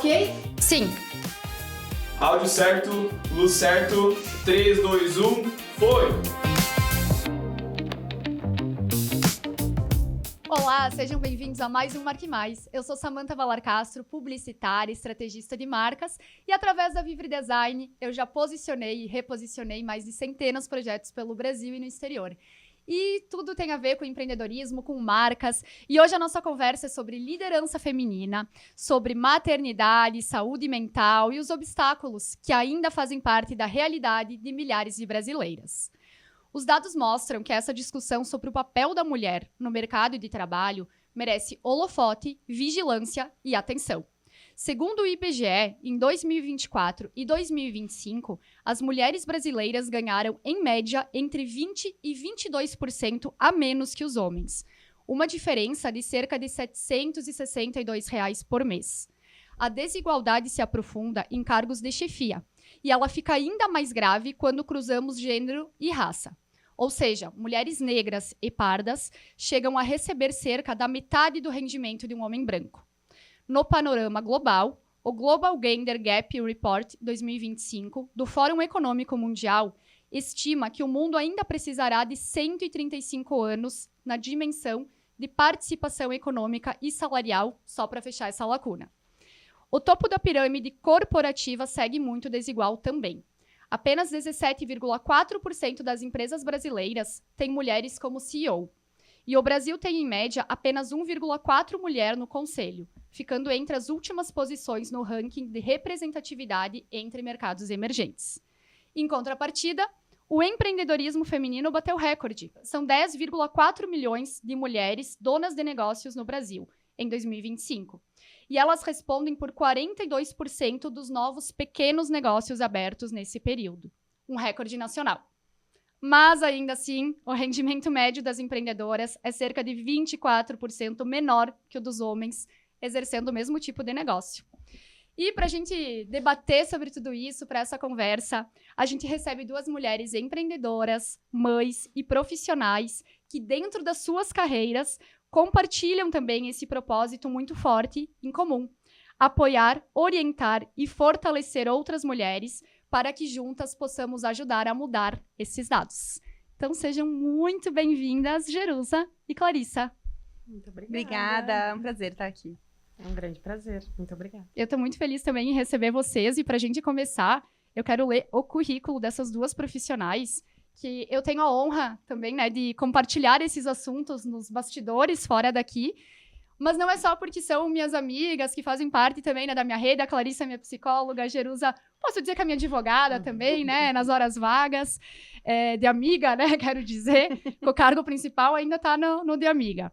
Ok? Sim. Áudio certo, luz certo, 3, 2, 1, foi! Olá, sejam bem-vindos a mais um Marque Mais. Eu sou Samantha Valar Castro, publicitária, estrategista de marcas, e através da Vivre Design eu já posicionei e reposicionei mais de centenas de projetos pelo Brasil e no exterior. E tudo tem a ver com empreendedorismo, com marcas. E hoje a nossa conversa é sobre liderança feminina, sobre maternidade, saúde mental e os obstáculos que ainda fazem parte da realidade de milhares de brasileiras. Os dados mostram que essa discussão sobre o papel da mulher no mercado de trabalho merece holofote, vigilância e atenção. Segundo o IBGE, em 2024 e 2025, as mulheres brasileiras ganharam, em média, entre 20% e 22% a menos que os homens. Uma diferença de cerca de R$ 762 por mês. A desigualdade se aprofunda em cargos de chefia, e ela fica ainda mais grave quando cruzamos gênero e raça. Ou seja, mulheres negras e pardas chegam a receber cerca da metade do rendimento de um homem branco. No panorama global, o Global Gender Gap Report 2025 do Fórum Econômico Mundial estima que o mundo ainda precisará de 135 anos na dimensão de participação econômica e salarial só para fechar essa lacuna. O topo da pirâmide corporativa segue muito desigual também. Apenas 17,4% das empresas brasileiras têm mulheres como CEO. E o Brasil tem, em média, apenas 1,4 mulher no conselho, ficando entre as últimas posições no ranking de representatividade entre mercados emergentes. Em contrapartida, o empreendedorismo feminino bateu recorde. São 10,4 milhões de mulheres donas de negócios no Brasil, em 2025. E elas respondem por 42% dos novos pequenos negócios abertos nesse período. Um recorde nacional. Mas, ainda assim, o rendimento médio das empreendedoras é cerca de 24% menor que o dos homens, exercendo o mesmo tipo de negócio. E para a gente debater sobre tudo isso, para essa conversa, a gente recebe duas mulheres empreendedoras, mães e profissionais que, dentro das suas carreiras, compartilham também esse propósito muito forte em comum: apoiar, orientar e fortalecer outras mulheres para que juntas possamos ajudar a mudar esses dados. Então sejam muito bem-vindas, Jerusa e Clarissa. Muito obrigada. Obrigada, é um prazer estar aqui. É um grande prazer, muito obrigada. Eu estou muito feliz também em receber vocês, e para a gente começar, eu quero ler o currículo dessas duas profissionais, que eu tenho a honra também, né, de compartilhar esses assuntos nos bastidores, fora daqui. Mas não é só porque são minhas amigas, que fazem parte também, né, da minha rede. A Clarissa é minha psicóloga, a Jerusa, posso dizer que é minha advogada também, né, nas horas vagas, de amiga, né, quero dizer, que o cargo principal ainda está no de amiga.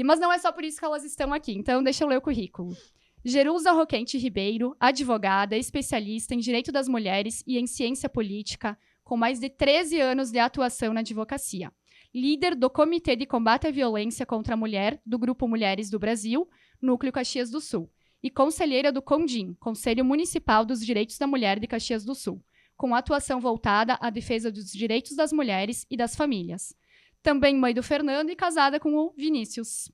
Mas não é só por isso que elas estão aqui, então deixa eu ler o currículo. Jerusa Roquente Ribeiro, advogada, especialista em direito das mulheres e em ciência política, com mais de 13 anos de atuação na advocacia. Líder do Comitê de Combate à Violência contra a Mulher, do Grupo Mulheres do Brasil, Núcleo Caxias do Sul, e conselheira do CONDIM, Conselho Municipal dos Direitos da Mulher de Caxias do Sul, com atuação voltada à defesa dos direitos das mulheres e das famílias. Também mãe do Fernando e casada com o Vinícius.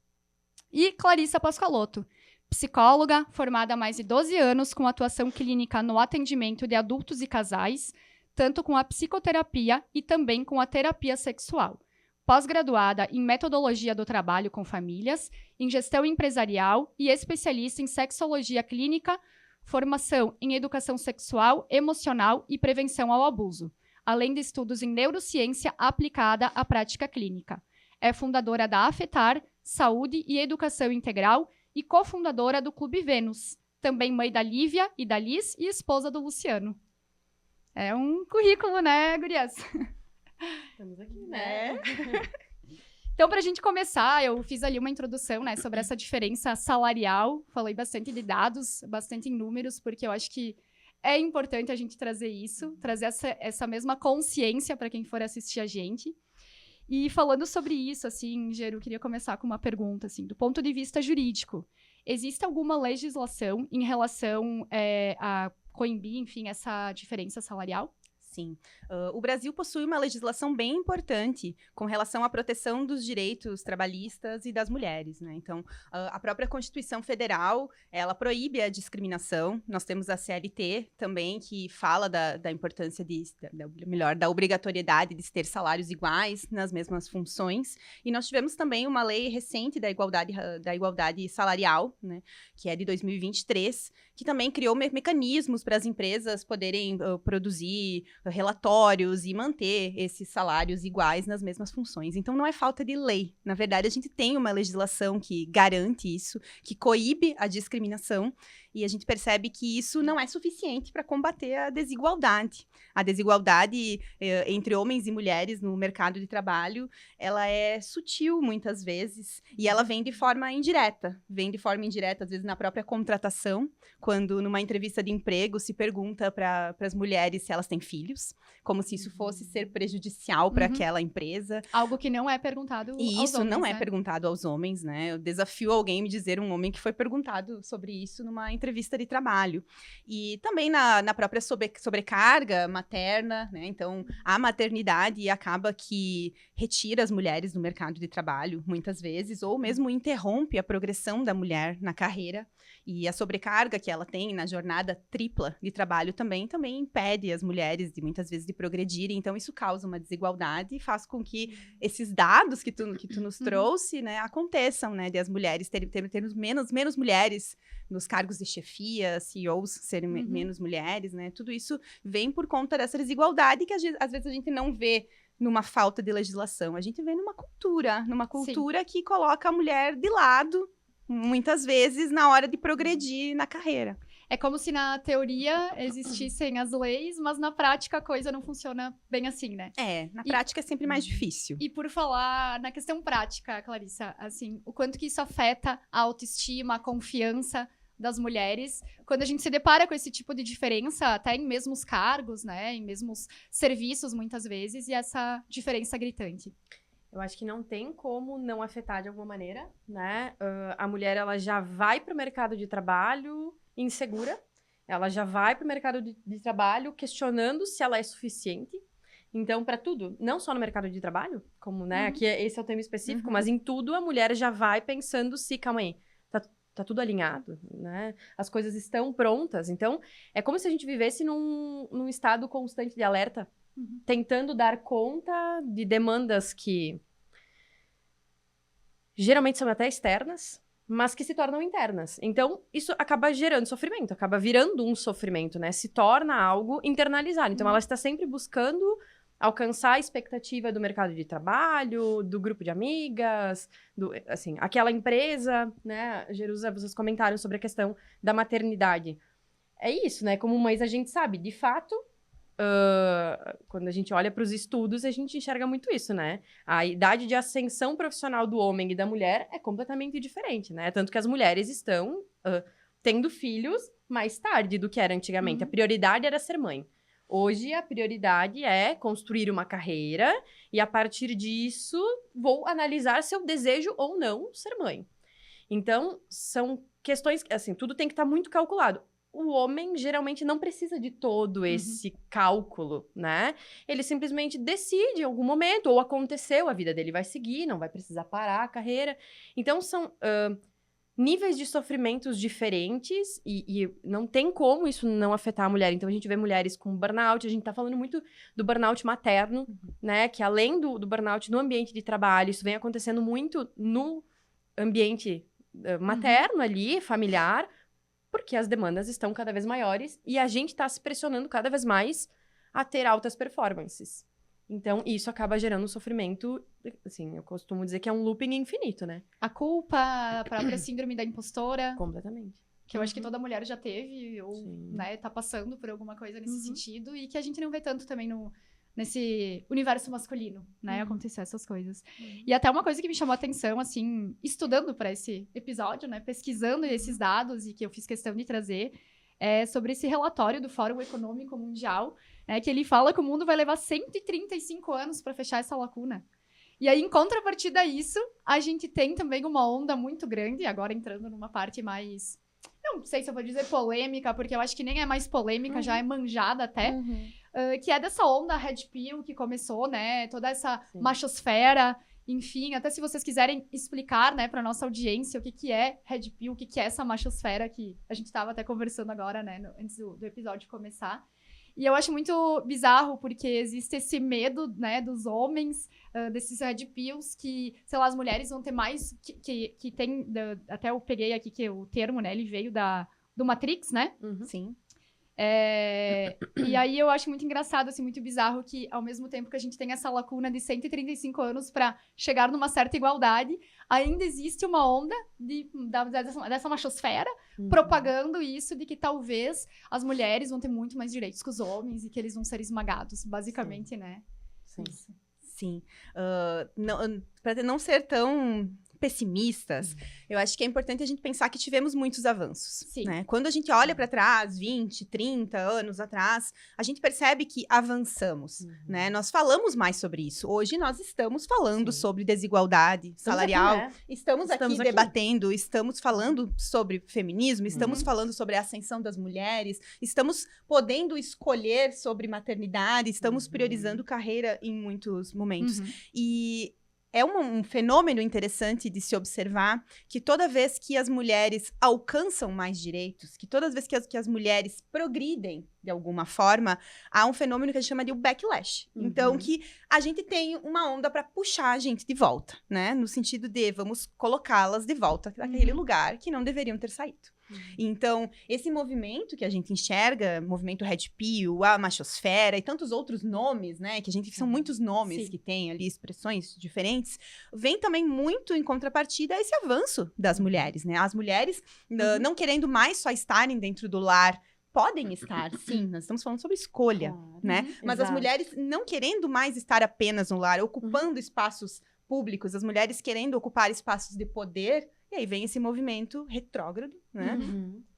E Clarissa Pascoaloto, psicóloga, formada há mais de 12 anos, com atuação clínica no atendimento de adultos e casais, tanto com a psicoterapia e também com a terapia sexual. Pós-graduada em metodologia do trabalho com famílias, em gestão empresarial e especialista em sexologia clínica, formação em educação sexual, emocional e prevenção ao abuso, além de estudos em neurociência aplicada à prática clínica. É fundadora da Afetar, Saúde e Educação Integral e cofundadora do Clube Vênus, também mãe da Lívia e da Liz e esposa do Luciano. É um currículo, né, gurias? Estamos aqui, né? Então, para a gente começar, eu fiz ali uma introdução, né, sobre essa diferença salarial. Falei bastante de dados, bastante em números, porque eu acho que é importante a gente trazer isso, trazer essa mesma consciência para quem for assistir a gente. E falando sobre isso, assim, Geru, queria começar com uma pergunta, assim, do ponto de vista jurídico. Existe alguma legislação em relação a coibir, enfim, essa diferença salarial? Sim. O Brasil possui uma legislação bem importante com relação à proteção dos direitos trabalhistas e das mulheres, né? Então, a própria Constituição Federal, ela proíbe a discriminação. Nós temos a CLT também, que fala da importância da obrigatoriedade de ter salários iguais nas mesmas funções. E nós tivemos também uma lei recente da igualdade salarial, né? Que é de 2023, que também criou mecanismos para as empresas poderem produzir relatórios e manter esses salários iguais nas mesmas funções. Então, não é falta de lei. Na verdade, a gente tem uma legislação que garante isso, que coíbe a discriminação, e a gente percebe que isso não é suficiente para combater a desigualdade. A desigualdade entre homens e mulheres no mercado de trabalho, ela é sutil muitas vezes, e ela vem de forma indireta. Vem de forma indireta, às vezes, na própria contratação, quando numa entrevista de emprego se pergunta para as mulheres se elas têm filhos, como se isso fosse ser prejudicial para aquela empresa. Algo que não é perguntado aos homens, E isso não é né? perguntado aos homens, né? Eu desafio alguém a me dizer um homem que foi perguntado sobre isso numa entrevista de trabalho. E também na própria sobrecarga materna, né? Então, a maternidade acaba que retira as mulheres do mercado de trabalho, muitas vezes, ou mesmo interrompe a progressão da mulher na carreira. E a sobrecarga que ela tem na jornada tripla de trabalho também impede as mulheres, muitas vezes, de progredirem. Então, isso causa uma desigualdade e faz com que esses dados que tu nos trouxe, né, aconteçam, né, de as mulheres termos menos mulheres nos cargos de chefia, CEOs serem menos mulheres, né? Tudo isso vem por conta dessa desigualdade que, às vezes, a gente não vê numa falta de legislação. A gente vê numa cultura que coloca a mulher de lado, muitas vezes, na hora de progredir na carreira. É como se na teoria existissem as leis, mas na prática a coisa não funciona bem assim, né? Na prática é sempre mais difícil. E por falar na questão prática, Clarissa, assim, o quanto que isso afeta a autoestima, a confiança das mulheres, quando a gente se depara com esse tipo de diferença, até em mesmos cargos, né, em mesmos serviços, muitas vezes, e essa diferença gritante. Eu acho que não tem como não afetar de alguma maneira, né? A mulher, ela já vai para o mercado de trabalho insegura, ela já vai para o mercado de trabalho questionando se ela é suficiente. Então, para tudo, não só no mercado de trabalho, como, né, aqui esse é o tema específico, mas em tudo a mulher já vai pensando se, calma aí, tá tudo alinhado, né? As coisas estão prontas. Então, é como se a gente vivesse num estado constante de alerta, tentando dar conta de demandas que geralmente são até externas, mas que se tornam internas. Então, isso acaba gerando sofrimento, acaba virando um sofrimento, né? Se torna algo internalizado. Então, ela está sempre buscando alcançar a expectativa do mercado de trabalho, do grupo de amigas, assim, aquela empresa, né? Jerusa, vocês comentaram sobre a questão da maternidade. É isso, né? Como mães, a gente sabe, de fato, quando a gente olha para os estudos, a gente enxerga muito isso, né? A idade de ascensão profissional do homem e da mulher é completamente diferente, né? Tanto que as mulheres estão tendo filhos mais tarde do que era antigamente. A prioridade era ser mãe. Hoje, a prioridade é construir uma carreira e, a partir disso, vou analisar se eu desejo ou não ser mãe. Então, são questões, assim, tudo tem que estar muito calculado. O homem, geralmente, não precisa de todo esse cálculo, né? Ele simplesmente decide em algum momento, ou aconteceu, a vida dele vai seguir, não vai precisar parar a carreira. Então, são níveis de sofrimentos diferentes e não tem como isso não afetar a mulher. Então, a gente vê mulheres com burnout, a gente tá falando muito do burnout materno, né? Que além do burnout no ambiente de trabalho, isso vem acontecendo muito no ambiente materno ali, familiar, porque as demandas estão cada vez maiores e a gente tá se pressionando cada vez mais a ter altas performances. Então, isso acaba gerando um sofrimento, assim, eu costumo dizer que é um looping infinito, né? A culpa, a própria síndrome da impostora, Completamente. que eu acho que toda mulher já teve, ou, Sim. né, tá passando por alguma coisa nesse sentido, e que a gente não vê tanto também nesse universo masculino, né, acontecer essas coisas. E até uma coisa que me chamou a atenção, assim, estudando para esse episódio, né, pesquisando esses dados, e que eu fiz questão de trazer, é sobre esse relatório do Fórum Econômico Mundial, que ele fala que o mundo vai levar 135 anos para fechar essa lacuna. E aí, em contrapartida a isso, a gente tem também uma onda muito grande, agora entrando numa parte mais... não sei se eu vou dizer polêmica, porque eu acho que nem é mais polêmica, já é manjada até. Que é dessa onda Red Pill que começou, né? Toda essa machosfera, enfim. Até se vocês quiserem explicar, né, pra nossa audiência o que é Red Pill, o que é essa machosfera que a gente tava até conversando agora, né, antes do episódio começar. E eu acho muito bizarro, porque existe esse medo, né, dos homens, desses Red Pills, que, sei lá, as mulheres vão ter mais... Que tem... Até eu peguei aqui que o termo, né, ele veio do Matrix, né? Sim. E aí eu acho muito engraçado, assim, muito bizarro que, ao mesmo tempo que a gente tem essa lacuna de 135 anos pra chegar numa certa igualdade, ainda existe uma onda dessa machosfera propagando isso de que talvez as mulheres vão ter muito mais direitos que os homens e que eles vão ser esmagados, basicamente, né? Sim. Sim. Para não ser tão pessimistas, eu acho que é importante a gente pensar que tivemos muitos avanços. Sim. Né? Quando a gente olha para trás, 20, 30 anos atrás, a gente percebe que avançamos. Né? Nós falamos mais sobre isso. Hoje nós estamos falando sobre desigualdade salarial. Aqui, né? Estamos aqui debatendo, estamos falando sobre feminismo, estamos falando sobre a ascensão das mulheres, estamos podendo escolher sobre maternidade, estamos priorizando carreira em muitos momentos. E é um fenômeno interessante de se observar que toda vez que as mulheres alcançam mais direitos, que toda vez que as mulheres progridem de alguma forma, há um fenômeno que a gente chama de backlash. Então, que a gente tem uma onda para puxar a gente de volta, né? No sentido de vamos colocá-las de volta naquele lugar que não deveriam ter saído. Então, esse movimento que a gente enxerga, movimento Red Pill, a machosfera e tantos outros nomes, né, que a gente são muitos nomes que tem ali, expressões diferentes, vem também muito em contrapartida a esse avanço das mulheres, né? As mulheres não querendo mais só estarem dentro do lar, podem estar, sim, nós estamos falando sobre escolha, né? Mas as mulheres não querendo mais estar apenas no lar, ocupando espaços públicos, as mulheres querendo ocupar espaços de poder. E aí vem esse movimento retrógrado, né?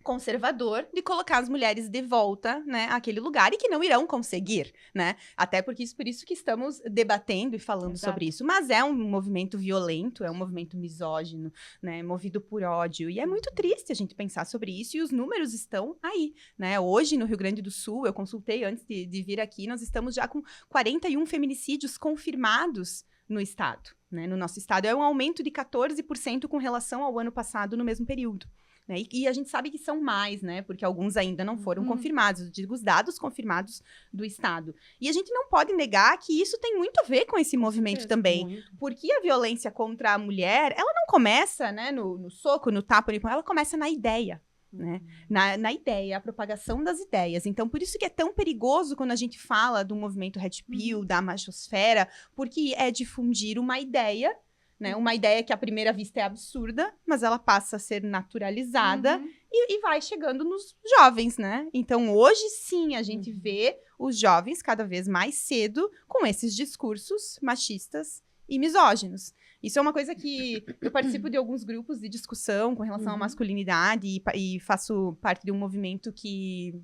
Conservador, de colocar as mulheres de volta, né, àquele lugar e que não irão conseguir, né? Até porque por isso que estamos debatendo e falando sobre isso. Mas é um movimento violento, é um movimento misógino, né? Movido por ódio. E é muito triste a gente pensar sobre isso e os números estão aí, né? Hoje, no Rio Grande do Sul, eu consultei antes de vir aqui, nós estamos já com 41 feminicídios confirmados no estado. Né? No nosso estado é um aumento de 14% com relação ao ano passado no mesmo período. Né? E a gente sabe que são mais, né? Porque alguns ainda não foram confirmados, eu digo os dados confirmados do estado. E a gente não pode negar que isso tem muito a ver com esse movimento também. Porque a violência contra a mulher, ela não começa, né, no soco, no tapa, ela começa na ideia. Né? Na ideia, a propagação das ideias. Então, por isso que é tão perigoso quando a gente fala do movimento Red Pill, da machosfera, porque é difundir uma ideia, né? Uma ideia que à primeira vista é absurda, mas ela passa a ser naturalizada e vai chegando nos jovens, né? Então, hoje sim, a gente vê os jovens cada vez mais cedo com esses discursos machistas e misóginos. Isso é uma coisa que eu participo de alguns grupos de discussão com relação à masculinidade e faço parte de um movimento que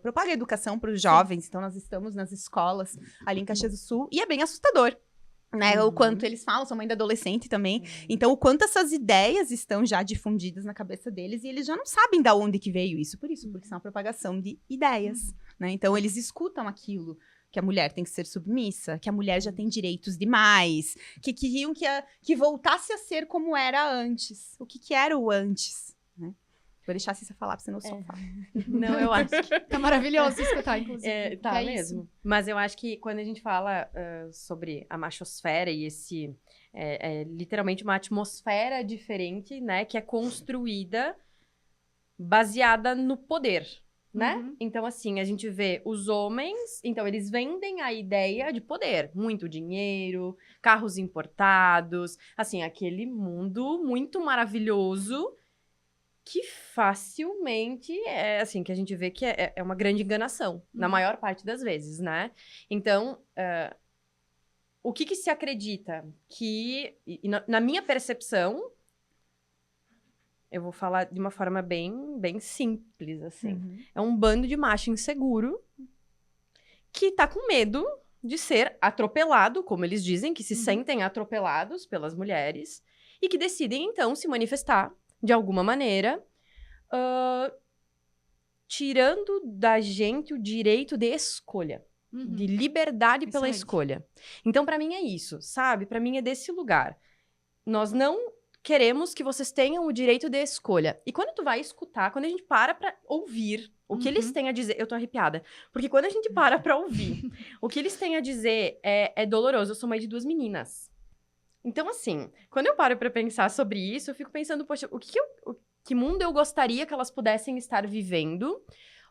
propaga educação para os jovens. Então, nós estamos nas escolas ali em Caxias do Sul e é bem assustador. Né, o quanto eles falam, sou mãe de adolescente também, então o quanto essas ideias estão já difundidas na cabeça deles e eles já não sabem de onde que veio isso, porque são a propagação de ideias, né? Então eles escutam aquilo, que a mulher tem que ser submissa, que a mulher já tem direitos demais, que queriam que voltasse a ser como era antes. O que era o antes, né? Vou deixar a Cissa falar, pra você não sofá. Não, eu acho que... Tá maravilhoso escutar, inclusive. Tá mesmo. Isso. Mas eu acho que quando a gente fala sobre a machosfera e esse... literalmente uma atmosfera diferente, né? Que é construída baseada no poder, né? Então, assim, a gente vê os homens... Então, eles vendem a ideia de poder. Muito dinheiro, carros importados. Assim, aquele mundo muito maravilhoso... que facilmente é assim, que a gente vê que é uma grande enganação, na maior parte das vezes, né? Então, o que se acredita? Que, na minha percepção, eu vou falar de uma forma bem simples, assim. É um bando de macho inseguro que tá com medo de ser atropelado, como eles dizem, que se sentem atropelados pelas mulheres e que decidem, então, se manifestar de alguma maneira, tirando da gente o direito de escolha. De liberdade pela Excelente. escolha. Então, pra mim é isso, sabe? Pra mim é desse lugar. Nós não queremos que vocês tenham o direito de escolha. E quando tu vai escutar, quando a gente para pra ouvir o que eles têm a dizer... Eu tô arrepiada. Porque quando a gente para pra ouvir o que eles têm a dizer é doloroso. Eu sou mãe de 2 meninas. Então, assim, quando eu paro pra pensar sobre isso, eu fico pensando, poxa, que mundo eu gostaria que elas pudessem estar vivendo,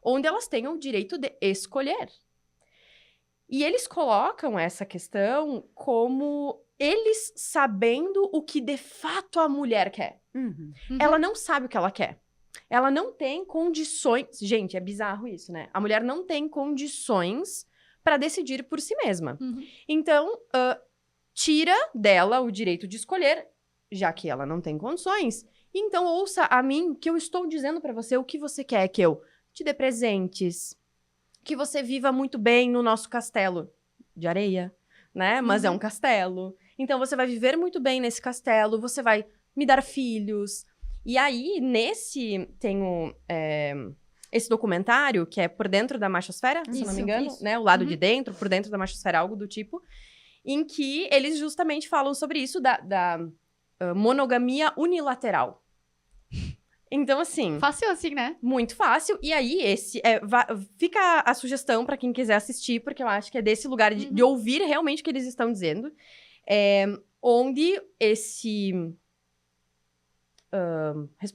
onde elas tenham o direito de escolher. E eles colocam essa questão como eles sabendo o que de fato a mulher quer. Ela não sabe o que ela quer. Ela não tem condições... Gente, é bizarro isso, né? A mulher não tem condições para decidir por si mesma. Então, tira dela o direito de escolher, já que ela não tem condições. Então, ouça a mim, que eu estou dizendo para você o que você quer que eu te dê presentes, que você viva muito bem no nosso castelo de areia, né? Mas é um castelo. Então, você vai viver muito bem nesse castelo, você vai me dar filhos. E aí, tem esse documentário, que é Por Dentro da Machosfera, se eu não me engano, né? O lado de dentro, por dentro da machosfera, algo do tipo. Em que eles justamente falam sobre isso da monogamia unilateral. Então, assim... Fácil assim, né? Muito fácil. E aí, fica a sugestão pra quem quiser assistir, porque eu acho que é desse lugar de ouvir realmente o que eles estão dizendo. Onde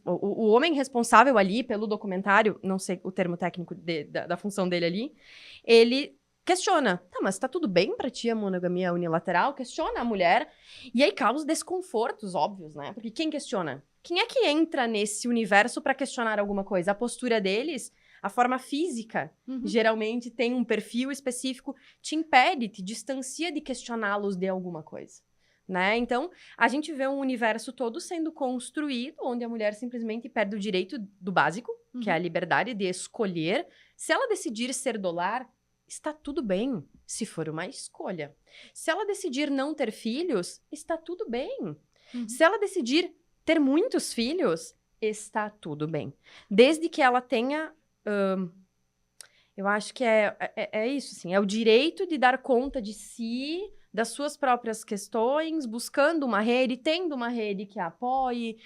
o homem responsável ali pelo documentário, não sei o termo técnico da função dele ali, ele questiona. Tá, mas tá tudo bem pra ti a monogamia unilateral? Questiona a mulher. E aí causa desconfortos óbvios, né? Porque quem questiona? Quem é que entra nesse universo pra questionar alguma coisa? A postura deles, a forma física, geralmente tem um perfil específico, te impede, te distancia de questioná-los de alguma coisa, né? Então, a gente vê um universo todo sendo construído, onde a mulher simplesmente perde o direito do básico, que é a liberdade de escolher. Se ela decidir ser do lar, está tudo bem, se for uma escolha. Se ela decidir não ter filhos, está tudo bem. Se ela decidir ter muitos filhos, está tudo bem. Desde que ela tenha... eu acho que é isso, assim. É o direito de dar conta de si, das suas próprias questões, buscando uma rede, tendo uma rede que a apoie,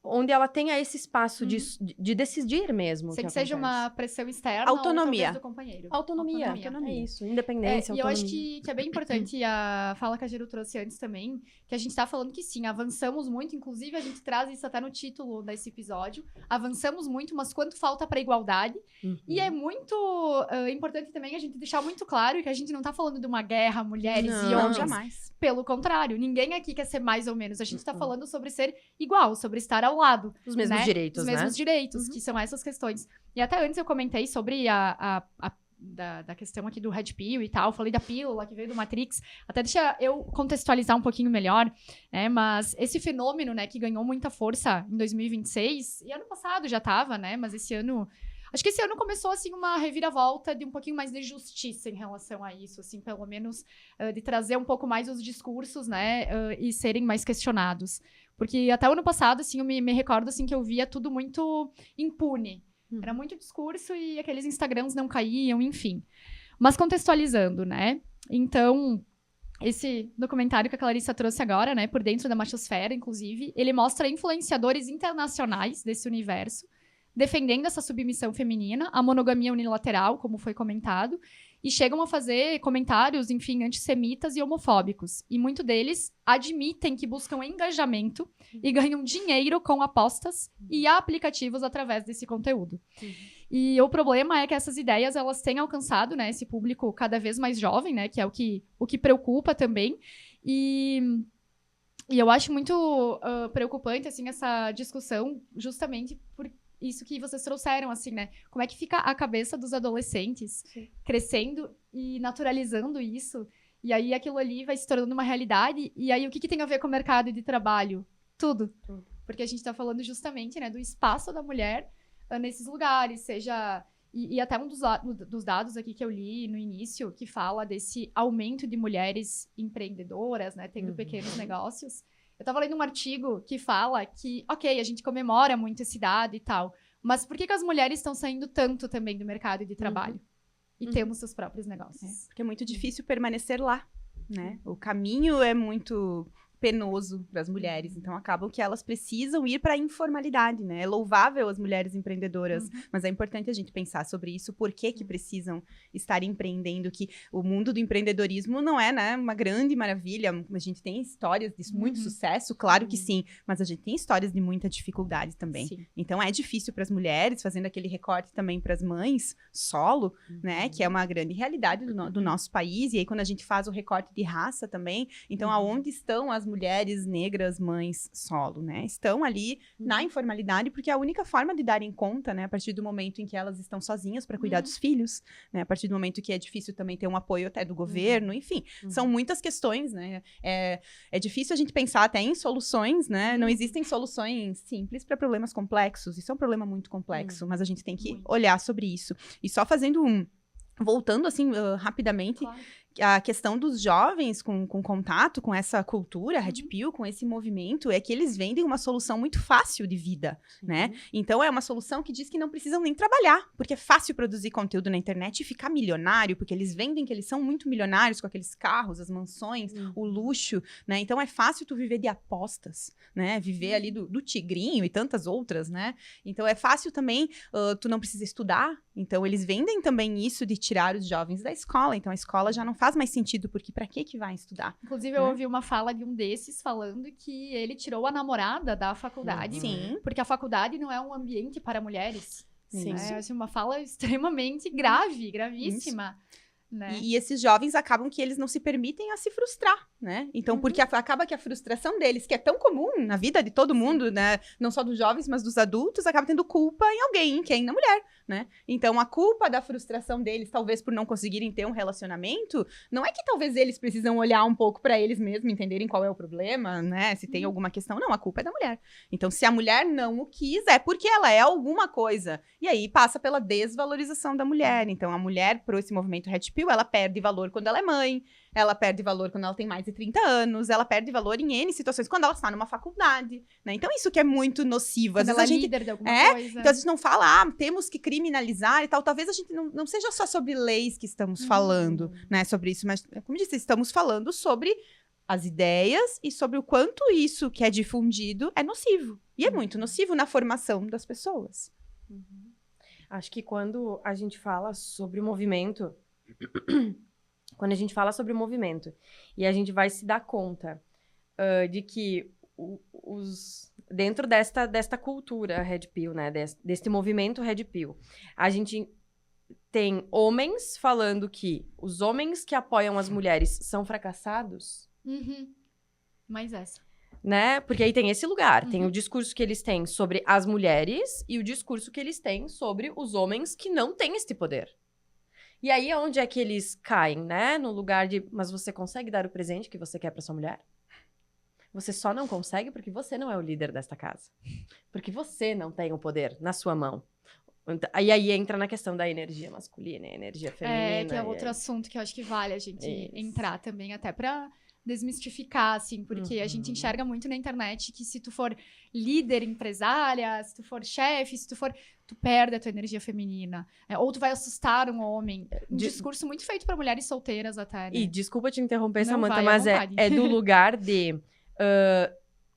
onde ela tenha esse espaço de decidir mesmo. Sem que seja uma pressão externa Autonomia. ou talvez do companheiro. Autonomia. É isso, independência, E eu autonomia. acho que é bem importante a fala que a Geru trouxe antes também, que a gente tá falando que sim, avançamos muito, inclusive a gente traz isso até no título desse episódio, avançamos muito, mas quanto falta pra igualdade, e é muito importante também a gente deixar muito claro que a gente não tá falando de uma guerra, mulheres e Não, homens. jamais. Pelo contrário, ninguém aqui quer ser mais ou menos, a gente tá falando sobre ser igual, sobre estar ao lado. Os mesmos direitos, Os né? mesmos direitos, que são essas questões. E até antes eu comentei sobre da questão aqui do Red Pill e tal, falei da pílula que veio do Matrix, até deixa eu contextualizar um pouquinho melhor, né, mas esse fenômeno, né, que ganhou muita força em 2026, e ano passado já tava, né, mas esse ano... Acho que esse ano começou, assim, uma reviravolta de um pouquinho mais de justiça em relação a isso, assim, pelo menos de trazer um pouco mais os discursos, né, e serem mais questionados. Porque até o ano passado, assim, eu me recordo, assim, que eu via tudo muito impune. Era muito discurso e aqueles Instagrams não caíam, enfim. Mas contextualizando, né, então... Esse documentário que a Clarissa trouxe agora, né, Por Dentro da Machosfera, inclusive, ele mostra influenciadores internacionais desse universo, defendendo essa submissão feminina, a monogamia unilateral, como foi comentado, e chegam a fazer comentários, enfim, antissemitas e homofóbicos. E muitos deles admitem que buscam engajamento e ganham dinheiro com apostas e aplicativos através desse conteúdo. E o problema é que essas ideias, elas têm alcançado, né, esse público cada vez mais jovem, né, que é o que preocupa também. E eu acho muito preocupante, assim, essa discussão, justamente por isso que vocês trouxeram, assim, né? Como é que fica a cabeça dos adolescentes crescendo e naturalizando isso? E aí aquilo ali vai se tornando uma realidade. E aí o que tem a ver com o mercado de trabalho? Tudo. Porque a gente tá falando justamente, né, do espaço da mulher nesses lugares, seja... E até um dos dados aqui que eu li no início, que fala desse aumento de mulheres empreendedoras, né, tendo pequenos negócios. Eu tava lendo um artigo que fala que, ok, a gente comemora muito esse dado e tal, Mas por que as mulheres estão saindo tanto também do mercado de trabalho? E temos seus próprios negócios. Porque é muito difícil permanecer lá, né? O caminho é muito penoso para as mulheres, então acabam que elas precisam ir para a informalidade, né? É louvável as mulheres empreendedoras, mas é importante a gente pensar sobre isso, por que precisam estar empreendendo, que o mundo do empreendedorismo não é, né, uma grande maravilha, a gente tem histórias de muito sucesso, claro que sim, mas a gente tem histórias de muita dificuldade também. Sim. Então é difícil para as mulheres, fazendo aquele recorte também para as mães, solo, né, que é uma grande realidade do nosso país, e aí quando a gente faz o recorte de raça também, então aonde estão as mulheres negras, mães solo, né? Estão ali na informalidade, porque é a única forma de darem conta, né? A partir do momento em que elas estão sozinhas para cuidar dos filhos, né? A partir do momento que é difícil também ter um apoio até do governo, enfim. São muitas questões, né? É difícil a gente pensar até em soluções, né? Não existem soluções simples para problemas complexos. Isso é um problema muito complexo, mas a gente tem que olhar sobre isso. E só fazendo voltando, assim, rapidamente, Claro. a questão dos jovens com contato com essa cultura, Red Pill, com esse movimento, é que eles vendem uma solução muito fácil de vida, né? Então, é uma solução que diz que não precisam nem trabalhar, porque é fácil produzir conteúdo na internet e ficar milionário, porque eles vendem que eles são muito milionários com aqueles carros, as mansões, o luxo, né? Então, é fácil tu viver de apostas, né? Viver ali do tigrinho e tantas outras, né? Então, é fácil também, tu não precisa estudar. Então, eles vendem também isso de tirar os jovens da escola. Então, a escola já não faz mais sentido, porque pra que vai estudar? Inclusive, eu ouvi uma fala de um desses falando que ele tirou a namorada da faculdade. Sim. Porque a faculdade não é um ambiente para mulheres. Sim. Né? Assim, uma fala extremamente grave, gravíssima. Né? E esses jovens acabam que eles não se permitem a se frustrar, né? Então, porque acaba que a frustração deles, que é tão comum na vida de todo mundo, né? Não só dos jovens, mas dos adultos, acaba tendo culpa em alguém, que é na mulher, né? Então, a culpa da frustração deles, talvez por não conseguirem ter um relacionamento, não é que talvez eles precisam olhar um pouco pra eles mesmos, entenderem qual é o problema, né? Se tem alguma questão. Não, a culpa é da mulher. Então, se a mulher não o quis, é porque ela é alguma coisa. E aí passa pela desvalorização da mulher. Então, a mulher, por esse movimento Red Pill, ela perde valor quando ela é mãe, ela perde valor quando ela tem mais de 30 anos, ela perde valor em N situações, quando ela está numa faculdade, né? Então, isso que é muito nocivo. Às Quando vezes ela a gente líder de alguma coisa. então a gente não fala, temos que criminalizar e tal. Talvez a gente não seja só sobre leis que estamos falando, né, sobre isso, mas, como eu disse, estamos falando sobre as ideias e sobre o quanto isso que é difundido é nocivo. E é muito nocivo na formação das pessoas. Acho que quando a gente fala sobre o movimento, quando a gente fala sobre o movimento e a gente vai se dar conta de que dentro desta cultura Red Pill, né, deste movimento Red Pill, a gente tem homens falando que os homens que apoiam as mulheres são fracassados, Mas essa. né? Porque aí tem esse lugar, tem o discurso que eles têm sobre as mulheres e o discurso que eles têm sobre os homens que não têm este poder. E aí, onde é que eles caem, né? No lugar de, mas você consegue dar o presente que você quer para sua mulher? Você só não consegue porque você não é o líder desta casa. Porque você não tem o poder na sua mão. E aí entra na questão da energia masculina e energia feminina. Que é outro assunto que eu acho que vale a gente entrar também, até pra desmistificar, assim, porque a gente enxerga muito na internet que se tu for líder empresária, se tu for chefe, tu perde a tua energia feminina. Ou tu vai assustar um homem. Um discurso muito feito pra mulheres solteiras até, né? E desculpa te interromper, Não, Samantha, vai à mas vontade. é do lugar de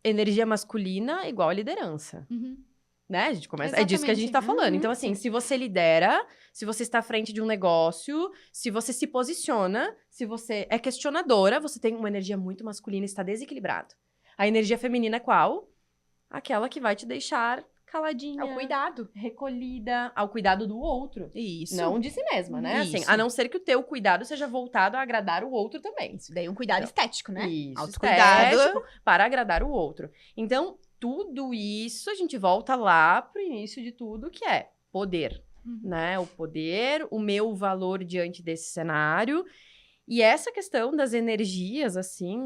energia masculina igual a liderança. Né? A gente começa, é disso que a gente tá falando. Então, assim, se você lidera, se você está à frente de um negócio, se você se posiciona, se você é questionadora, você tem uma energia muito masculina e está desequilibrado. A energia feminina é qual? Aquela que vai te deixar caladinha. É o cuidado. Recolhida, ao cuidado do outro. Isso. Não de si mesma, né? Assim, Isso. a não ser que o teu cuidado seja voltado a agradar o outro também. Isso daí é um cuidado estético, né? Isso, Autocuidado. estético, para agradar o outro. Então, tudo isso, a gente volta lá pro início de tudo, que é poder, né? O poder, o meu valor diante desse cenário. E essa questão das energias, assim,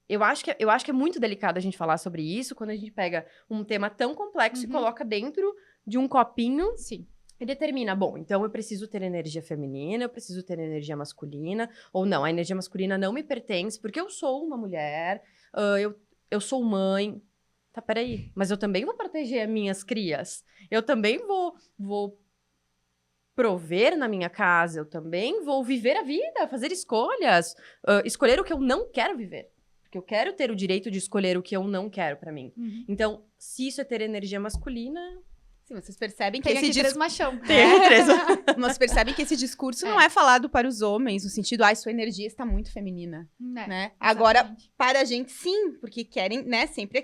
eu acho que é muito delicado a gente falar sobre isso quando a gente pega um tema tão complexo e coloca dentro de um copinho. Sim. E determina, bom, então eu preciso ter energia feminina, eu preciso ter energia masculina, ou não, a energia masculina não me pertence porque eu sou uma mulher, eu sou mãe. Tá, peraí. Mas eu também vou proteger as minhas crias. Eu também vou prover na minha casa. Eu também vou viver a vida, fazer escolhas. Escolher o que eu não quero viver. Porque eu quero ter o direito de escolher o que eu não quero pra mim. Uhum. Então, se isso é ter energia masculina... Sim, vocês percebem que Tem esse aqui três machão. Mas percebem que esse discurso não é falado para os homens, no sentido, sua energia está muito feminina, né? Agora, Exatamente. para a gente, sim, porque querem, né, sempre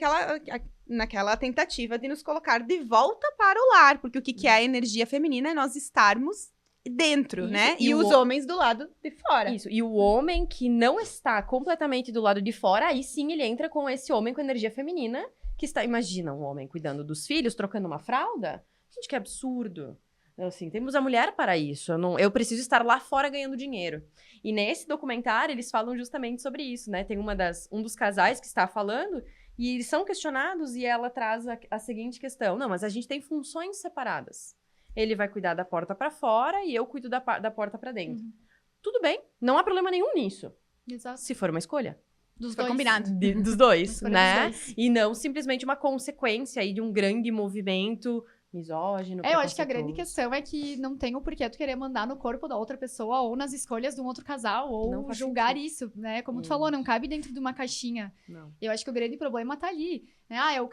naquela tentativa de nos colocar de volta para o lar, porque o que é a energia feminina é nós estarmos dentro, Isso, né? e E o os homens do lado de fora. Isso. E o homem que não está completamente do lado de fora, aí sim ele entra com esse homem com energia feminina, que está... Imagina um homem cuidando dos filhos, trocando uma fralda? Gente, que absurdo. Assim, temos a mulher para isso. Eu preciso estar lá fora ganhando dinheiro. E nesse documentário, eles falam justamente sobre isso, né? Tem um dos casais que está falando, e eles são questionados, e ela traz a seguinte questão. Não, mas a gente tem funções separadas. Ele vai cuidar da porta para fora, e eu cuido da porta para dentro. Uhum. Tudo bem, não há problema nenhum nisso. Exato. Se for uma escolha. Dos Foi dois. combinado. Dos dois, Escolha né? dos dois. E não simplesmente uma consequência aí de um grande movimento misógino. Eu acho que a grande preconceituoso. questão é que não tem o porquê tu querer mandar no corpo da outra pessoa ou nas escolhas de um outro casal Não ou faz julgar isso, né? Como tu falou, não cabe dentro de uma caixinha. Não. Eu acho que o grande problema tá ali, né? Ah, eu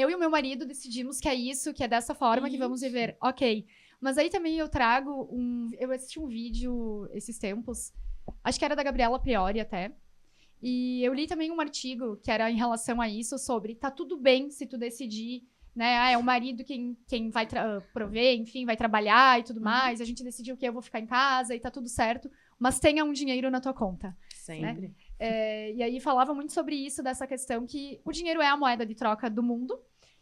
e o meu marido decidimos que é isso, que é dessa forma que vamos viver. Ok. Mas aí também eu trago eu assisti um vídeo esses tempos, acho que era da Gabriela Priori até, e eu li também um artigo que era em relação a isso, sobre tá tudo bem se tu decidir, né? Ah, é o marido quem vai prover, enfim, vai trabalhar e tudo mais, a gente decidiu que eu vou ficar em casa e tá tudo certo, mas tenha um dinheiro na tua conta. Sempre. E aí falava muito sobre isso, dessa questão que o dinheiro é a moeda de troca do mundo,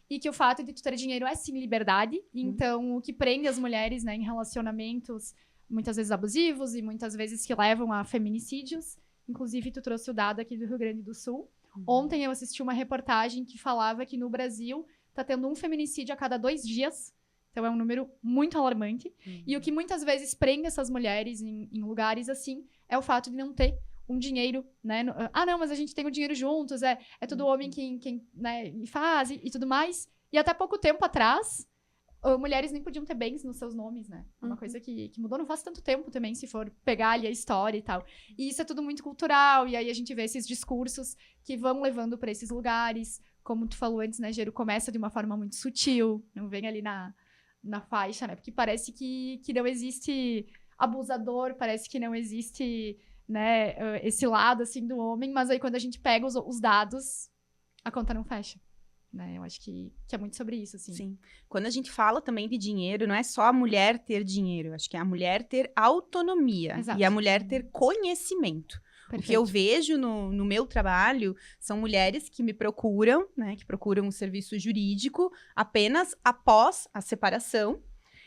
e que o fato de tu ter dinheiro é sim liberdade. Então, o que prende as mulheres, né, em relacionamentos muitas vezes abusivos e muitas vezes que levam a feminicídios. Inclusive, tu trouxe o dado aqui do Rio Grande do Sul. Ontem eu assisti uma reportagem que falava que no Brasil tá tendo um feminicídio a cada 2 dias. Então, é um número muito alarmante. E o que muitas vezes prende essas mulheres em lugares assim é o fato de não ter um dinheiro, né? Não, mas a gente tem o dinheiro juntos, é todo homem quem né, faz e tudo mais. E até pouco tempo atrás, mulheres nem podiam ter bens nos seus nomes, né? É uma coisa que mudou não faz tanto tempo também, se for pegar ali a história e tal. E isso é tudo muito cultural, e aí a gente vê esses discursos que vão levando para esses lugares. Como tu falou antes, né, Gero, começa de uma forma muito sutil, não vem ali na faixa, né? Porque parece que não existe abusador, parece que não existe... né, esse lado, assim, do homem, mas aí quando a gente pega os dados, a conta não fecha, né, eu acho que é muito sobre isso, assim. Sim. Quando a gente fala também de dinheiro, não é só a mulher ter dinheiro, eu acho que é a mulher ter autonomia. Exato. E a mulher ter conhecimento. O que eu vejo no meu trabalho são mulheres que me procuram, né, que procuram um serviço jurídico apenas após a separação,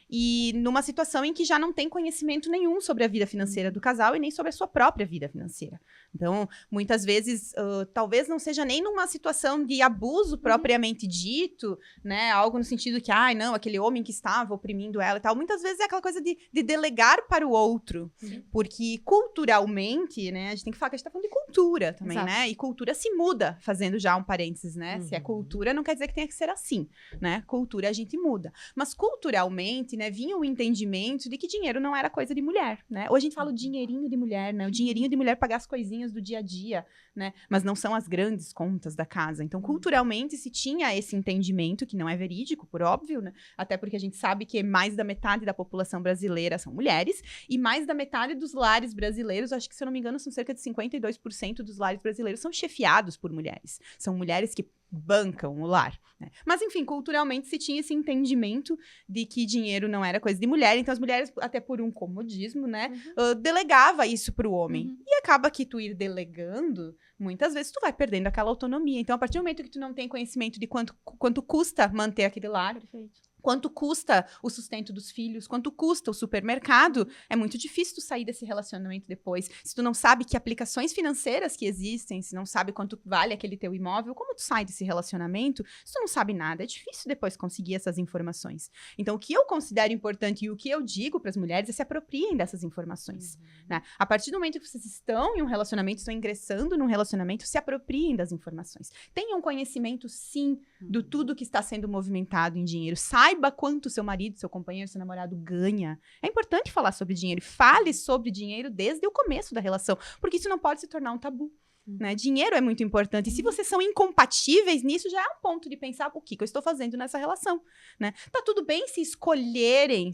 e numa situação em que já não tem conhecimento nenhum sobre a vida financeira do casal e nem sobre a sua própria vida financeira. Então, muitas vezes, talvez não seja nem numa situação de abuso propriamente dito, né? Algo no sentido que, não, aquele homem que estava oprimindo ela e tal. Muitas vezes é aquela coisa de delegar para o outro. Porque culturalmente, né? A gente tem que falar que a gente tá falando de cultura também, Exato. né? E cultura se muda, fazendo já um parênteses, né? Se é cultura, não quer dizer que tenha que ser assim, né? Cultura a gente muda. Mas culturalmente, né, vinha o entendimento de que dinheiro não era coisa de mulher, né? Hoje a gente fala o dinheirinho de mulher, né? O dinheirinho de mulher pagar as coisinhas do dia a dia, né? Mas não são as grandes contas da casa. Então, culturalmente, se tinha esse entendimento, que não é verídico, por óbvio, né? Até porque a gente sabe que mais da metade da população brasileira são mulheres, e mais da metade dos lares brasileiros, acho que, se eu não me engano, são cerca de 52% dos lares brasileiros são chefiados por mulheres. São mulheres que bancam o lar, né? Mas, enfim, culturalmente se tinha esse entendimento de que dinheiro não era coisa de mulher, então as mulheres, até por um comodismo, né, delegava isso pro homem. E acaba que tu ir delegando, muitas vezes tu vai perdendo aquela autonomia. Então, a partir do momento que tu não tem conhecimento de quanto custa manter aquele lar, Perfeito. Quanto custa o sustento dos filhos? Quanto custa o supermercado? É muito difícil tu sair desse relacionamento depois. Se tu não sabe que aplicações financeiras que existem, se não sabe quanto vale aquele teu imóvel, como tu sai desse relacionamento? Se tu não sabe nada, é difícil depois conseguir essas informações. Então, o que eu considero importante e o que eu digo para as mulheres é se apropriem dessas informações. Né? A partir do momento que vocês estão em um relacionamento, estão ingressando num relacionamento, se apropriem das informações. Tenham conhecimento, sim, do tudo que está sendo movimentado em dinheiro. Saiba quanto seu marido, seu companheiro, seu namorado ganha. É importante falar sobre dinheiro. Fale sobre dinheiro desde o começo da relação, porque isso não pode se tornar um tabu. Né? Dinheiro é muito importante. E se vocês são incompatíveis nisso, já é um ponto de pensar o que eu estou fazendo nessa relação. Né? Tá tudo bem se escolherem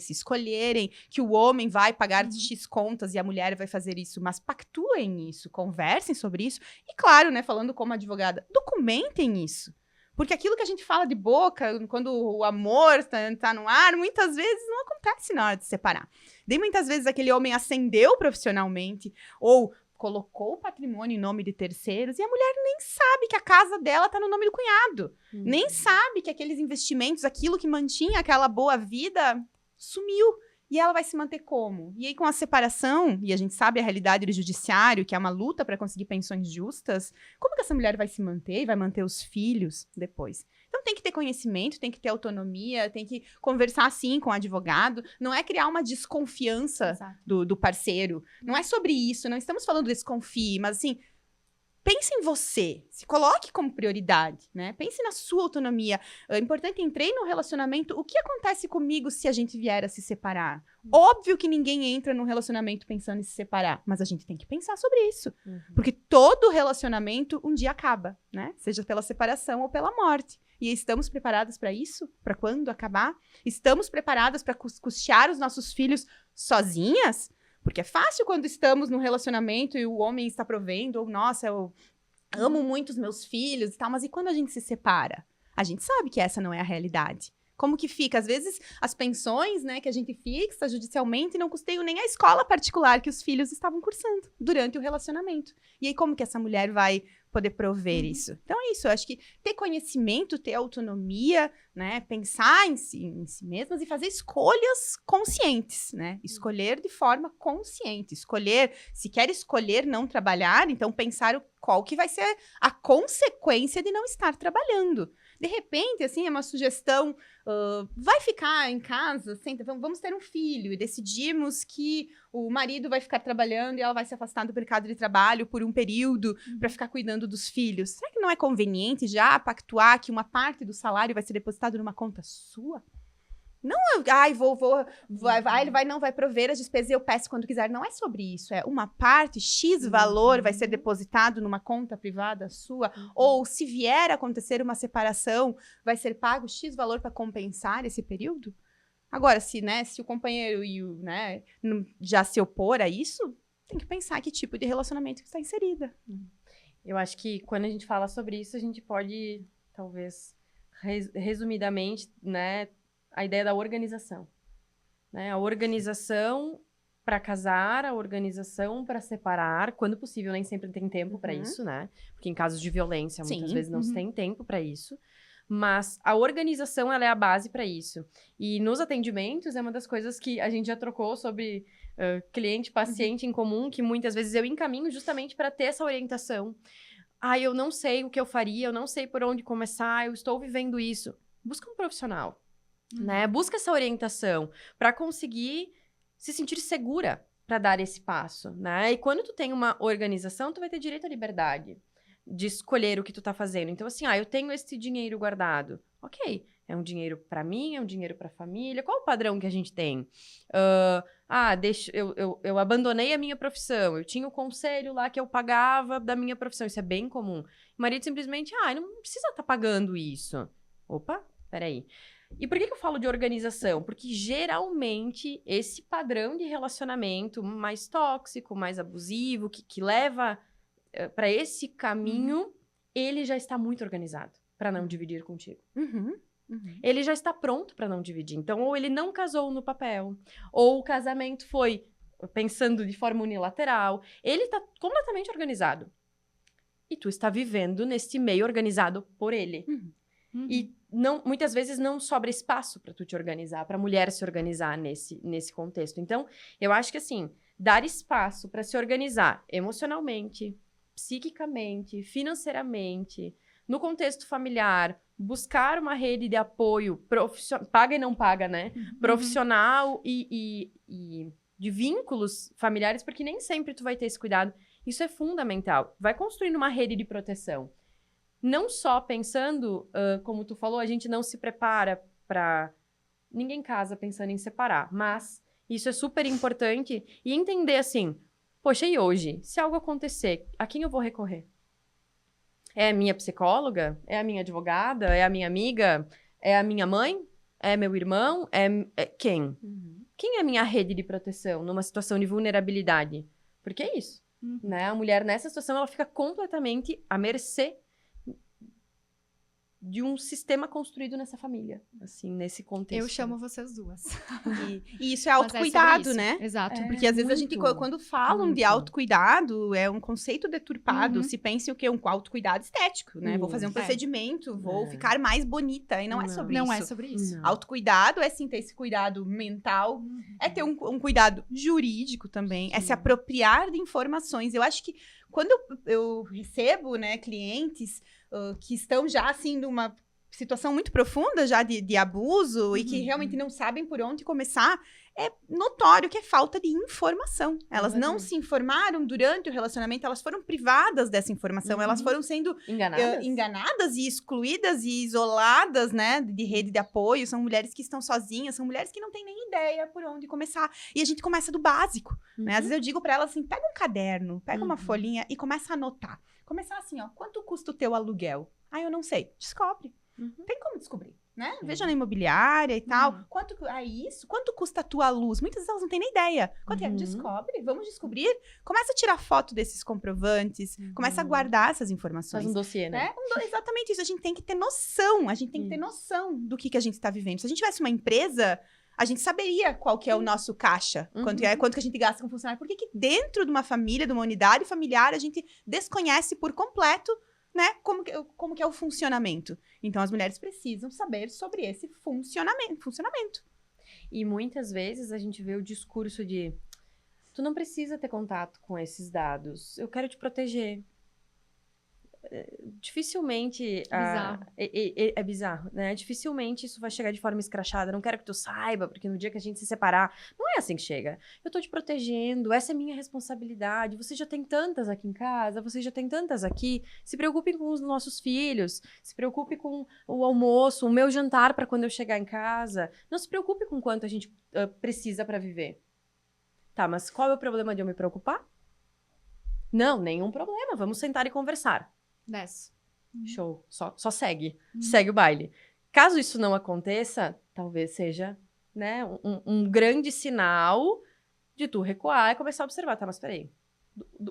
que o homem vai pagar X contas e a mulher vai fazer isso, mas pactuem isso, conversem sobre isso. E claro, né, falando como advogada, documentem isso. Porque aquilo que a gente fala de boca, quando o amor tá no ar, muitas vezes não acontece na hora de separar. Daí muitas vezes aquele homem ascendeu profissionalmente ou colocou o patrimônio em nome de terceiros e a mulher nem sabe que a casa dela tá no nome do cunhado. Nem sabe que aqueles investimentos, aquilo que mantinha aquela boa vida, sumiu. E ela vai se manter como? E aí, com a separação, e a gente sabe a realidade do judiciário, que é uma luta para conseguir pensões justas, como que essa mulher vai se manter e vai manter os filhos depois? Então, tem que ter conhecimento, tem que ter autonomia, tem que conversar, sim, com o advogado. Não é criar uma desconfiança do parceiro. Não é sobre isso, não estamos falando desconfie, mas, assim, pense em você, se coloque como prioridade, né? Pense na sua autonomia. É importante, entrei no relacionamento, o que acontece comigo se a gente vier a se separar? Óbvio que ninguém entra num relacionamento pensando em se separar, mas a gente tem que pensar sobre isso. Porque todo relacionamento um dia acaba, né? Seja pela separação ou pela morte. E estamos preparadas para isso? Para quando acabar? Estamos preparadas para custear os nossos filhos sozinhas? Porque é fácil quando estamos num relacionamento e o homem está provendo, ou, nossa, eu amo muito os meus filhos e tal, mas e quando a gente se separa? A gente sabe que essa não é a realidade. Como que fica? Às vezes, as pensões, né, que a gente fixa judicialmente não custeiam nem a escola particular que os filhos estavam cursando durante o relacionamento. E aí, como que essa mulher vai poder prover isso? Então, é isso. Eu acho que ter conhecimento, ter autonomia, né, pensar em si mesmas e fazer escolhas conscientes, né? Escolher de forma consciente. Escolher, se quer escolher não trabalhar, então pensar qual que vai ser a consequência de não estar trabalhando. De repente, assim, é uma sugestão, vai ficar em casa, vamos ter um filho, e decidimos que o marido vai ficar trabalhando e ela vai se afastar do mercado de trabalho por um período para ficar cuidando dos filhos. Será que não é conveniente já pactuar que uma parte do salário vai ser depositado numa conta sua? Não, ele não vai prover as despesas e eu peço quando quiser. Não é sobre isso. É uma parte, X valor vai ser depositado numa conta privada sua. Ou se vier a acontecer uma separação, vai ser pago X valor para compensar esse período? Agora, se o companheiro já se opor a isso, tem que pensar que tipo de relacionamento que está inserida. Eu acho que quando a gente fala sobre isso, a gente pode, talvez, resumidamente, né, a ideia da organização, né? A organização para casar, a organização para separar, quando possível, nem sempre tem tempo para isso, né? Porque em casos de violência, muitas vezes não se tem tempo para isso. Mas a organização, ela é a base para isso. E nos atendimentos, é uma das coisas que a gente já trocou sobre cliente, paciente em comum, que muitas vezes eu encaminho justamente para ter essa orientação. Eu não sei o que eu faria, eu não sei por onde começar, eu estou vivendo isso. Busca um profissional. Né? Busca essa orientação para conseguir se sentir segura para dar esse passo, né? E quando tu tem uma organização, tu vai ter direito à liberdade de escolher o que tu tá fazendo. Então, assim, eu tenho esse dinheiro guardado. Ok, é um dinheiro para mim, é um dinheiro para a família. Qual o padrão que a gente tem? Eu abandonei a minha profissão, eu tinha o conselho lá que eu pagava da minha profissão. Isso é bem comum. O marido simplesmente, não precisa estar pagando isso. Opa, peraí. E por que eu falo de organização? Porque geralmente esse padrão de relacionamento mais tóxico, mais abusivo, que leva para esse caminho, ele já está muito organizado para não dividir contigo. Ele já está pronto para não dividir. Então, ou ele não casou no papel, ou o casamento foi pensando de forma unilateral. Ele está completamente organizado. E tu está vivendo nesse meio organizado por ele. E muitas vezes não sobra espaço para tu te organizar, para a mulher se organizar nesse contexto. Então, eu acho que assim, dar espaço para se organizar emocionalmente, psiquicamente, financeiramente, no contexto familiar, buscar uma rede de apoio profissional, paga e não paga, né? Profissional e de vínculos familiares, porque nem sempre tu vai ter esse cuidado. Isso é fundamental. Vai construindo uma rede de proteção. Não só pensando, como tu falou, a gente não se prepara para... Ninguém casa pensando em separar, mas isso é super importante. E entender assim, poxa, e hoje? Se algo acontecer, a quem eu vou recorrer? É a minha psicóloga? É a minha advogada? É a minha amiga? É a minha mãe? É meu irmão? É quem? Quem é a minha rede de proteção numa situação de vulnerabilidade? Porque é isso, né? A mulher, nessa situação, ela fica completamente à mercê de um sistema construído nessa família, assim, nesse contexto. Eu chamo vocês duas. E isso é autocuidado, isso. né? Exato. Porque às vezes a gente, quando falam de autocuidado, é um conceito deturpado. Se pensa em o quê? Um autocuidado estético, né? Vou fazer um procedimento, vou ficar mais bonita. E não é sobre isso. Não é sobre isso. Autocuidado é sim ter esse cuidado mental, é ter um cuidado jurídico também, é se apropriar de informações. Eu acho que quando eu recebo, né, clientes que estão já, assim, numa situação muito profunda já de abuso e que realmente não sabem por onde começar, é notório que é falta de informação. Elas não se informaram durante o relacionamento, elas foram privadas dessa informação, elas foram sendo enganadas e excluídas e isoladas, né, de rede de apoio. São mulheres que estão sozinhas, são mulheres que não têm nem ideia por onde começar. E a gente começa do básico, né? Às vezes eu digo pra elas assim, pega um caderno, pega uma folhinha e começa a anotar. Começar assim, ó, quanto custa o teu aluguel? Ah, eu não sei. Descobre. Tem como descobrir, né? Veja na imobiliária e tal. Quanto custa a tua luz? Muitas vezes elas não têm nem ideia. Quanto é? Descobre, vamos descobrir. Começa a tirar foto desses comprovantes, começa a guardar essas informações. Faz um dossiê, né? Exatamente isso. A gente tem que ter noção. A gente tem que ter noção do que a gente está vivendo. Se a gente tivesse uma empresa, a gente saberia qual que é o nosso caixa, quanto que a gente gasta com funcionário. Por que dentro de uma família, de uma unidade familiar, a gente desconhece por completo, né, como que é o funcionamento. Então, as mulheres precisam saber sobre esse funcionamento. E muitas vezes a gente vê o discurso de tu não precisa ter contato com esses dados, eu quero te proteger. Dificilmente... Bizarro. É bizarro, né? Dificilmente isso vai chegar de forma escrachada. Não quero que tu saiba, porque no dia que a gente se separar... Não é assim que chega. Eu tô te protegendo, essa é minha responsabilidade. Você já tem tantas aqui em casa, você já tem tantas aqui. Se preocupe com os nossos filhos. Se preocupe com o almoço, o meu jantar para quando eu chegar em casa. Não se preocupe com quanto a gente precisa para viver. Tá, mas qual é o problema de eu me preocupar? Não, nenhum problema. Vamos sentar e conversar. Desce. Show. Só segue. Segue o baile. Caso isso não aconteça, talvez seja, né, um grande sinal de tu recuar e começar a observar. Tá, mas peraí.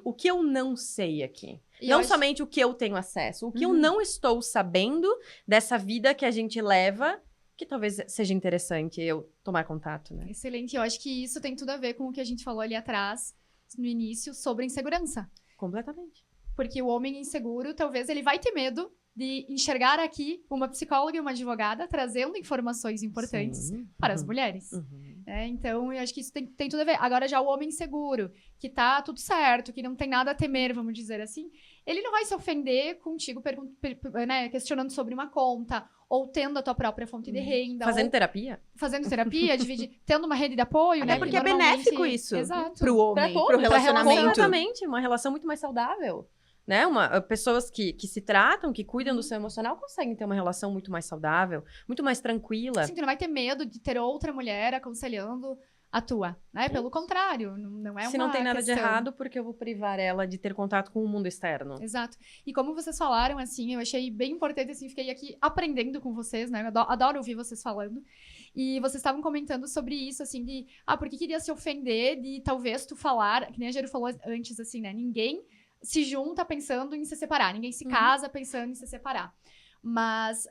O que eu não sei aqui? E não somente o que eu tenho acesso. O que eu não estou sabendo dessa vida que a gente leva, que talvez seja interessante eu tomar contato, né? Excelente. Eu acho que isso tem tudo a ver com o que a gente falou ali atrás, no início, sobre insegurança. Completamente. Porque o homem inseguro, talvez, ele vai ter medo de enxergar aqui uma psicóloga e uma advogada trazendo informações importantes para as mulheres. Então, eu acho que isso tem tudo a ver. Agora, já o homem inseguro, que tá tudo certo, que não tem nada a temer, vamos dizer assim, ele não vai se ofender contigo né, questionando sobre uma conta, ou tendo a tua própria fonte de renda. Fazendo terapia, tendo uma rede de apoio, né? Porque é benéfico isso. Exato. Pro homem, pro relacionamento. Completamente, uma relação muito mais saudável. Né? Pessoas que se tratam, que cuidam do seu emocional, conseguem ter uma relação muito mais saudável, muito mais tranquila. Sim, tu não vai ter medo de ter outra mulher aconselhando a tua, né? Pelo contrário, não é uma Se não tem nada questão de errado, porque eu vou privar ela de ter contato com o mundo externo. Exato. E como vocês falaram, assim, eu achei bem importante, assim, fiquei aqui aprendendo com vocês, né? Eu adoro ouvir vocês falando. E vocês estavam comentando sobre isso, assim, de... por que queria se ofender de talvez tu falar... Que nem a Gero falou antes, assim, né? Ninguém se junta pensando em se separar. Ninguém se casa pensando em se separar. Mas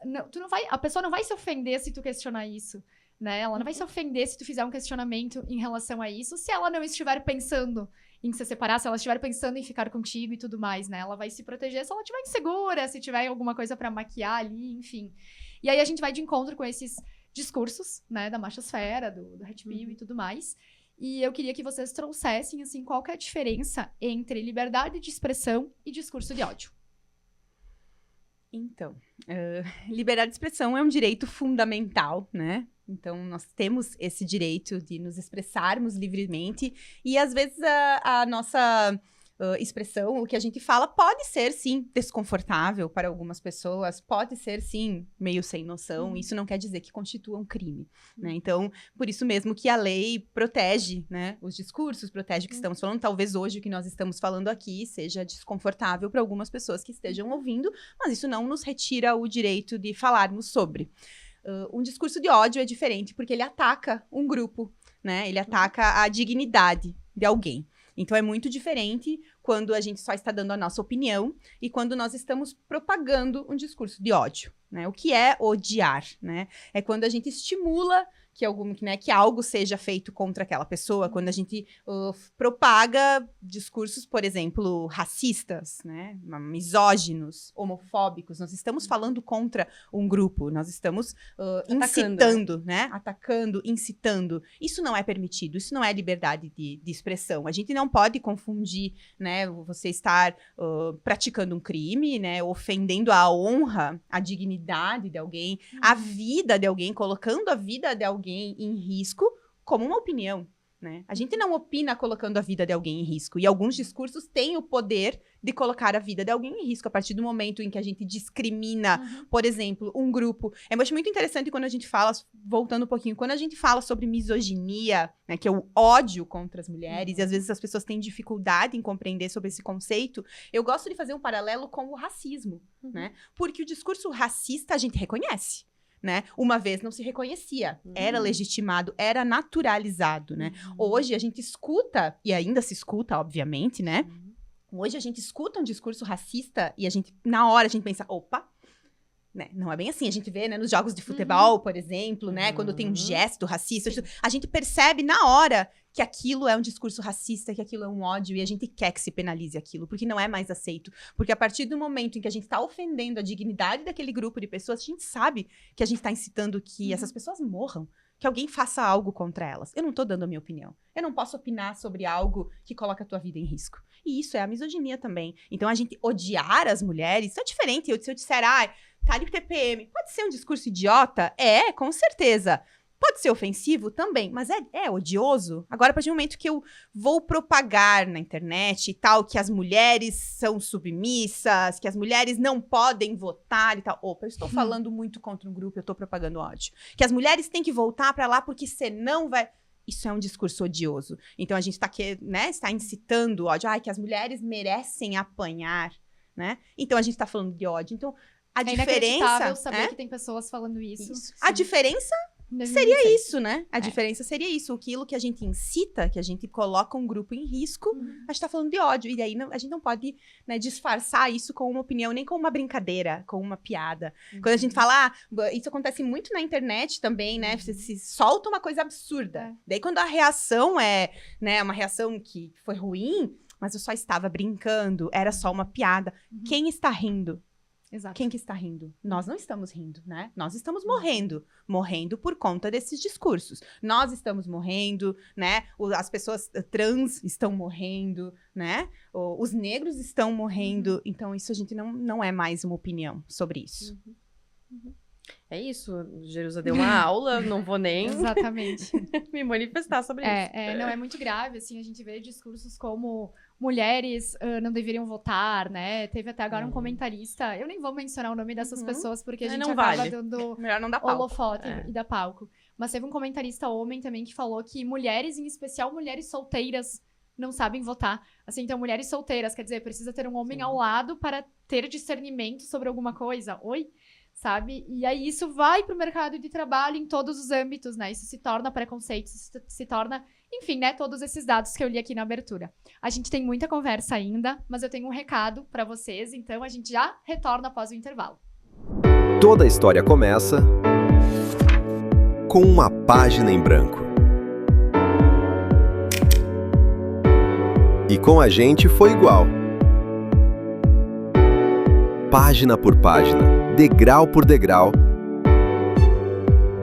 a pessoa não vai se ofender se tu questionar isso, né? Ela não vai se ofender se tu fizer um questionamento em relação a isso, se ela não estiver pensando em se separar, se ela estiver pensando em ficar contigo e tudo mais, né? Ela vai se proteger se ela estiver insegura, se tiver alguma coisa pra maquiar ali, enfim. E aí a gente vai de encontro com esses discursos, né, da machosfera, do Red Pill e tudo mais. E eu queria que vocês trouxessem, assim, qual que é a diferença entre liberdade de expressão e discurso de ódio. Então, liberdade de expressão é um direito fundamental, né? Então, nós temos esse direito de nos expressarmos livremente e, às vezes, a nossa expressão, o que a gente fala, pode ser, sim, desconfortável para algumas pessoas, pode ser, sim, meio sem noção. Isso não quer dizer que constitua um crime, né? Então, por isso mesmo que a lei protege, né, os discursos, protege o que estamos falando. Talvez hoje o que nós estamos falando aqui seja desconfortável para algumas pessoas que estejam ouvindo, mas isso não nos retira o direito de falarmos sobre. Um discurso de ódio é diferente porque ele ataca um grupo, né? Ele ataca a dignidade de alguém. Então, é muito diferente quando a gente só está dando a nossa opinião e quando nós estamos propagando um discurso de ódio, né? O que é odiar, né? É quando a gente estimula que algo seja feito contra aquela pessoa, quando a gente propaga discursos, por exemplo, racistas, né? Misóginos, homofóbicos. Nós estamos falando contra um grupo, nós estamos incitando, né? Atacando, incitando. Isso não é permitido, isso não é liberdade de expressão. A gente não pode confundir, né? Você estar praticando um crime, né? Ofendendo a honra, a dignidade de alguém, a vida de alguém, colocando a vida de alguém em risco como uma opinião, né? A gente não opina colocando a vida de alguém em risco. E alguns discursos têm o poder de colocar a vida de alguém em risco. A partir do momento em que a gente discrimina, por exemplo, um grupo. Eu acho muito interessante quando a gente fala, voltando um pouquinho, quando a gente fala sobre misoginia, né, que é o ódio contra as mulheres, e às vezes as pessoas têm dificuldade em compreender sobre esse conceito, eu gosto de fazer um paralelo com o racismo, né? Porque o discurso racista a gente reconhece. Né? Uma vez não se reconhecia, era legitimado, era naturalizado, né? Hoje a gente escuta, e ainda se escuta, obviamente, né? Hoje a gente escuta um discurso racista e na hora a gente pensa, opa, né? Não é bem assim, a gente vê, né, nos jogos de futebol, por exemplo, né, quando tem um gesto racista, a gente percebe na hora que aquilo é um discurso racista, que aquilo é um ódio, e a gente quer que se penalize aquilo, porque não é mais aceito. Porque a partir do momento em que a gente está ofendendo a dignidade daquele grupo de pessoas, a gente sabe que a gente está incitando que essas pessoas morram, que alguém faça algo contra elas. Eu não tô dando a minha opinião. Eu não posso opinar sobre algo que coloca a tua vida em risco. E isso é a misoginia também. Então, a gente odiar as mulheres, isso é diferente. Se eu disser, tá ali TPM, pode ser um discurso idiota? É, com certeza. Pode ser ofensivo também, mas é odioso. Agora, a partir do momento que eu vou propagar na internet e tal, que as mulheres são submissas, que as mulheres não podem votar e tal. Opa, eu estou falando muito contra um grupo, eu estou propagando ódio. Que as mulheres têm que voltar para lá porque senão vai... Isso é um discurso odioso. Então, a gente está incitando ódio. Que as mulheres merecem apanhar, né? Então, a gente está falando de ódio. Então, a diferença... É inacreditável saber que tem pessoas falando isso. A diferença... seria isso, né? A diferença seria isso. Aquilo que a gente incita, que a gente coloca um grupo em risco, a gente tá falando de ódio. E aí a gente não pode, né, disfarçar isso com uma opinião, nem com uma brincadeira, com uma piada. Quando a gente fala, isso acontece muito na internet também, né? Você se solta uma coisa absurda. Daí quando a reação é, né, uma reação que foi ruim, mas eu só estava brincando, era só uma piada. Quem está rindo? Exato. Quem que está rindo? Nós não estamos rindo, né? Nós estamos morrendo por conta desses discursos. Nós estamos morrendo, né? As pessoas trans estão morrendo, né? Os negros estão morrendo. Então, isso a gente não é mais uma opinião sobre isso. É isso, Jerusa deu uma aula, não vou nem Exatamente. me manifestar sobre isso. Não, é muito grave, assim, a gente vê discursos como mulheres não deveriam votar, né? Teve até agora um comentarista, eu nem vou mencionar o nome dessas pessoas, porque a gente não acaba vale. dando Melhor não dar palco. holofote e dar palco. Mas teve um comentarista homem também que falou que mulheres, em especial mulheres solteiras, não sabem votar. Assim, então, mulheres solteiras, quer dizer, precisa ter um homem ao lado para ter discernimento sobre alguma coisa. Sabe? E aí isso vai pro mercado de trabalho em todos os âmbitos, né? Isso se torna preconceito, isso se torna, enfim, né? Todos esses dados que eu li aqui na abertura. A gente tem muita conversa ainda, mas eu tenho um recado pra vocês, então a gente já retorna após o intervalo. Toda a história começa com uma página em branco. E com a gente foi igual. Página por página, degrau por degrau,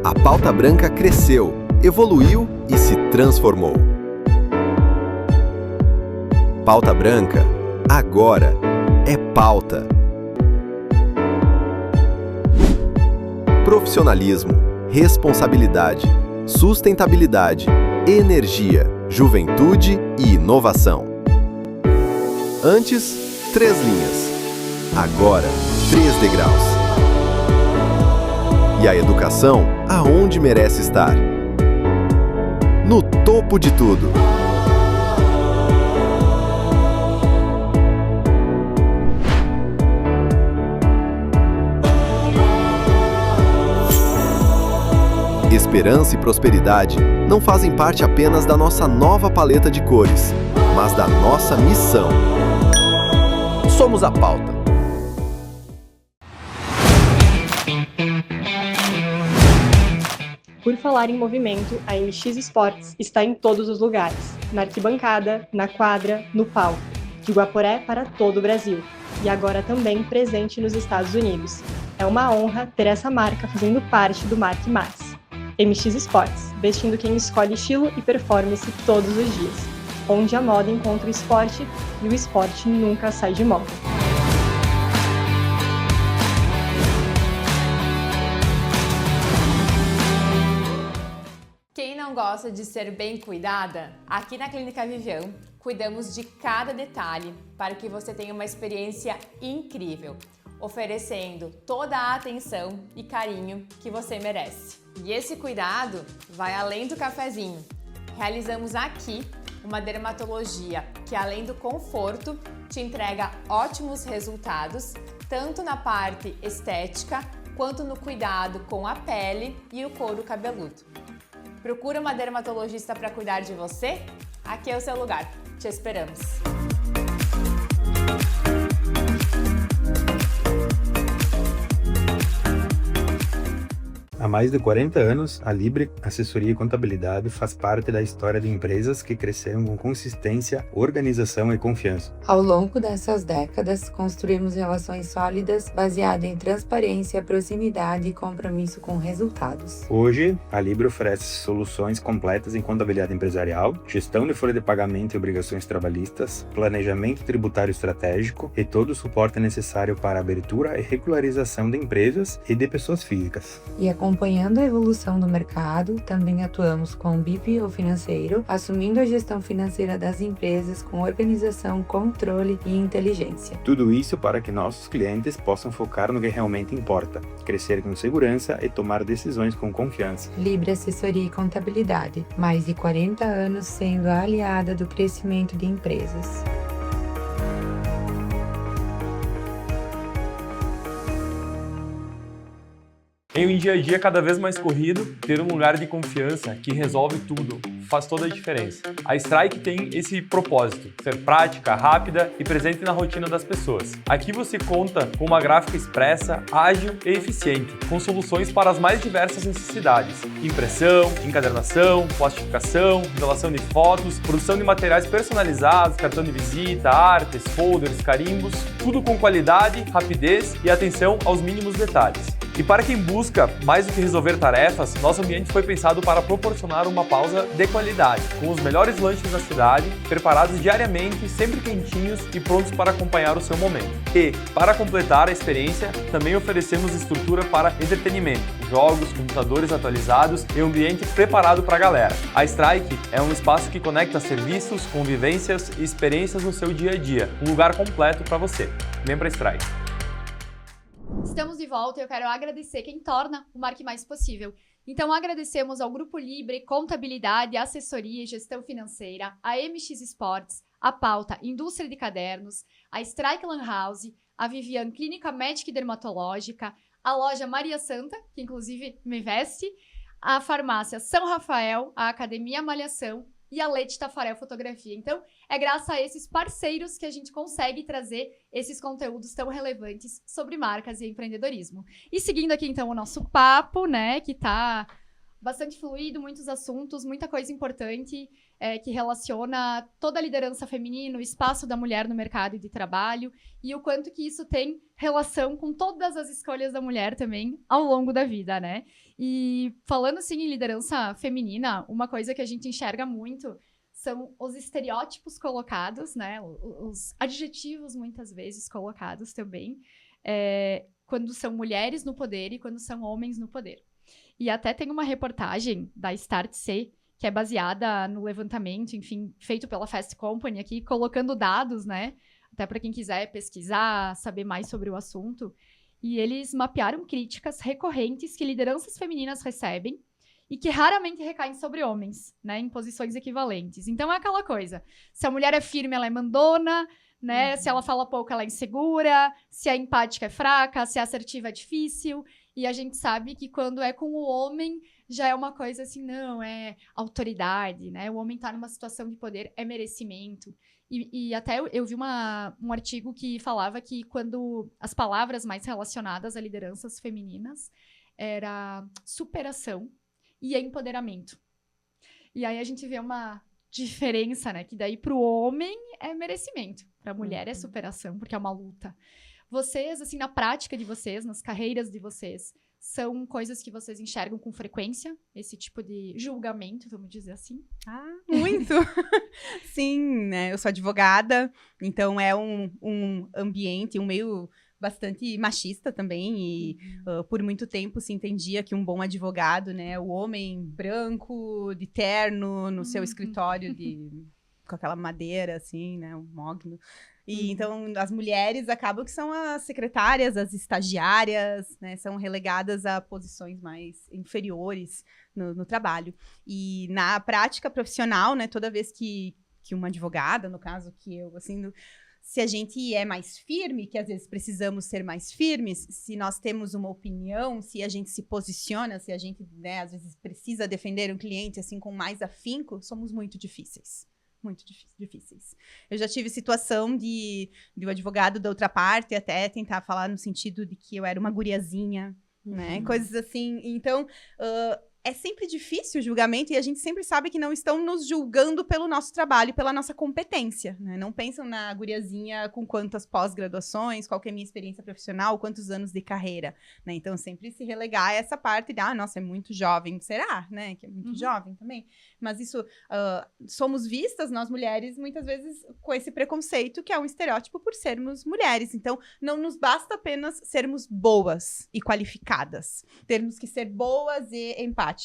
a pauta branca cresceu, evoluiu e se transformou. Pauta branca, agora, é pauta. Profissionalismo, responsabilidade, sustentabilidade, energia, juventude e inovação. Antes, 3 linhas. Agora, 3 degraus. E a educação, aonde merece estar? No topo de tudo. Esperança e prosperidade não fazem parte apenas da nossa nova paleta de cores, mas da nossa missão. Somos a pauta. Por falar em movimento, a MX Esportes está em todos os lugares, na arquibancada, na quadra, no palco, de Guaporé para todo o Brasil, e agora também presente nos Estados Unidos. É uma honra ter essa marca fazendo parte do Marque Mais. MX Esportes, vestindo quem escolhe estilo e performance todos os dias, onde a moda encontra o esporte e o esporte nunca sai de moda. Quem não gosta de ser bem cuidada? Aqui na Clínica Vivian, cuidamos de cada detalhe para que você tenha uma experiência incrível, oferecendo toda a atenção e carinho que você merece. E esse cuidado vai além do cafezinho. Realizamos aqui uma dermatologia que, além do conforto, te entrega ótimos resultados, tanto na parte estética, quanto no cuidado com a pele e o couro cabeludo. Procura uma dermatologista para cuidar de você? Aqui é o seu lugar. Te esperamos! Há mais de 40 anos, a Libre Assessoria e Contabilidade faz parte da história de empresas que cresceram com consistência, organização e confiança. Ao longo dessas décadas, construímos relações sólidas baseadas em transparência, proximidade e compromisso com resultados. Hoje, a Libre oferece soluções completas em contabilidade empresarial, gestão de folha de pagamento e obrigações trabalhistas, planejamento tributário estratégico e todo o suporte necessário para a abertura e regularização de empresas e de pessoas físicas. E acompanhando a evolução do mercado, também atuamos com o BPO financeiro, assumindo a gestão financeira das empresas com organização, controle e inteligência. Tudo isso para que nossos clientes possam focar no que realmente importa, crescer com segurança e tomar decisões com confiança. Libre Assessoria e Contabilidade, mais de 40 anos sendo a aliada do crescimento de empresas. Em um dia a dia cada vez mais corrido, ter um lugar de confiança que resolve tudo faz toda a diferença. A Strike tem esse propósito, ser prática, rápida e presente na rotina das pessoas. Aqui você conta com uma gráfica expressa, ágil e eficiente, com soluções para as mais diversas necessidades: impressão, encadernação, plastificação, revelação de fotos, produção de materiais personalizados, cartão de visita, artes, folders, carimbos, tudo com qualidade, rapidez e atenção aos mínimos detalhes. E para quem busca mais do que resolver tarefas, nosso ambiente foi pensado para proporcionar uma pausa de qualidade, com os melhores lanches da cidade, preparados diariamente, sempre quentinhos e prontos para acompanhar o seu momento. E, para completar a experiência, também oferecemos estrutura para entretenimento, jogos, computadores atualizados e um ambiente preparado para a galera. A Strike é um espaço que conecta serviços, convivências e experiências no seu dia a dia, um lugar completo para você. Vem pra Strike. Estamos de volta e eu quero agradecer quem torna o Marque Mais possível. Então, agradecemos ao Grupo Libre, Contabilidade, Assessoria e Gestão Financeira, a MX Esportes, a Pauta Indústria de Cadernos, a Strike Lan House, a Vivian Clínica Médica e Dermatológica, a loja Maria Santa, que inclusive me veste, a farmácia São Rafael, a Academia Malhação e a Leite Tafarel Fotografia. Então, é graças a esses parceiros que a gente consegue trazer esses conteúdos tão relevantes sobre marcas e empreendedorismo. E seguindo aqui, então, o nosso papo, né, que tá bastante fluido, muitos assuntos, muita coisa importante que relaciona toda a liderança feminina, o espaço da mulher no mercado de trabalho e o quanto que isso tem relação com todas as escolhas da mulher também ao longo da vida, né? E falando, assim, em liderança feminina, uma coisa que a gente enxerga muito são os estereótipos colocados, né? Os adjetivos, muitas vezes, colocados também, quando são mulheres no poder e quando são homens no poder. E até tem uma reportagem da Start-C, que é baseada no levantamento, enfim, feito pela Fast Company aqui, colocando dados, né? Até para quem quiser pesquisar, saber mais sobre o assunto. E eles mapearam críticas recorrentes que lideranças femininas recebem e que raramente recaem sobre homens, né? Em posições equivalentes. Então é aquela coisa, se a mulher é firme, ela é mandona, né? Se ela fala pouco, ela é insegura, se a empática é fraca, se a assertiva é difícil. E a gente sabe que quando é com o homem, já é uma coisa assim, não, é autoridade, né? O homem tá numa situação de poder, é merecimento. E até eu vi um artigo que falava que quando as palavras mais relacionadas a lideranças femininas era superação e empoderamento. E aí a gente vê uma diferença, né? Que daí pro homem é merecimento, pra mulher é superação, porque é uma luta. Vocês, assim, na prática de vocês, nas carreiras de vocês, são coisas que vocês enxergam com frequência? Esse tipo de julgamento, vamos dizer assim? Ah, muito! Sim, né? Eu sou advogada, então é um ambiente, um meio bastante machista também, e por muito tempo se entendia que um bom advogado, né, o homem branco, de terno, no seu escritório com aquela madeira, assim, né, um mogno. E então as mulheres acabam que são as secretárias, as estagiárias, né, são relegadas a posições mais inferiores no trabalho. E na prática profissional, né, toda vez que uma advogada, no caso que eu, assim, se a gente é mais firme, que às vezes precisamos ser mais firmes, se nós temos uma opinião, se a gente se posiciona, se a gente, né, às vezes precisa defender um cliente assim com mais afinco, somos muito difíceis. Muito difíceis. Eu já tive situação de o advogado da outra parte até tentar falar no sentido de que eu era uma guriazinha, né? Coisas assim. Então, é sempre difícil o julgamento e a gente sempre sabe que não estão nos julgando pelo nosso trabalho, pela nossa competência, né? Não pensam na guriazinha com quantas pós-graduações, qual que é a minha experiência profissional, quantos anos de carreira, né? Então, sempre se relegar a essa parte de, nossa, é muito jovem. Será, né? Que é muito jovem também. Mas isso, somos vistas, nós mulheres, muitas vezes com esse preconceito que é um estereótipo por sermos mulheres. Então, não nos basta apenas sermos boas e qualificadas. Termos que ser boas e empáticas.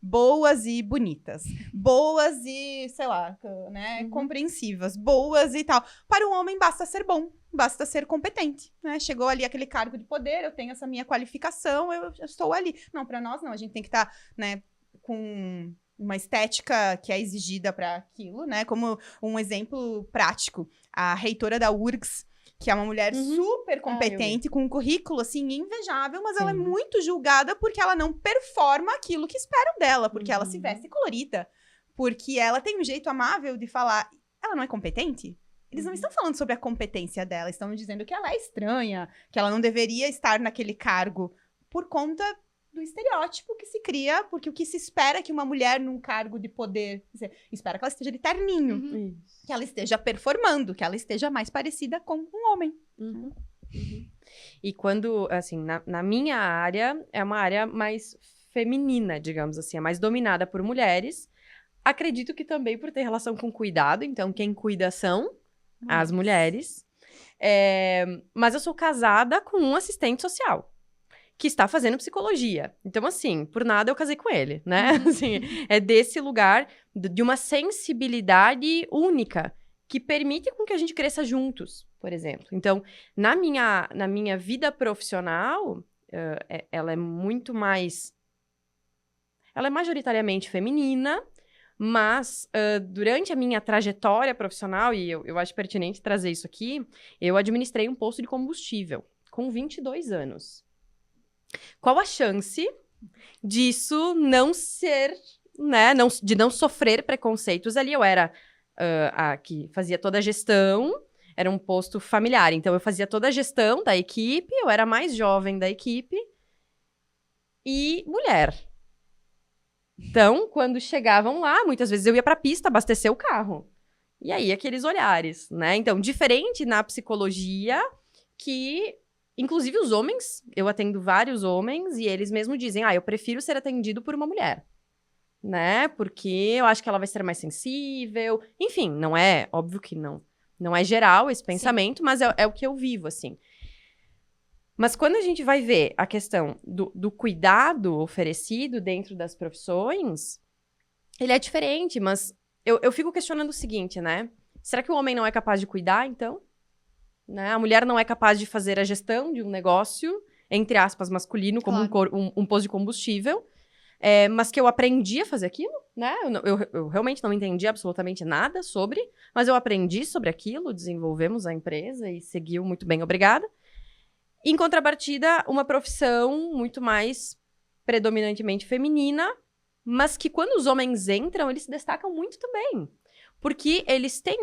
Boas e bonitas, boas e, sei lá, né, compreensivas, boas e tal. Para um homem basta ser bom, basta ser competente, né? Chegou ali aquele cargo de poder, eu tenho essa minha qualificação, eu estou ali. Não, para nós não, a gente tem que estar, né, com uma estética que é exigida para aquilo, né? Como um exemplo prático, a reitora da URGS, que é uma mulher super competente, com um currículo, assim, invejável, mas ela é muito julgada porque ela não performa aquilo que esperam dela, porque ela se veste colorida, porque ela tem um jeito amável de falar. Ela não é competente? Eles não estão falando sobre a competência dela, estão dizendo que ela é estranha, que ela não deveria estar naquele cargo por conta do estereótipo que se cria, porque o que se espera é que uma mulher num cargo de poder, espera que ela esteja de terninho, que ela esteja performando, que ela esteja mais parecida com um homem. E quando, assim, na minha área, é uma área mais feminina, digamos assim, é mais dominada por mulheres. Acredito que também por ter relação com cuidado, então quem cuida são as mulheres. Mas eu sou casada com um assistente social que está fazendo psicologia. Então, assim, por nada eu casei com ele, né? Assim, é desse lugar de uma sensibilidade única que permite com que a gente cresça juntos, por exemplo. Então, na minha vida profissional, ela é muito mais... Ela é majoritariamente feminina, mas durante a minha trajetória profissional, e eu acho pertinente trazer isso aqui, eu administrei um posto de combustível com 22 anos. Qual a chance disso não ser, né, de não sofrer preconceitos ali? Eu era a que fazia toda a gestão, era um posto familiar, então eu fazia toda a gestão da equipe, eu era a mais jovem da equipe e mulher. Então, quando chegavam lá, muitas vezes eu ia pra pista abastecer o carro. E aí, aqueles olhares, né? Então, diferente na psicologia, que, inclusive, os homens, eu atendo vários homens, e eles mesmos dizem, eu prefiro ser atendido por uma mulher, né? Porque eu acho que ela vai ser mais sensível. Enfim, não é, óbvio que não é geral esse pensamento, mas é o que eu vivo, assim. Mas quando a gente vai ver a questão do cuidado oferecido dentro das profissões, ele é diferente, mas eu fico questionando o seguinte, né? Será que o homem não é capaz de cuidar, então? Né? A mulher não é capaz de fazer a gestão de um negócio, entre aspas, masculino, como um posto de combustível, mas que eu aprendi a fazer aquilo, né? Eu realmente não entendi absolutamente nada sobre, mas eu aprendi sobre aquilo, desenvolvemos a empresa e seguiu muito bem, obrigada. Em contrapartida, uma profissão muito mais predominantemente feminina, mas que quando os homens entram, eles se destacam muito também. Porque eles têm,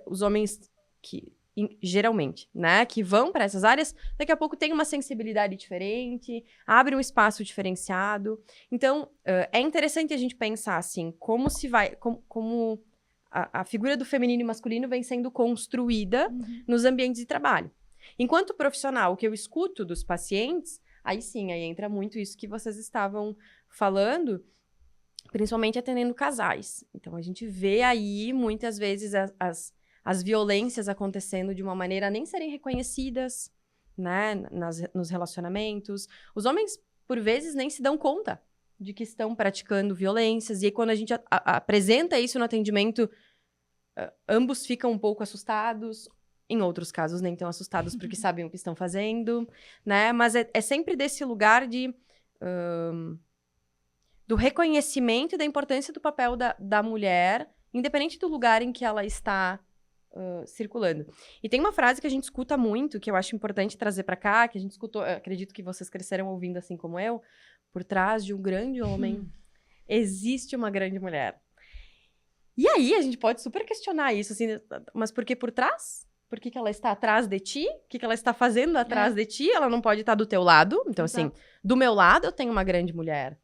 os homens que, geralmente, né, que vão para essas áreas, daqui a pouco tem uma sensibilidade diferente, abre um espaço diferenciado. Então, é interessante a gente pensar, assim, como se vai, como a figura do feminino e masculino vem sendo construída nos ambientes de trabalho. Enquanto profissional, o que eu escuto dos pacientes, aí sim, aí entra muito isso que vocês estavam falando, principalmente atendendo casais. Então, a gente vê aí, muitas vezes, as violências acontecendo de uma maneira a nem serem reconhecidas, né, nos relacionamentos. Os homens, por vezes, nem se dão conta de que estão praticando violências. E aí, quando a gente apresenta isso no atendimento, ambos ficam um pouco assustados. Em outros casos, nem tão assustados porque sabem o que estão fazendo, né? Mas é sempre desse lugar do reconhecimento e da importância do papel da mulher, independente do lugar em que ela está circulando. E tem uma frase que a gente escuta muito, que eu acho importante trazer para cá, que a gente escutou, acredito que vocês cresceram ouvindo assim como eu, por trás de um grande homem existe uma grande mulher. E aí a gente pode super questionar isso, assim, mas por que por trás? Por que ela está atrás de ti? O que ela está fazendo atrás de ti? Ela não pode estar do teu lado. Então, assim, do meu lado eu tenho uma grande mulher,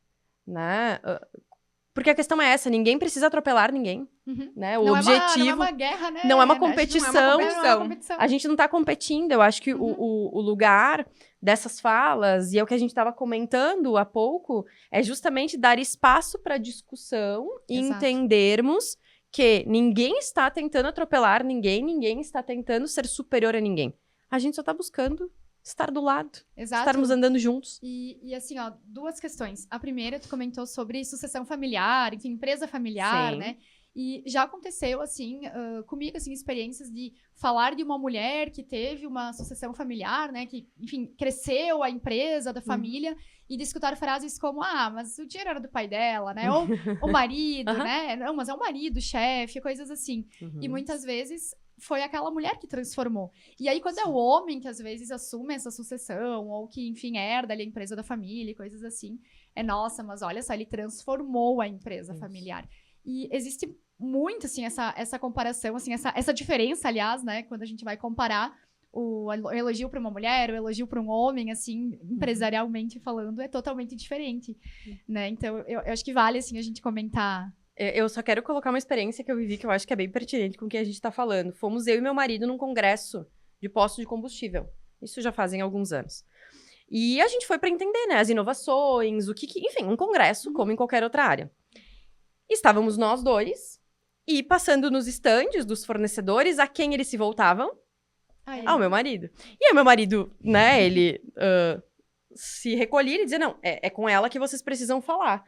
né? Porque a questão é essa, ninguém precisa atropelar ninguém, né? O objetivo... não é uma guerra, né? Não é uma competição. Não é uma competição. A gente não está competindo. Eu acho que o lugar dessas falas, e é o que a gente estava comentando há pouco, é justamente dar espaço para discussão e entendermos que ninguém está tentando atropelar ninguém está tentando ser superior a ninguém. A gente só está buscando estar do lado, estarmos andando juntos. E assim, ó, duas questões. A primeira, tu comentou sobre sucessão familiar, enfim, empresa familiar, né? E já aconteceu, assim, comigo, assim, experiências de falar de uma mulher que teve uma sucessão familiar, né? Que, enfim, cresceu a empresa da família e de escutar frases como, mas o dinheiro era do pai dela, né? Ou o marido, né? Não, mas é o marido, o chefe, coisas assim. E muitas vezes foi aquela mulher que transformou. E aí, quando é o homem que às vezes assume essa sucessão, ou que, enfim, herda ali a empresa da família, coisas assim, nossa, mas olha só, ele transformou a empresa familiar. E existe muito, assim, essa comparação, assim, essa diferença, aliás, né, quando a gente vai comparar o elogio para uma mulher, o elogio para um homem, assim, empresarialmente falando, é totalmente diferente, né? Então, eu acho que vale, assim, a gente comentar. Eu só quero colocar uma experiência que eu vivi que eu acho que é bem pertinente com o que a gente tá falando. Fomos eu e meu marido num congresso de postos de combustível. Isso já fazem alguns anos. E a gente foi para entender, né, as inovações, enfim, um congresso, como em qualquer outra área. Estávamos nós dois, e passando nos estandes dos fornecedores, a quem eles se voltavam? Ao meu marido. E aí meu marido, né, ele se recolhia e dizia, não, é com ela que vocês precisam falar.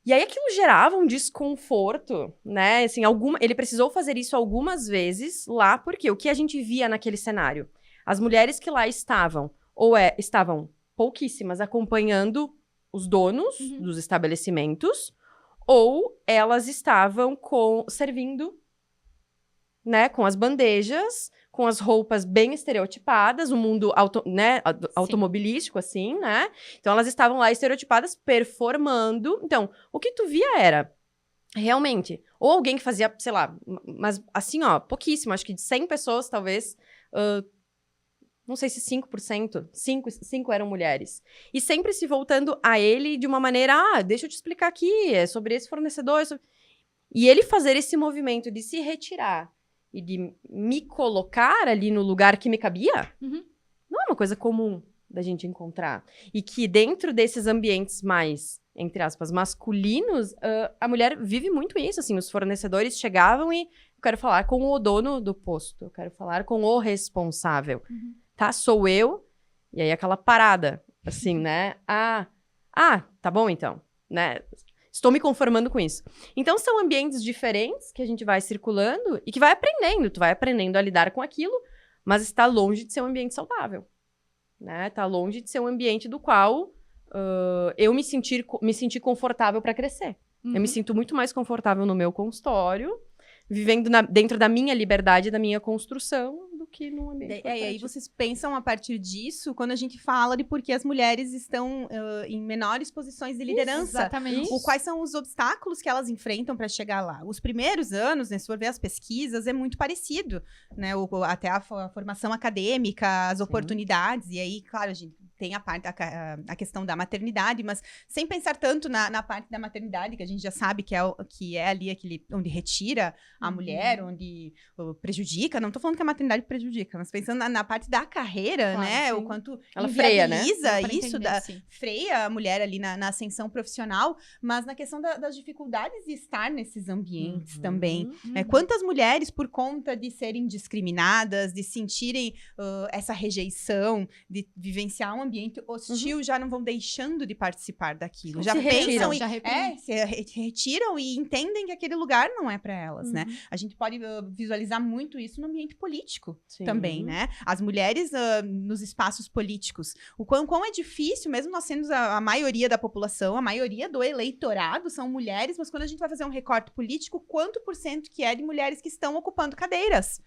E aí aquilo gerava um desconforto, né, assim, ele precisou fazer isso algumas vezes lá, porque o que a gente via naquele cenário? As mulheres que lá estavam, estavam pouquíssimas acompanhando os donos dos estabelecimentos, ou elas estavam servindo, né, com as bandejas, com as roupas bem estereotipadas, o mundo automobilístico, assim, né? Então, elas estavam lá estereotipadas, performando. Então, o que tu via era, realmente, ou alguém que fazia, sei lá, mas assim, ó, pouquíssimo, acho que de 100 pessoas, talvez, não sei se 5%, 5 eram mulheres. E sempre se voltando a ele de uma maneira, deixa eu te explicar aqui, é sobre esse fornecedor. E ele fazer esse movimento de se retirar e de me colocar ali no lugar que me cabia, não é uma coisa comum da gente encontrar. E que dentro desses ambientes mais, entre aspas, masculinos, a mulher vive muito isso, assim, os fornecedores chegavam e eu quero falar com o dono do posto, eu quero falar com o responsável, tá? Sou eu, e aí aquela parada, assim, né? Tá bom então, né? Estou me conformando com isso. Então, são ambientes diferentes que a gente vai circulando e que vai aprendendo. Tu vai aprendendo a lidar com aquilo, mas está longe de ser um ambiente saudável. Né? Tá longe de ser um ambiente do qual eu me senti confortável para crescer. Eu me sinto muito mais confortável no meu consultório, vivendo dentro da minha liberdade, da minha construção, do que num ambiente. E aí vocês pensam a partir disso, quando a gente fala de por que as mulheres estão em menores posições de liderança. Isso, exatamente. Quais são os obstáculos que elas enfrentam para chegar lá. Os primeiros anos, né, se for ver as pesquisas, é muito parecido, né? Até a formação acadêmica, as oportunidades, e aí, claro, a gente tem a questão da maternidade, mas sem pensar tanto na parte da maternidade, que a gente já sabe que é ali onde retira a mulher, onde prejudica. Não tô falando que a maternidade prejudica, mas pensando na parte da carreira, claro, né? Sim. O quanto ela freia, né? Isso, freia a mulher ali na ascensão profissional, mas na questão das dificuldades de estar nesses ambientes também. Quantas mulheres, por conta de serem discriminadas, de sentirem essa rejeição, de vivenciar um ambiente hostil, já não vão deixando de participar daquilo. Já pensam se retiram e entendem que aquele lugar não é para elas, né? A gente pode visualizar muito isso no ambiente político também, né? As mulheres nos espaços políticos. O quão é difícil, mesmo nós sendo a maioria da população, a maioria do eleitorado são mulheres, mas quando a gente vai fazer um recorte político, quanto por cento que é de mulheres que estão ocupando cadeiras?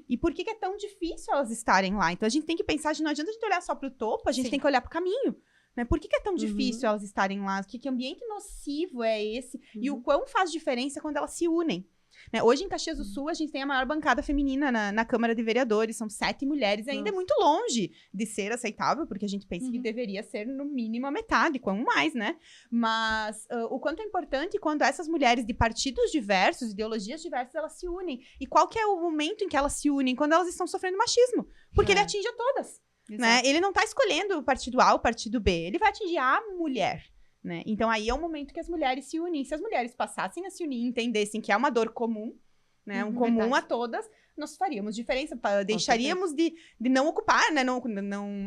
E por que é tão difícil elas estarem lá? Então, a gente tem que pensar, não adianta a gente olhar só para o topo, a gente tem que olhar para o caminho. Né? Por que é tão difícil elas estarem lá? Que ambiente nocivo é esse? E o quão faz diferença quando elas se unem? Né? Hoje, em Caxias do Sul, a gente tem a maior bancada feminina na Câmara de Vereadores. São 7 mulheres. E ainda é muito longe de ser aceitável, porque a gente pensa que deveria ser, no mínimo, a metade, quão mais, né? Mas o quanto é importante quando essas mulheres de partidos diversos, ideologias diversas, elas se unem. E qual que é o momento em que elas se unem? Quando elas estão sofrendo machismo. Porque ele atinge a todas. Né? Ele não está escolhendo o partido A ou o partido B. Ele vai atingir a mulher. Né? Então, aí é o momento que as mulheres se unem. Se as mulheres passassem a se unir e entendessem que é uma dor comum, né? Comum a todas, nós faríamos diferença. Deixaríamos de não ocupar, né? Não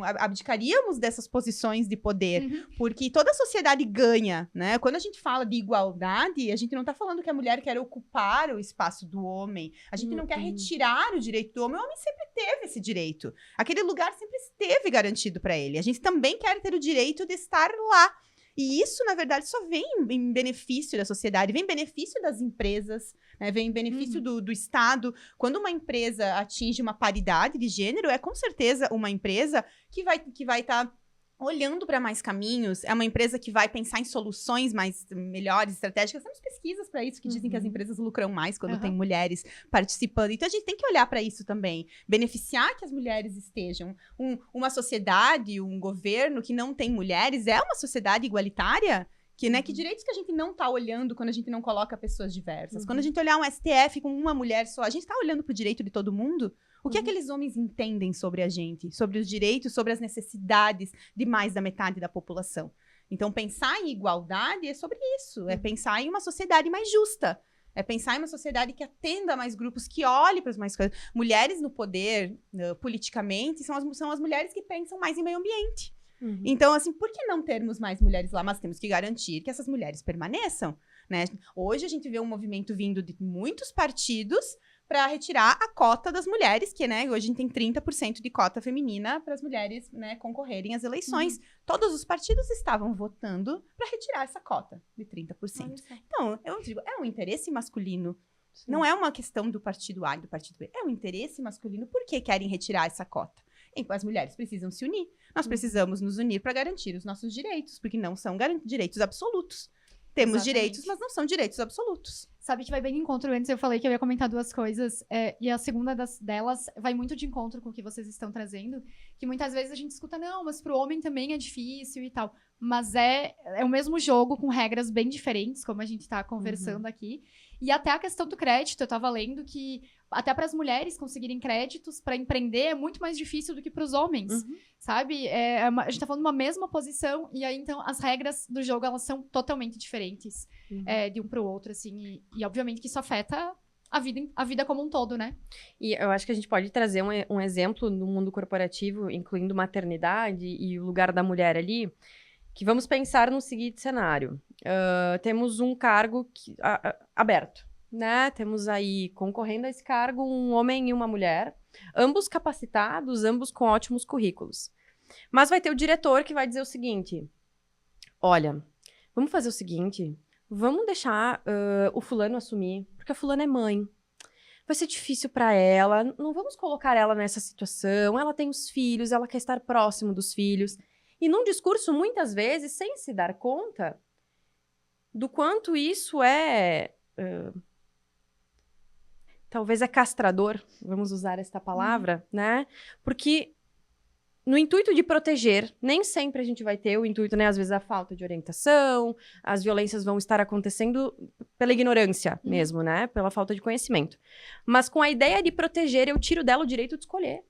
abdicaríamos dessas posições de poder. Porque toda a sociedade ganha. Né? Quando a gente fala de igualdade, a gente não está falando que a mulher quer ocupar o espaço do homem. A gente não quer retirar o direito do homem. O homem sempre teve esse direito. Aquele lugar sempre esteve garantido para ele. A gente também quer ter o direito de estar lá. E isso, na verdade, só vem em benefício da sociedade, vem em benefício das empresas, né? Vem em benefício do Estado. Quando uma empresa atinge uma paridade de gênero, é com certeza uma empresa que vai estar olhando para mais caminhos, é uma empresa que vai pensar em soluções melhores, estratégicas. Temos pesquisas para isso que dizem que as empresas lucram mais quando tem mulheres participando. Então, a gente tem que olhar para isso também. Beneficiar que as mulheres estejam. Uma sociedade, um governo que não tem mulheres é uma sociedade igualitária? Que direitos que a gente não está olhando quando a gente não coloca pessoas diversas? Quando a gente olhar um STF com uma mulher só, a gente está olhando para o direito de todo mundo? O que aqueles homens entendem sobre a gente? Sobre os direitos, sobre as necessidades de mais da metade da população? Então, pensar em igualdade é sobre isso. É pensar em uma sociedade mais justa. É pensar em uma sociedade que atenda a mais grupos, que olhe para as mais coisas. Mulheres no poder, politicamente, são as mulheres que pensam mais em meio ambiente. Então, assim, por que não termos mais mulheres lá? Mas temos que garantir que essas mulheres permaneçam. Né? Hoje, a gente vê um movimento vindo de muitos partidos para retirar a cota das mulheres, que, né, hoje a gente tem 30% de cota feminina para as mulheres, né, concorrerem às eleições. Todos os partidos estavam votando para retirar essa cota de 30%. Então, eu digo, é um interesse masculino. Não é uma questão do partido A e do partido B. É um interesse masculino. Por que querem retirar essa cota? As mulheres precisam se unir. Nós precisamos nos unir para garantir os nossos direitos, porque não são direitos absolutos. Temos direitos, mas não são direitos absolutos. Sabe que vai bem de encontro. Antes eu falei que eu ia comentar duas coisas. E a segunda delas vai muito de encontro com o que vocês estão trazendo. Que muitas vezes a gente escuta, não, mas pro homem também é difícil e tal. Mas é o mesmo jogo com regras bem diferentes, como a gente tá conversando aqui. E até a questão do crédito. Eu tava lendo que até para as mulheres conseguirem créditos para empreender é muito mais difícil do que para os homens, sabe? A gente tá falando de uma mesma posição e aí, então, as regras do jogo, elas são totalmente diferentes de um pro outro, assim. E obviamente que isso afeta a vida como um todo, né? E eu acho que a gente pode trazer um exemplo no mundo corporativo, incluindo maternidade e o lugar da mulher ali, que vamos pensar no seguinte cenário. Temos um cargo aberto, né? Temos aí, concorrendo a esse cargo, um homem e uma mulher, ambos capacitados, ambos com ótimos currículos. Mas vai ter o diretor que vai dizer o seguinte: olha, vamos fazer o seguinte, vamos deixar o fulano assumir, porque a fulana é mãe. Vai ser difícil para ela, não vamos colocar ela nessa situação, ela tem os filhos, ela quer estar próximo dos filhos. E num discurso, muitas vezes, sem se dar conta do quanto isso talvez é castrador, vamos usar esta palavra, né? Porque no intuito de proteger, nem sempre a gente vai ter o intuito, né? Às vezes a falta de orientação, as violências vão estar acontecendo pela ignorância mesmo, né? Pela falta de conhecimento. Mas com a ideia de proteger, eu tiro dela o direito de escolher.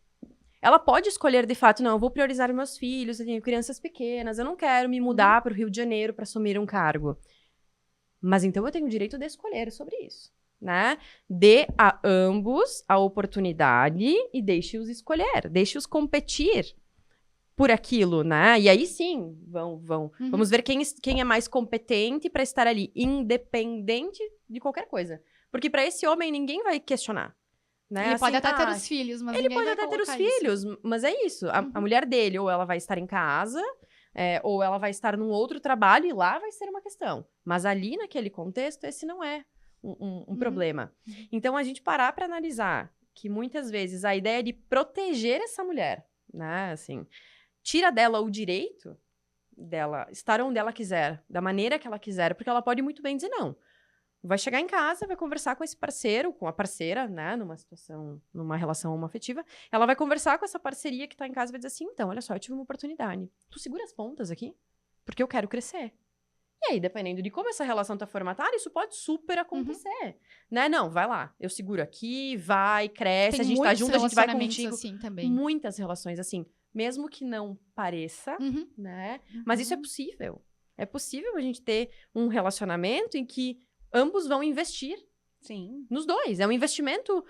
Ela pode escolher, de fato, não, eu vou priorizar meus filhos, eu tenho crianças pequenas, eu não quero me mudar para o Rio de Janeiro para assumir um cargo. Mas então eu tenho o direito de escolher sobre isso, né? Dê a ambos a oportunidade e deixe-os escolher, deixe-os competir por aquilo, né? E aí sim, vamos ver quem é mais competente para estar ali, independente de qualquer coisa. Porque para esse homem ninguém vai questionar. Né? Ele assim, pode até ter os filhos, mas ele ninguém pode vai até ter os colocar isso. filhos, mas é isso. A mulher dele, ou ela vai estar em casa, ou ela vai estar num outro trabalho e lá vai ser uma questão. Mas ali, naquele contexto, esse não é um problema. Então, a gente parar para analisar que muitas vezes a ideia de proteger essa mulher, né, assim, tira dela o direito dela estar onde ela quiser, da maneira que ela quiser, porque ela pode muito bem dizer não. Vai chegar em casa, vai conversar com esse parceiro, com a parceira, né, numa relação homoafetiva. Ela vai conversar com essa parceria que tá em casa e vai dizer assim, então, olha só, eu tive uma oportunidade. Tu segura as pontas aqui, porque eu quero crescer. E aí, dependendo de como essa relação tá formatada, isso pode super acontecer, né? Não, vai lá, eu seguro aqui, vai, cresce, a gente tá junto, a gente vai contigo. Assim, também. Muitas relações assim, mesmo que não pareça, né? Mas isso é possível. É possível a gente ter um relacionamento em que ambos vão investir. Sim. Nos dois. É um investimento,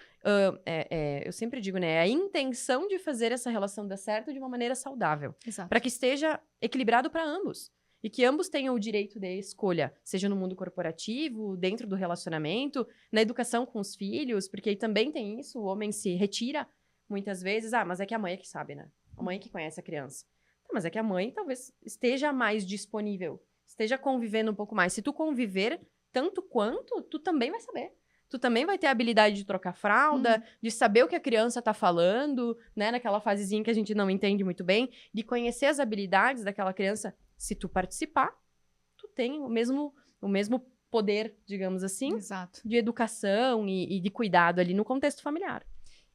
eu sempre digo, né? É a intenção de fazer essa relação dar certo de uma maneira saudável. Para que esteja equilibrado para ambos. E que ambos tenham o direito de escolha, seja no mundo corporativo, dentro do relacionamento, na educação com os filhos, porque aí também tem isso, o homem se retira muitas vezes. Mas é que a mãe é que sabe, né? A mãe é que conhece a criança. Mas é que a mãe talvez esteja mais disponível, esteja convivendo um pouco mais. Se tu conviver tanto quanto, tu também vai saber. Tu também vai ter a habilidade de trocar fralda, de saber o que a criança tá falando, né? Naquela fasezinha que a gente não entende muito bem, de conhecer as habilidades daquela criança. Se tu participar, tu tem o mesmo poder, digamos assim, de educação e de cuidado ali no contexto familiar.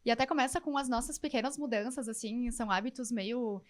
E até começa com as nossas pequenas mudanças, assim, são hábitos meio...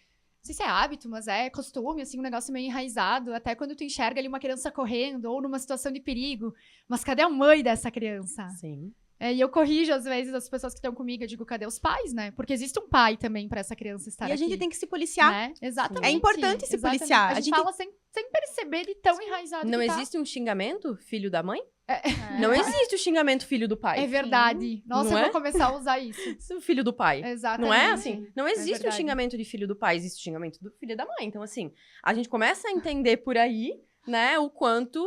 Não sei se é hábito, mas é costume, assim, um negócio meio enraizado. Até quando tu enxerga ali uma criança correndo ou numa situação de perigo. Mas cadê a mãe dessa criança? Sim. E eu corrijo, às vezes, as pessoas que estão comigo, eu digo, cadê os pais, né? Porque existe um pai também pra essa criança estar aqui. E a gente tem que se policiar. Né? Exatamente. É importante se policiar. A gente fala sem perceber de tão enraizado Não que existe um xingamento, filho da mãe? É. Não existe o xingamento filho do pai. É verdade. Nossa, não eu vou começar a usar isso. O filho do pai. Exatamente. Não é assim? Não existe o xingamento de filho do pai, existe o xingamento do filho da mãe. Então, assim, a gente começa a entender por aí, né, o quanto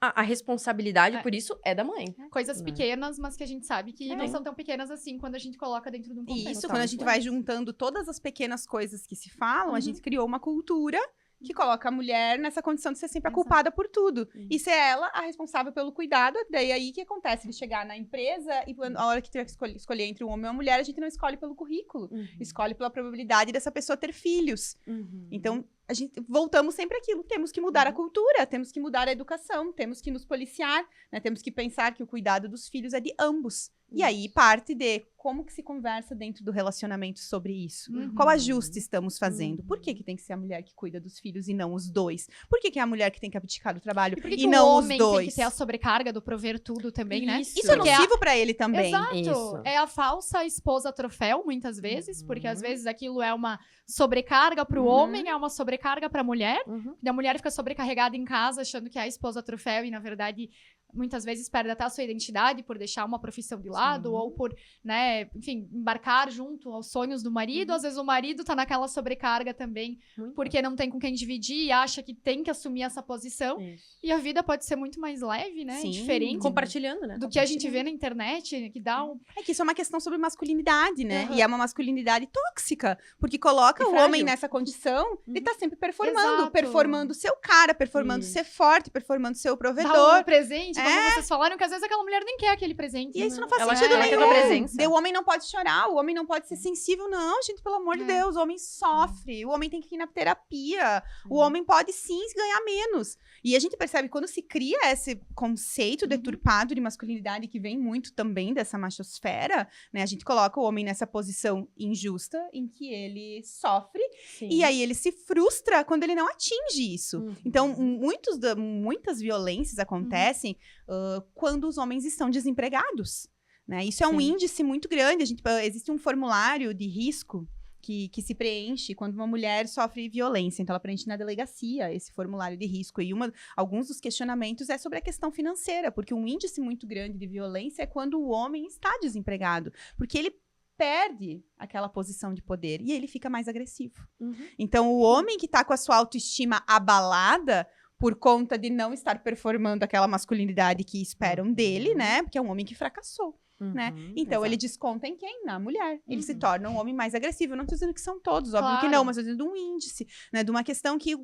a responsabilidade por isso é da mãe. Coisas pequenas, mas que a gente sabe que não são tão pequenas assim quando a gente coloca dentro de um contexto. Isso, quando a gente vai juntando todas as pequenas coisas que se falam, a gente criou uma cultura que coloca a mulher nessa condição de ser sempre a culpada por tudo. E ser ela a responsável pelo cuidado. Daí aí que acontece? Ele chegar na empresa e a hora que tiver que escolher entre um homem e uma mulher, a gente não escolhe pelo currículo. Escolhe pela probabilidade dessa pessoa ter filhos. Então, voltamos sempre àquilo. Temos que mudar a cultura, temos que mudar a educação, temos que nos policiar, né? Temos que pensar que o cuidado dos filhos é de ambos. E aí parte de como que se conversa dentro do relacionamento sobre isso. Qual ajuste estamos fazendo? Por que tem que ser a mulher que cuida dos filhos e não os dois? Por que é a mulher que tem que abdicar do trabalho e não os dois? O homem tem que ter a sobrecarga do prover tudo também, né? Isso é nocivo pra ele também. Exato. Isso. É a falsa esposa troféu, muitas vezes, porque às vezes aquilo é uma sobrecarga pro homem, é uma sobrecarga pra mulher. E a mulher fica sobrecarregada em casa, achando que é a esposa troféu e, na verdade, muitas vezes perde até a sua identidade por deixar uma profissão de lado ou por, né, enfim, embarcar junto aos sonhos do marido. Às vezes o marido tá naquela sobrecarga também, porque não tem com quem dividir e acha que tem que assumir essa posição. E a vida pode ser muito mais leve, né? Sim. Diferente. Compartilhando, né? Do que a gente vê na internet, que dá um... É que isso é uma questão sobre masculinidade, né? E é uma masculinidade tóxica, porque coloca E o frágil. homem nessa condição e tá sempre performando, Exato. performando ser o cara, performando ser forte, performando ser o provedor. Dá um presente, como vocês falaram, que às vezes aquela mulher nem quer aquele presente. E isso não faz Ela sentido quer nenhum. tua presença. O homem não pode chorar, o homem não pode ser sensível. Não, gente, pelo amor de Deus, o homem sofre, o homem tem que ir na terapia, o homem pode sim ganhar menos. E a gente percebe quando se cria esse conceito deturpado de masculinidade que vem muito também dessa machosfera, né? A gente coloca o homem nessa posição injusta em que ele sofre e aí ele se frustra quando ele não atinge isso. Então, muitas violências acontecem quando os homens estão desempregados, né? Isso é um índice muito grande. Existe um formulário de risco que se preenche quando uma mulher sofre violência. Então, ela preenche na delegacia esse formulário de risco. E alguns dos questionamentos é sobre a questão financeira, porque um índice muito grande de violência é quando o homem está desempregado, porque ele perde aquela posição de poder e ele fica mais agressivo. Então, o homem que está com a sua autoestima abalada por conta de não estar performando aquela masculinidade que esperam dele, né? Porque é um homem que fracassou. Né? Então, ele desconta em quem? Na mulher. Ele se torna um homem mais agressivo. Eu não estou dizendo que são todos, óbvio que não, mas estou dizendo de um índice, né? De uma questão que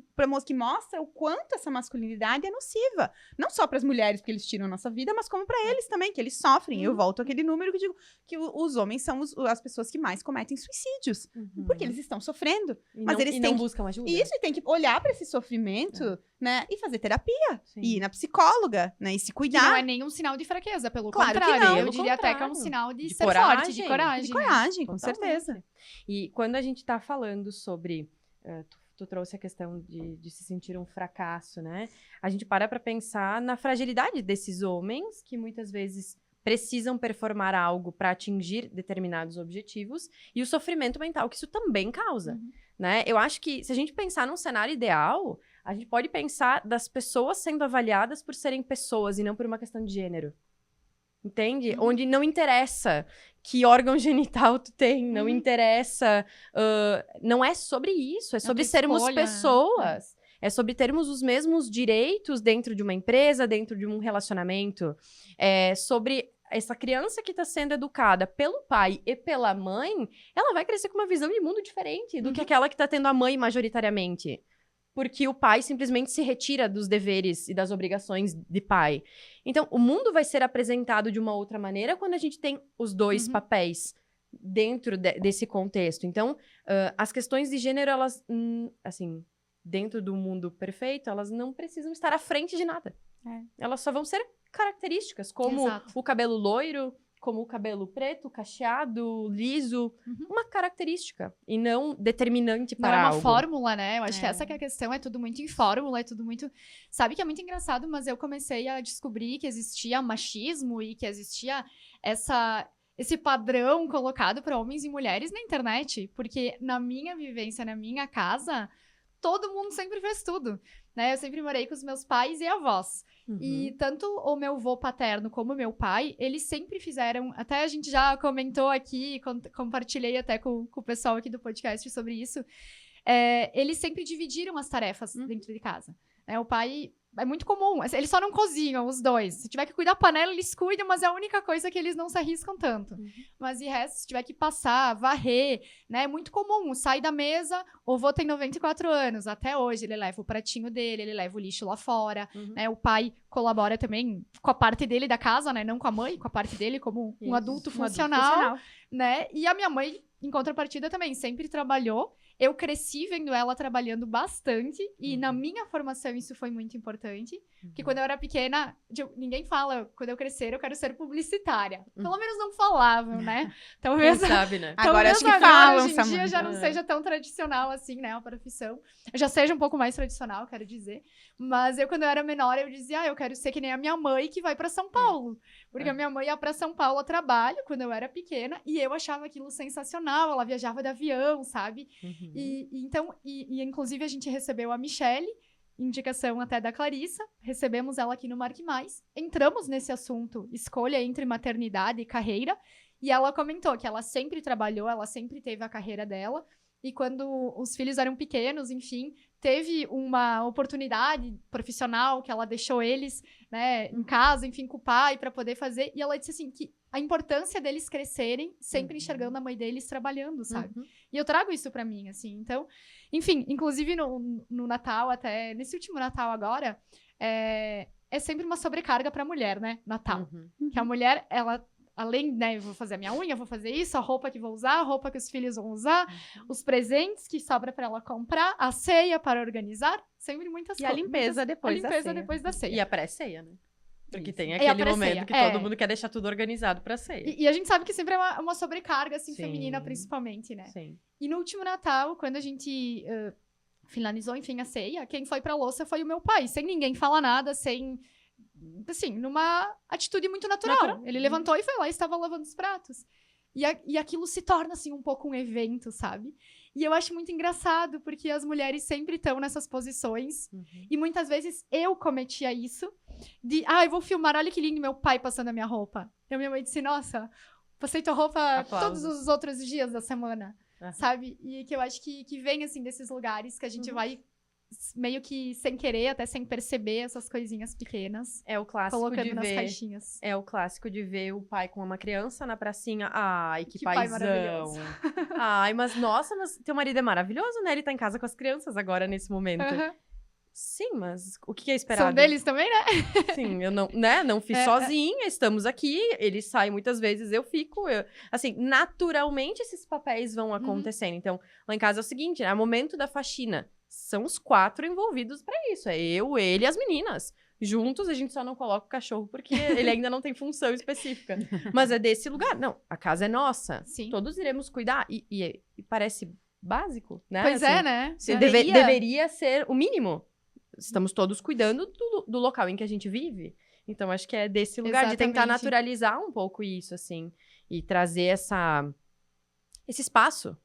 mostra o quanto essa masculinidade é nociva. Não só para as mulheres, porque eles tiram a nossa vida, mas como para eles também, que eles sofrem. Eu volto àquele número que eu digo que os homens são as pessoas que mais cometem suicídios. Porque eles estão sofrendo. Mas eles não buscam ajuda. Isso, e tem que olhar para esse sofrimento, né? E fazer terapia. E ir na psicóloga, né? E se cuidar. Que não é nenhum sinal de fraqueza, pelo Claro que contrário. não, Eu pelo diria até que é um sinal de ser coragem. forte, de coragem. De coragem, com Totalmente. certeza. E quando a gente tá falando sobre... Tu trouxe a questão de se sentir um fracasso, né? A gente para pensar na fragilidade desses homens que muitas vezes precisam performar algo para atingir determinados objetivos e o sofrimento mental que isso também causa, né? Eu acho que se a gente pensar num cenário ideal, a gente pode pensar das pessoas sendo avaliadas por serem pessoas e não por uma questão de gênero. Entende? Onde não interessa que órgão genital tu tem, não interessa... não é sobre isso, é sobre sermos escolha, pessoas. É sobre termos os mesmos direitos dentro de uma empresa, dentro de um relacionamento. É sobre essa criança que está sendo educada pelo pai e pela mãe, ela vai crescer com uma visão de mundo diferente do que aquela que está tendo a mãe majoritariamente. Porque o pai simplesmente se retira dos deveres e das obrigações de pai. Então, o mundo vai ser apresentado de uma outra maneira quando a gente tem os dois papéis dentro desse contexto. Então, as questões de gênero, elas, assim, dentro do mundo perfeito, elas não precisam estar à frente de nada. Elas só vão ser características, como o cabelo loiro, como o cabelo preto, cacheado, liso, uma característica e não determinante para algo. Não é uma fórmula, né? Eu acho que essa que é a questão, é tudo muito em fórmula, é tudo muito... Sabe que é muito engraçado, mas eu comecei a descobrir que existia machismo e que existia esse padrão colocado para homens e mulheres na internet, porque na minha vivência, na minha casa, todo mundo sempre fez tudo, né? Eu sempre morei com os meus pais e avós. E tanto o meu avô paterno como o meu pai, eles sempre fizeram... Até a gente já comentou aqui, compartilhei até com o pessoal aqui do podcast sobre isso. Eles sempre dividiram as tarefas dentro de casa. O pai... É muito comum. Eles só não cozinham, os dois. Se tiver que cuidar da panela, eles cuidam, mas é a única coisa que eles não se arriscam tanto. Mas de resto, se tiver que passar, varrer, né? É muito comum. Sai da mesa, o avô tem 94 anos. Até hoje, ele leva o pratinho dele, ele leva o lixo lá fora. Né? O pai colabora também com a parte dele da casa, né? Não com a mãe, com a parte dele como um adulto funcional. Né? E a minha mãe em contrapartida, também sempre trabalhou. Eu cresci vendo ela trabalhando bastante. E na minha formação isso foi muito importante. Porque quando eu era pequena, ninguém fala, quando eu crescer, eu quero ser publicitária. Pelo menos não falavam, né? Talvez, Quem sabe, né? Agora acho que agora, falam, hoje em dia Samantha. já não seja tão tradicional assim, né? A profissão. Já seja um pouco mais tradicional, quero dizer. Mas eu, quando eu era menor, eu dizia, eu quero ser que nem a minha mãe, que vai pra São Paulo. Porque a minha mãe ia pra São Paulo a trabalho, quando eu era pequena, e eu achava aquilo sensacional. Ela viajava de avião, sabe? Então, inclusive, a gente recebeu a Michelle, indicação até da Clarissa, recebemos ela aqui no Marque Mais, entramos nesse assunto, escolha entre maternidade e carreira, e ela comentou que ela sempre trabalhou, ela sempre teve a carreira dela, e quando os filhos eram pequenos, enfim, teve uma oportunidade profissional que ela deixou eles, né, em casa, enfim, com o pai, para poder fazer, e ela disse assim, que a importância deles crescerem, sempre enxergando a mãe deles trabalhando, sabe? E eu trago isso pra mim, assim, então... Enfim, inclusive no Natal, até nesse último Natal agora, é sempre uma sobrecarga pra mulher, né? Natal. Que a mulher, ela... Além, né, eu vou fazer a minha unha, vou fazer isso, a roupa que vou usar, a roupa que os filhos vão usar, os presentes que sobra pra ela comprar, a ceia para organizar, sempre muitas coisas. E a limpeza depois depois da ceia. E a pré-ceia, né? Porque Isso. tem E a aquele momento que pré-ceia, todo mundo quer deixar tudo organizado pra ceia. E a gente sabe que sempre é uma sobrecarga, assim, Sim. feminina, principalmente, né? Sim. E no último Natal, quando a gente finalizou, enfim, a ceia, quem foi pra louça foi o meu pai, sem ninguém falar nada, sem... Assim, numa atitude muito natural. Ele levantou e foi lá e estava lavando os pratos. E aquilo se torna, assim, um pouco um evento, sabe? E eu acho muito engraçado, porque as mulheres sempre estão nessas posições. E muitas vezes eu cometia isso. Eu vou filmar, olha que lindo meu pai passando a minha roupa. E a minha mãe disse, nossa, passei tua roupa Aplausos. todos os outros dias da semana. Sabe? E que eu acho que vem, assim, desses lugares que a gente vai meio que sem querer, até sem perceber essas coisinhas pequenas. É o clássico colocando de nas ver. caixinhas. É o clássico de ver o pai com uma criança na pracinha. Ai, que pai paizão. maravilhoso. Ai, mas nossa, mas teu marido é maravilhoso, né? Ele tá em casa com as crianças agora, nesse momento. Aham. Sim, mas o que é esperado? São deles também, né? Sim, eu não fiz sozinha, estamos aqui, ele sai muitas vezes, eu fico. Assim, naturalmente esses papéis vão acontecendo. Então, lá em casa é o seguinte, né? É o momento da faxina. São os 4 envolvidos pra isso. É eu, ele e as meninas. Juntos, a gente só não coloca o cachorro porque ele ainda não tem função específica. Mas é desse lugar. Não, a casa é nossa. Sim. Todos iremos cuidar. E parece básico, né? Pois Assim, é, né? Deveria ser o mínimo. Estamos todos cuidando do local em que a gente vive. Então, acho que é desse lugar, de tentar Exatamente. naturalizar um pouco isso, assim. E trazer esse espaço.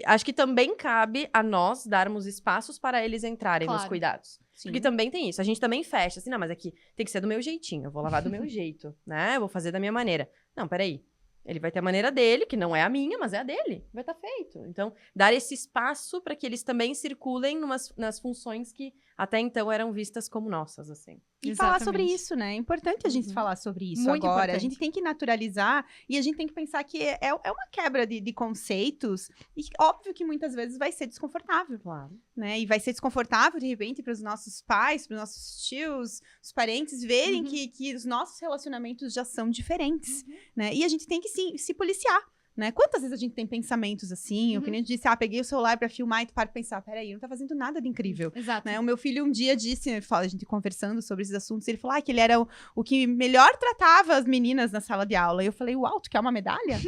Acho que também cabe a nós darmos espaços para eles entrarem nos Claro. cuidados. Porque também tem isso. A gente também fecha, assim, não, mas aqui tem que ser do meu jeitinho. Eu vou lavar do meu jeito, né? Eu vou fazer da minha maneira. Não, peraí. Ele vai ter a maneira dele, que não é a minha, mas é a dele. Vai estar feito. Então, dar esse espaço para que eles também circulem nas funções que até então eram vistas como nossas, assim. E falar Exatamente. sobre isso, né? É importante a gente falar sobre isso Muito agora. importante. A gente tem que naturalizar e a gente tem que pensar que é uma quebra de conceitos e óbvio que muitas vezes vai ser desconfortável, Claro. né? E vai ser desconfortável, de repente, para os nossos pais, para os nossos tios, os parentes verem que os nossos relacionamentos já são diferentes, né? E a gente tem que se policiar. Né? Quantas vezes a gente tem pensamentos assim, ou que nem eu disse, peguei o celular pra filmar e tu para pensar, peraí, não tá fazendo nada de incrível. Exato. Né? O meu filho um dia disse, a gente conversando sobre esses assuntos, ele falou que ele era o que melhor tratava as meninas na sala de aula. E eu falei, uau, tu quer uma medalha?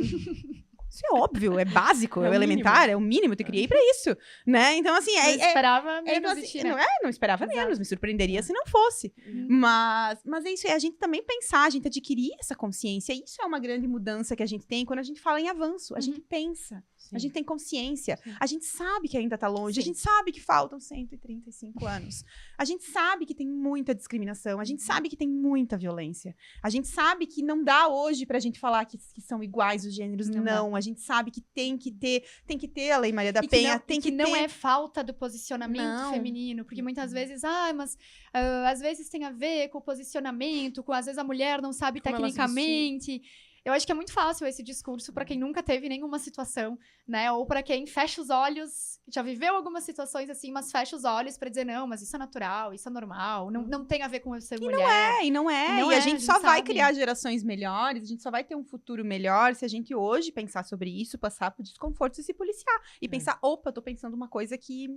Isso é óbvio, é básico, é o elementar, é o mínimo, eu te criei pra isso, né? Então, assim, Eu esperava menos então, de assim, ti, né? não esperava menos, me surpreenderia se não fosse. Mas é isso, é a gente também pensar, a gente adquirir essa consciência. Isso é uma grande mudança que a gente tem quando a gente fala em avanço. A gente pensa, a gente tem consciência, a gente sabe que ainda tá longe, a gente sabe que faltam 135 anos. A gente sabe que tem muita discriminação, a gente sabe que tem muita violência. A gente sabe que não dá hoje pra gente falar que são iguais os gêneros, não. A gente sabe que tem que ter a Lei Maria da Penha, tem que não ter... é falta do posicionamento Não. feminino, porque muitas vezes, mas às vezes tem a ver com o posicionamento, com às vezes a mulher não sabe Como ela se tecnicamente. eu acho que é muito fácil esse discurso para quem nunca teve nenhuma situação, né? Ou para quem fecha os olhos, já viveu algumas situações assim, mas fecha os olhos para dizer, não, mas isso é natural, isso é normal, não tem a ver com eu ser mulher. E não é. E a gente só vai criar gerações melhores, a gente só vai ter um futuro melhor se a gente hoje pensar sobre isso, passar por desconfortos e se policiar. E pensar, opa, tô pensando uma coisa que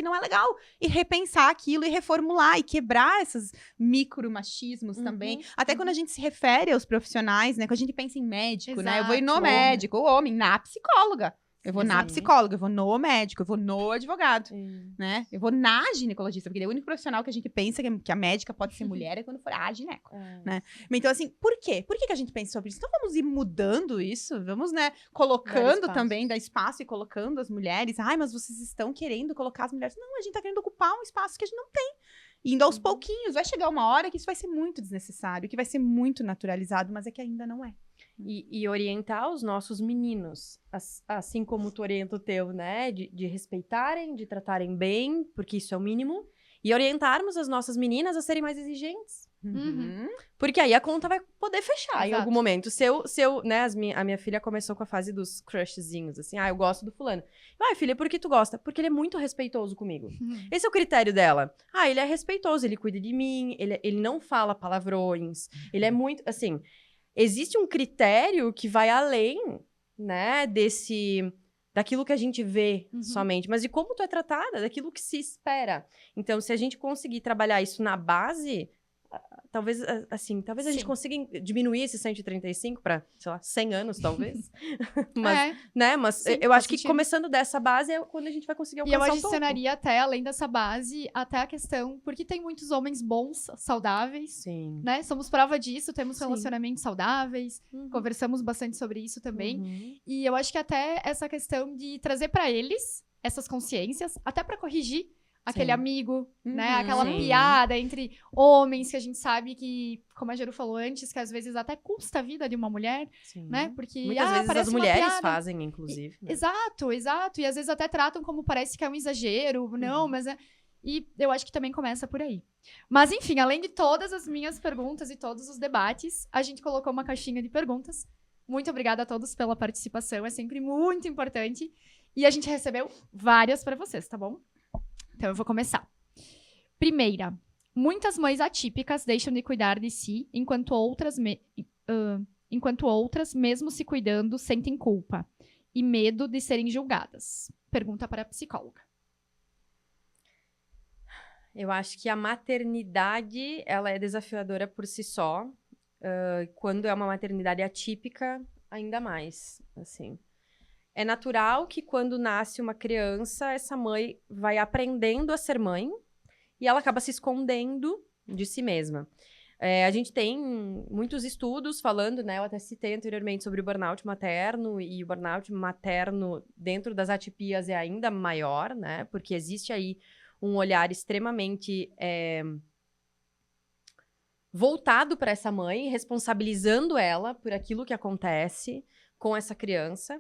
não é legal. E repensar aquilo e reformular e quebrar esses micromachismos também. Até quando a gente se refere aos profissionais, né? Quando a gente pensa em médico, né? Eu vou ir no médico, o homem, na psicóloga. Eu vou na psicóloga, eu vou no médico, eu vou no advogado, né? Eu vou na ginecologista, porque é o único profissional que a gente pensa que a médica pode ser mulher é quando for a gineco, né? Então, assim, por quê? Por que a gente pensa sobre isso? Então, vamos ir mudando isso, vamos, né, colocando também, dar espaço e colocando as mulheres. Ai, mas vocês estão querendo colocar as mulheres. Não, a gente tá querendo ocupar um espaço que a gente não tem. Indo aos pouquinhos, vai chegar uma hora que isso vai ser muito desnecessário, que vai ser muito naturalizado, mas é que ainda não é. E orientar os nossos meninos, assim como tu orienta o teu, né? De respeitarem, de tratarem bem, porque isso é o mínimo. E orientarmos as nossas meninas a serem mais exigentes. Porque aí a conta vai poder fechar em algum momento. Se eu né, a minha filha começou com a fase dos crushzinhos, assim, eu gosto do fulano. Filha, por que tu gosta? Porque ele é muito respeitoso comigo. Esse é o critério dela. Ele é respeitoso, ele cuida de mim, ele não fala palavrões, ele é muito, assim... Existe um critério que vai além, né, daquilo que a gente vê somente, mas de como tu é tratada, daquilo que se espera. Então, se a gente conseguir trabalhar isso na base, talvez a gente consiga diminuir esse 135 para, sei lá, 100 anos, talvez. Mas, né, mas sim, eu acho que começando dessa base é quando a gente vai conseguir alcançar E eu adicionaria até, além dessa base, até a questão, porque tem muitos homens bons, saudáveis, né? Somos prova disso, temos relacionamentos saudáveis, conversamos bastante sobre isso também. E eu acho que até essa questão de trazer para eles essas consciências, até para corrigir aquele amigo, né? Aquela piada entre homens que a gente sabe que, como a Geru falou antes, que às vezes até custa a vida de uma mulher, né? Porque muitas vezes as mulheres fazem, inclusive. Né? Exato. E às vezes até tratam como parece que é um exagero. Não, mas E eu acho que também começa por aí. Mas enfim, além de todas as minhas perguntas e todos os debates, a gente colocou uma caixinha de perguntas. Muito obrigada a todos pela participação, é sempre muito importante. E a gente recebeu várias para vocês, tá bom? Então, eu vou começar. Primeira, muitas mães atípicas deixam de cuidar de si, enquanto outras, mesmo se cuidando, sentem culpa e medo de serem julgadas. Pergunta para a psicóloga. Eu acho que a maternidade, ela é desafiadora por si só. Quando é uma maternidade atípica, ainda mais, assim. É natural que quando nasce uma criança, essa mãe vai aprendendo a ser mãe e ela acaba se escondendo de si mesma. A gente tem muitos estudos falando, né? Eu até citei anteriormente sobre o burnout materno, e o burnout materno dentro das atipias é ainda maior, né? Porque existe aí um olhar extremamente voltado para essa mãe, responsabilizando ela por aquilo que acontece com essa criança.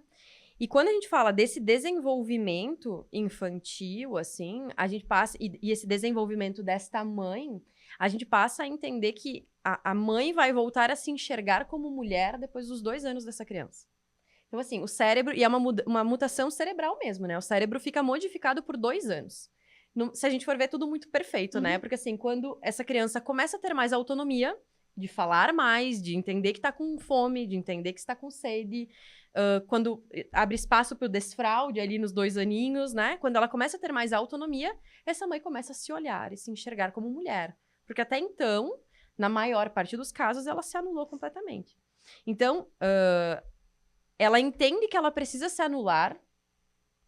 E quando a gente fala desse desenvolvimento infantil, assim, a gente passa... E esse desenvolvimento desta mãe, a gente passa a entender que a mãe vai voltar a se enxergar como mulher depois dos 2 anos dessa criança. Então, assim, o cérebro... E é uma mutação cerebral mesmo, né? O cérebro fica modificado por 2 anos. Se a gente for ver, tudo muito perfeito, né? Porque, assim, quando essa criança começa a ter mais autonomia, de falar mais, de entender que tá com fome, de entender que está com sede... quando abre espaço para o desfraude ali nos 2 aninhos, né? Quando ela começa a ter mais autonomia, essa mãe começa a se olhar e se enxergar como mulher. Porque até então, na maior parte dos casos, ela se anulou completamente. Então, ela entende que ela precisa se anular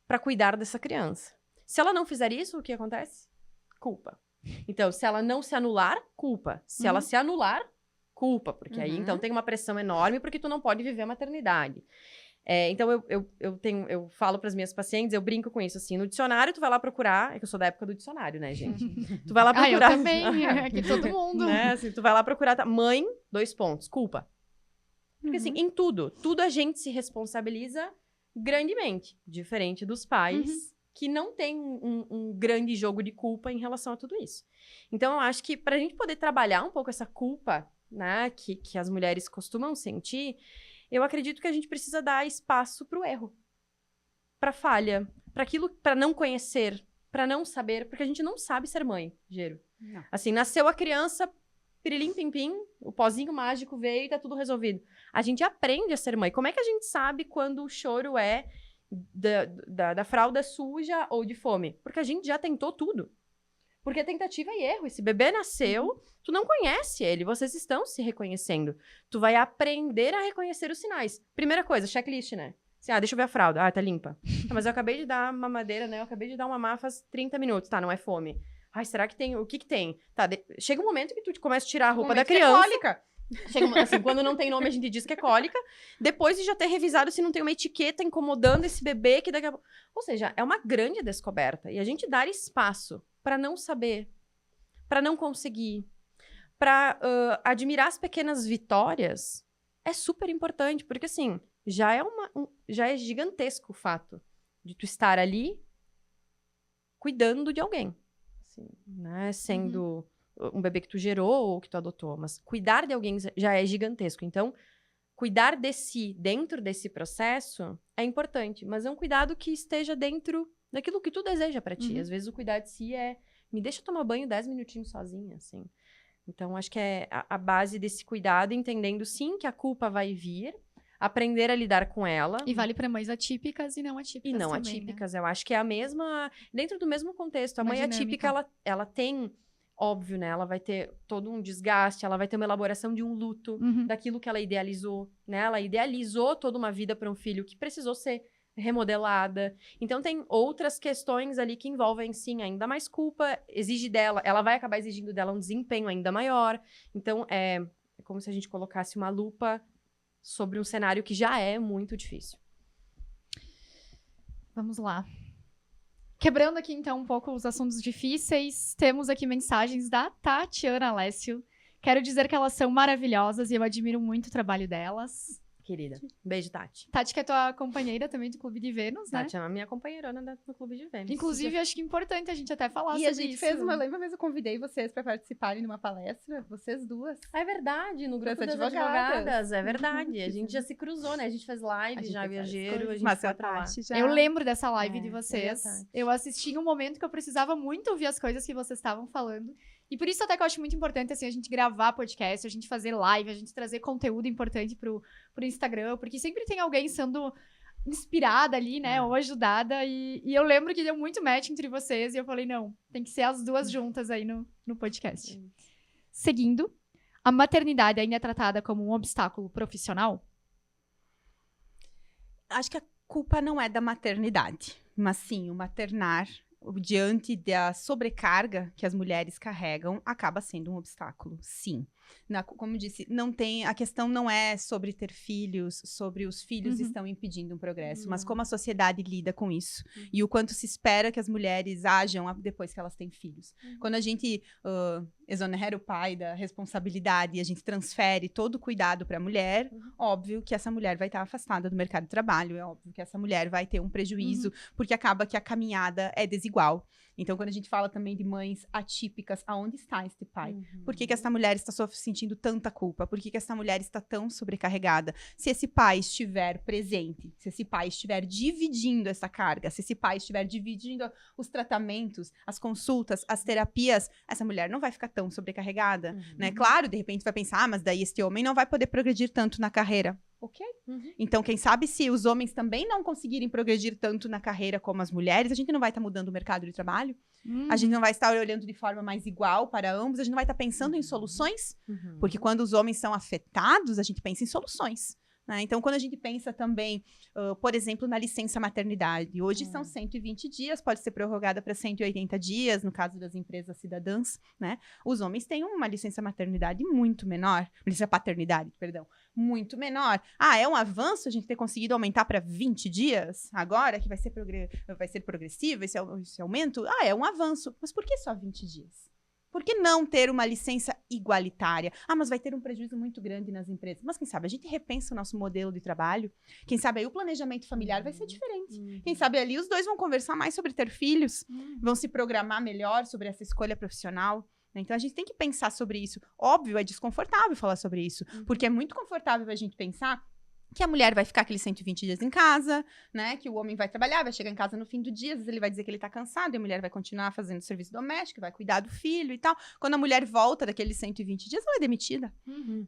para cuidar dessa criança. Se ela não fizer isso, o que acontece? Culpa. Então, se ela não se anular, culpa. Se ela se anular, culpa, porque aí então tem uma pressão enorme porque tu não pode viver a maternidade. Então eu falo para as minhas pacientes, eu brinco com isso, assim, no dicionário tu vai lá procurar, é que eu sou da época do dicionário, né, gente? Tu vai lá procurar. Eu também, aqui todo mundo. Né, assim, tu vai lá procurar, mãe, 2 pontos, culpa. Porque assim, em tudo a gente se responsabiliza grandemente, diferente dos pais que não tem um grande jogo de culpa em relação a tudo isso. Então eu acho que pra gente poder trabalhar um pouco essa culpa, né, que as mulheres costumam sentir, eu acredito que a gente precisa dar espaço pro erro, pra falha, pra aquilo, pra não conhecer, pra não saber, porque a gente não sabe ser mãe, Gero. Não. Assim, nasceu a criança, pirilim pim pim, o pozinho mágico veio e tá tudo resolvido. A gente aprende a ser mãe. Como é que a gente sabe quando o choro é da fralda suja ou de fome? Porque a gente já tentou tudo. Porque é tentativa e erro. Esse bebê nasceu, tu não conhece ele, vocês estão se reconhecendo. Tu vai aprender a reconhecer os sinais. Primeira coisa, checklist, né? Assim, deixa eu ver a fralda. Tá limpa. Mas eu acabei de dar mamadeira, né? Eu acabei de dar uma mamar faz 30 minutos. Tá, não é fome. Será que tem? O que tem? Tá, chega um momento que tu começa a tirar a roupa da criança. É cólica. Chega, assim, quando não tem nome, a gente diz que é cólica. Depois de já ter revisado se não tem uma etiqueta incomodando esse bebê que daqui a pouco... Ou seja, é uma grande descoberta. E a gente dar espaço para não saber, para não conseguir, para admirar as pequenas vitórias é super importante. Porque, assim, já é gigantesco o fato de tu estar ali cuidando de alguém. Assim, né? Sendo... um bebê que tu gerou ou que tu adotou, mas cuidar de alguém já é gigantesco. Então, cuidar de si dentro desse processo é importante, mas é um cuidado que esteja dentro daquilo que tu deseja pra ti. Às vezes o cuidar de si é, me deixa tomar banho 10 minutinhos sozinha, assim. Então, acho que é a base desse cuidado, entendendo sim que a culpa vai vir, aprender a lidar com ela. E vale para mães atípicas e não atípicas. E não também, atípicas, né? Eu acho que é a mesma, dentro do mesmo contexto. A Uma mãe dinâmica. atípica, ela tem... Óbvio, né? Ela vai ter todo um desgaste, ela vai ter uma elaboração de um luto daquilo que ela idealizou, né? Ela idealizou toda uma vida para um filho que precisou ser remodelada. Então, tem outras questões ali que envolvem, sim, ainda mais culpa, exige dela, ela vai acabar exigindo dela um desempenho ainda maior. Então, é como se a gente colocasse uma lupa sobre um cenário que já é muito difícil. Vamos lá. Quebrando aqui, então, um pouco os assuntos difíceis, temos aqui mensagens da Tatiana Alessio. Quero dizer que elas são maravilhosas e eu admiro muito o trabalho delas. Querida. Beijo, Tati. Tati, que é tua companheira também do Clube de Vênus, né? Tati é a minha companheirona no Clube de Vênus. Inclusive, acho que é importante a gente até falar sobre E a isso. gente fez uma... Lembra mesmo, eu convidei vocês para participarem de uma palestra? Vocês duas. É verdade, no grupo Das das advogadas. É verdade. A gente já se cruzou, né? A gente fez live, já viajeiro, a gente Mas foi a pra lá. Tati já... Eu lembro dessa live de É vocês. verdade. Eu assisti em um momento que eu precisava muito ouvir as coisas que vocês estavam falando. E por isso até que eu acho muito importante, assim, a gente gravar podcast, a gente fazer live, a gente trazer conteúdo importante pro Instagram, porque sempre tem alguém sendo inspirada ali, né, ou ajudada, e eu lembro que deu muito match entre vocês, e eu falei, não, tem que ser as duas juntas aí no podcast. Seguindo, a maternidade ainda é tratada como um obstáculo profissional? Acho que a culpa não é da maternidade, mas sim o maternar, diante da sobrecarga que as mulheres carregam, acaba sendo um obstáculo, sim. Como eu disse, não tem, a questão não é sobre ter filhos, sobre os filhos estão impedindo um progresso, mas como a sociedade lida com isso e o quanto se espera que as mulheres ajam depois que elas têm filhos. Quando a gente exonera o pai da responsabilidade e a gente transfere todo o cuidado para a mulher, óbvio que essa mulher vai estar afastada do mercado de trabalho, é óbvio que essa mulher vai ter um prejuízo, porque acaba que a caminhada é desigual. Então, quando a gente fala também de mães atípicas, aonde está este pai? Por que essa mulher está sentindo tanta culpa? Por que essa mulher está tão sobrecarregada? Se esse pai estiver presente, se esse pai estiver dividindo essa carga, se esse pai estiver dividindo os tratamentos, as consultas, as terapias, essa mulher não vai ficar tão sobrecarregada, né? Claro, de repente vai pensar, mas daí este homem não vai poder progredir tanto na carreira. Ok. Então, quem sabe se os homens também não conseguirem progredir tanto na carreira como as mulheres, a gente não vai estar mudando o mercado de trabalho? A gente não vai estar olhando de forma mais igual para ambos? A gente não vai estar pensando em soluções? Porque quando os homens são afetados, a gente pensa em soluções. Né? Então, quando a gente pensa também, por exemplo, na licença maternidade, hoje são 120 dias, pode ser prorrogada para 180 dias, no caso das empresas cidadãs, né? Os homens têm uma licença maternidade muito menor, licença paternidade, perdão, muito menor. É um avanço a gente ter conseguido aumentar para 20 dias agora, que vai ser progressivo esse aumento? É um avanço. Mas por que só 20 dias? Por que não ter uma licença igualitária? Mas vai ter um prejuízo muito grande nas empresas. Mas quem sabe a gente repensa o nosso modelo de trabalho? Quem sabe aí o planejamento familiar vai ser diferente? Quem sabe ali os dois vão conversar mais sobre ter filhos? Vão se programar melhor sobre essa escolha profissional? Então, a gente tem que pensar sobre isso. Óbvio, é desconfortável falar sobre isso. Porque é muito confortável a gente pensar que a mulher vai ficar aqueles 120 dias em casa, né? Que o homem vai trabalhar, vai chegar em casa no fim do dia, às vezes ele vai dizer que ele tá cansado, e a mulher vai continuar fazendo serviço doméstico, vai cuidar do filho e tal. Quando a mulher volta daqueles 120 dias, ela é demitida,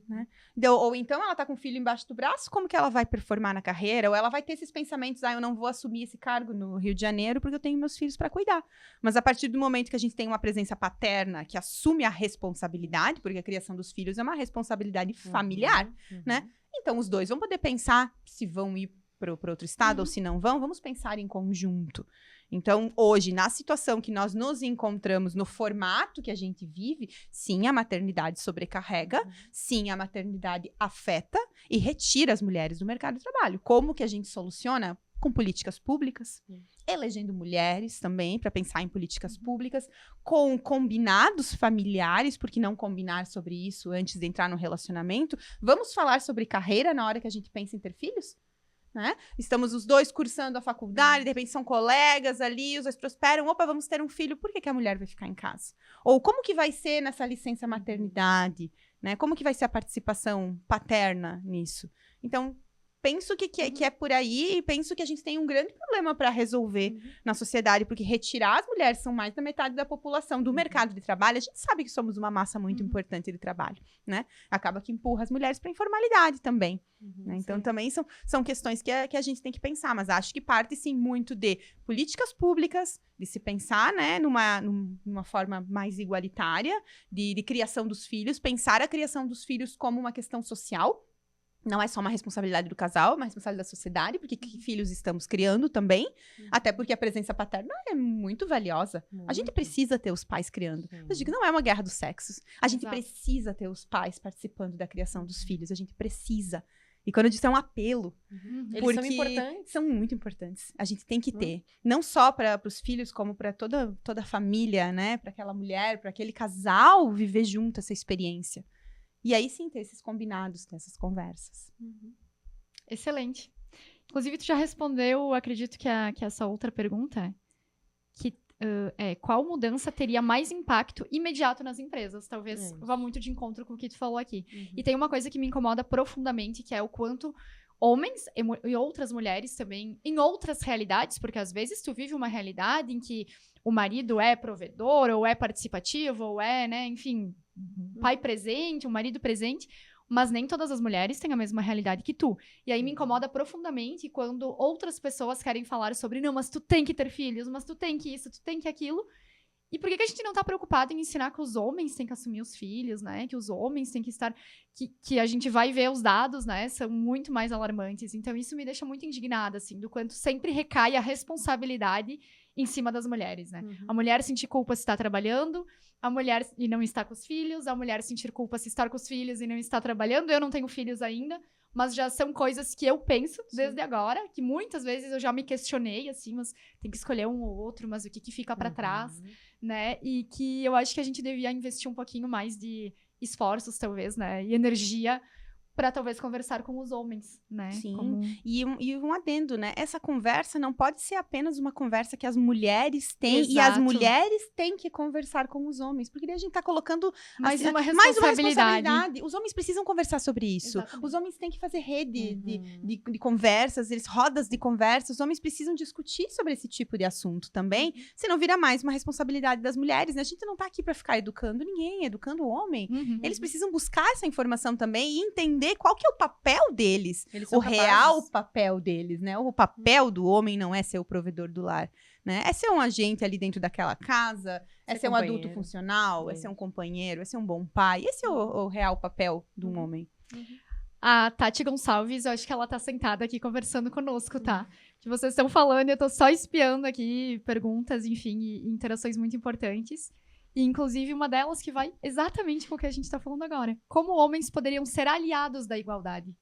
né? Ou então ela tá com o filho embaixo do braço, como que ela vai performar na carreira? Ou ela vai ter esses pensamentos, eu não vou assumir esse cargo no Rio de Janeiro porque eu tenho meus filhos para cuidar. Mas a partir do momento que a gente tem uma presença paterna que assume a responsabilidade, porque a criação dos filhos é uma responsabilidade familiar, né? Então, os dois vão poder pensar se vão ir para outro estado ou se não vão. Vamos pensar em conjunto. Então, hoje, na situação que nós nos encontramos, no formato que a gente vive, sim, a maternidade sobrecarrega, sim, a maternidade afeta e retira as mulheres do mercado de trabalho. Como que a gente soluciona? Com políticas públicas, elegendo mulheres também para pensar em políticas públicas, com combinados familiares, porque não combinar sobre isso antes de entrar no relacionamento? Vamos falar sobre carreira na hora que a gente pensa em ter filhos? Né? Estamos os dois cursando a faculdade, de repente são colegas ali, os dois prosperam, opa, vamos ter um filho, por que a mulher vai ficar em casa? Ou como que vai ser nessa licença maternidade? Né? Como que vai ser a participação paterna nisso? Então, penso que é por aí e penso que a gente tem um grande problema para resolver na sociedade, porque retirar as mulheres, são mais da metade da população do mercado de trabalho, a gente sabe que somos uma massa muito importante de trabalho, né? Acaba que empurra as mulheres para a informalidade também. Né? Então, também são questões que a gente tem que pensar, mas acho que parte, sim, muito de políticas públicas, de se pensar, né, numa forma mais igualitária, de criação dos filhos, pensar a criação dos filhos como uma questão social. Não é só uma responsabilidade do casal, é uma responsabilidade da sociedade, porque que filhos estamos criando também, até porque a presença paterna é muito valiosa. A gente precisa ter os pais criando. Eu digo, não é uma guerra dos sexos. A gente precisa ter os pais participando da criação dos filhos. A gente precisa. E quando eu disse, é um apelo. Eles porque são importantes. São muito importantes. A gente tem que ter. Não só para os filhos, como para toda a família, né? Para aquela mulher, para aquele casal viver junto essa experiência. E aí sim, ter esses combinados, ter essas conversas. Excelente. Inclusive, tu já respondeu, acredito que essa outra pergunta, que qual mudança teria mais impacto imediato nas empresas? Talvez vá muito de encontro com o que tu falou aqui. E tem uma coisa que me incomoda profundamente, que é o quanto homens e outras mulheres também, em outras realidades, porque às vezes tu vive uma realidade em que o marido é provedor, ou é participativo, ou é, né, enfim, pai presente, um marido presente, mas nem todas as mulheres têm a mesma realidade que tu. E aí me incomoda profundamente quando outras pessoas querem falar sobre, não, mas tu tem que ter filhos, mas tu tem que isso, tu tem que aquilo. E por que a gente não tá preocupado em ensinar que os homens têm que assumir os filhos, né? Que os homens têm que estar... Que a gente vai ver os dados, né? São muito mais alarmantes. Então, isso me deixa muito indignada, assim, do quanto sempre recai a responsabilidade em cima das mulheres, né? A mulher sentir culpa se está trabalhando, a mulher e não está com os filhos, a mulher sentir culpa se estar com os filhos e não está trabalhando. Eu não tenho filhos ainda, mas já são coisas que eu penso desde agora, que muitas vezes eu já me questionei, assim, mas tem que escolher um ou outro, mas o que fica para trás, né? E que eu acho que a gente devia investir um pouquinho mais de esforços, talvez, né? E energia para talvez conversar com os homens, né? Sim, e um adendo, né? Essa conversa não pode ser apenas uma conversa que as mulheres têm, e as mulheres têm que conversar com os homens, porque daí a gente tá colocando mais uma responsabilidade. Os homens precisam conversar sobre isso. Exatamente. Os homens têm que fazer rede de conversas, rodas de conversa. Os homens precisam discutir sobre esse tipo de assunto também, senão vira mais uma responsabilidade das mulheres, né? A gente não tá aqui para ficar educando ninguém, educando o homem. Eles precisam buscar essa informação também e entender qual que é o papel deles, o real papel deles, né? O papel do homem não é ser o provedor do lar, né? É ser um agente ali dentro daquela casa, é ser um adulto funcional, é ser um companheiro, é ser um bom pai. Esse é o real papel de um homem. A Tati Gonçalves, eu acho que ela tá sentada aqui conversando conosco, tá? Que vocês estão falando, eu tô só espiando aqui perguntas, enfim, e interações muito importantes. E, inclusive, uma delas que vai exatamente com o que a gente está falando agora. Como homens poderiam ser aliados da igualdade?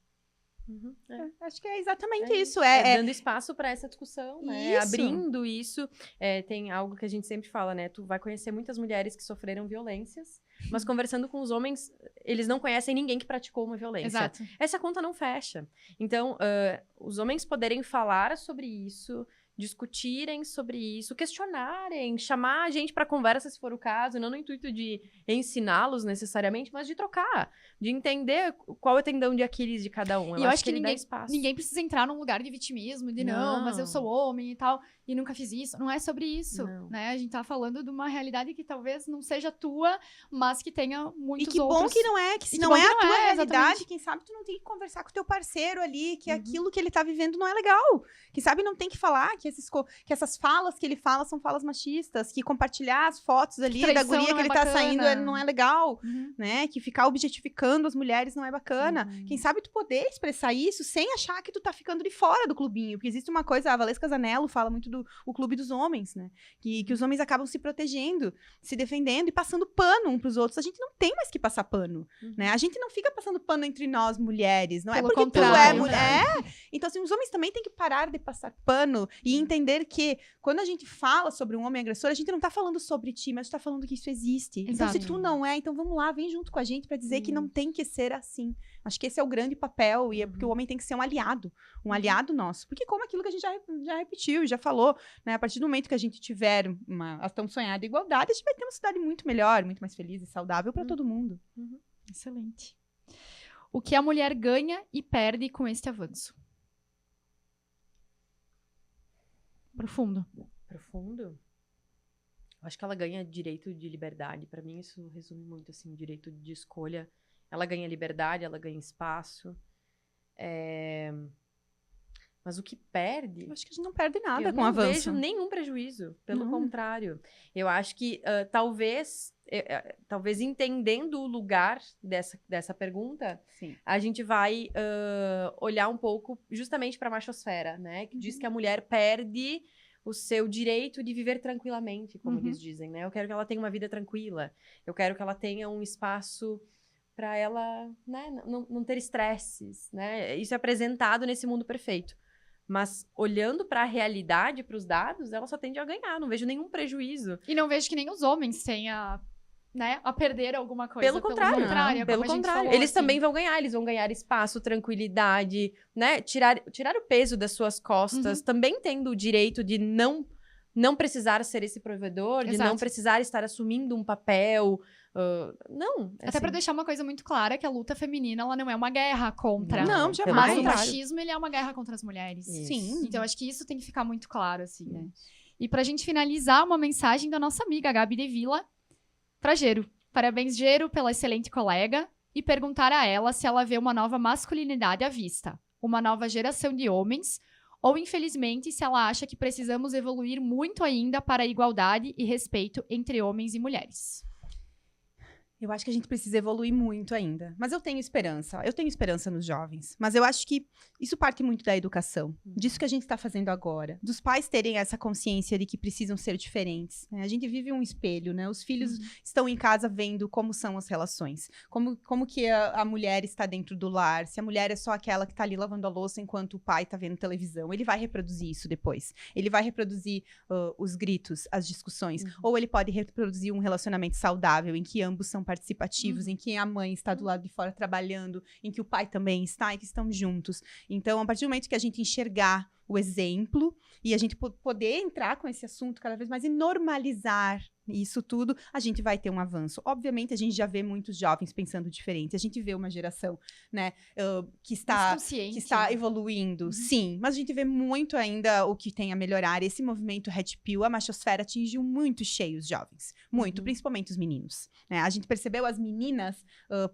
Acho que é exatamente isso. Dando espaço para essa discussão, né? Isso. Abrindo isso. Tem algo que a gente sempre fala, né? Tu vai conhecer muitas mulheres que sofreram violências, mas conversando com os homens, eles não conhecem ninguém que praticou uma violência. Exato. Essa conta não fecha. Então, os homens poderem falar sobre isso discutirem sobre isso, questionarem, chamar a gente para conversa se for o caso, não no intuito de ensiná-los necessariamente, mas de trocar, de entender qual é o tendão de Aquiles de cada um. E eu acho que ele dá espaço. ninguém precisa entrar num lugar de vitimismo, de não, mas eu sou homem e tal, e nunca fiz isso. Não é sobre isso, né? A gente tá falando de uma realidade que talvez não seja tua, mas que tenha muitos outros. E que bom que não é, que se não é a tua realidade, quem sabe tu não tem que conversar com o teu parceiro ali, que aquilo que ele tá vivendo não é legal. Quem sabe não tem que falar que essas falas que ele fala são falas machistas, que compartilhar as fotos ali da guria que ele tá saindo não é legal, né? Que ficar objetificando as mulheres não é bacana. Quem sabe tu poder expressar isso sem achar que tu tá ficando de fora do clubinho, porque existe uma coisa, a Valesca Zanello fala muito do clube dos homens, né? Que os homens acabam se protegendo, se defendendo e passando pano um pros outros. A gente não tem mais que passar pano, né? A gente não fica passando pano entre nós mulheres, não é porque tu é mulher. Então, assim, os homens também têm que parar de passar pano e entender que quando a gente fala sobre um homem agressor, a gente não tá falando sobre ti, mas tá falando que isso existe. Então, se tu não é, então vamos lá, vem junto com a gente pra dizer que não tem que ser assim. Acho que esse é o grande papel, e é porque o homem tem que ser um aliado nosso. Porque como aquilo que a gente já repetiu, já falou, né? A partir do momento que a gente tiver a tão sonhada igualdade, a gente vai ter uma cidade muito melhor, muito mais feliz e saudável pra todo mundo. Excelente. O que a mulher ganha e perde com este avanço? Profundo. Profundo? Eu acho que ela ganha direito de liberdade. Pra mim, isso resume muito, assim, direito de escolha. Ela ganha liberdade, ela ganha espaço. Mas o que perde... Eu acho que a gente não perde nada com o avanço. avanço. Eu não vejo nenhum prejuízo. Pelo contrário. Eu acho que, talvez entendendo o lugar dessa pergunta, a gente vai olhar um pouco justamente para a machosfera, né? Que diz que a mulher perde o seu direito de viver tranquilamente, como eles dizem, né? Eu quero que ela tenha uma vida tranquila. Eu quero que ela tenha um espaço para ela, né, não ter estresses, né? Isso é apresentado nesse mundo perfeito. Mas olhando para a realidade, para os dados, ela só tende a ganhar. Não vejo nenhum prejuízo. E não vejo que nem os homens tenham, né, a perder alguma coisa. Pelo contrário. Pelo contrário. Eles assim. também vão ganhar. Eles vão ganhar espaço, tranquilidade, né? Tirar o peso das suas costas. Também tendo o direito de não precisar ser esse provedor, de não precisar estar assumindo um papel. Até pra deixar uma coisa muito clara, que a luta feminina, ela não é uma guerra contra. Não, jamais. Mas o machismo, ele é uma guerra contra as mulheres. Sim. Então, acho que isso tem que ficar muito claro, assim, né? E pra gente finalizar, uma mensagem da nossa amiga, Gabi de Vila, pra Gero. Parabéns, Gero, pela excelente colega. E perguntar a ela se ela vê uma nova masculinidade à vista. Uma nova geração de homens. Ou, infelizmente, se ela acha que precisamos evoluir muito ainda para a igualdade e respeito entre homens e mulheres. Eu acho que a gente precisa evoluir muito ainda. Mas eu tenho esperança. Eu tenho esperança nos jovens. Mas eu acho que isso parte muito da educação. Disso que a gente está fazendo agora. Dos pais terem essa consciência de que precisam ser diferentes. Né? A gente vive um espelho, né? Os filhos estão em casa vendo como são as relações. Como que a mulher está dentro do lar. Se a mulher é só aquela que está ali lavando a louça enquanto o pai está vendo televisão. Ele vai reproduzir isso depois. Ele vai reproduzir os gritos, as discussões. Ou ele pode reproduzir um relacionamento saudável em que ambos são participativos, em que a mãe está do lado de fora trabalhando, em que o pai também está e que estão juntos. Então, a partir do momento que a gente enxergar o exemplo e a gente poder entrar com esse assunto cada vez mais e normalizar isso tudo, a gente vai ter um avanço. Obviamente, a gente já vê muitos jovens pensando diferente. A gente vê uma geração, né, que está evoluindo, sim. Mas a gente vê muito ainda o que tem a melhorar. Esse movimento Red Pill, a machosfera atingiu muito cheios jovens. Muito, principalmente os meninos. Né? A gente percebeu as meninas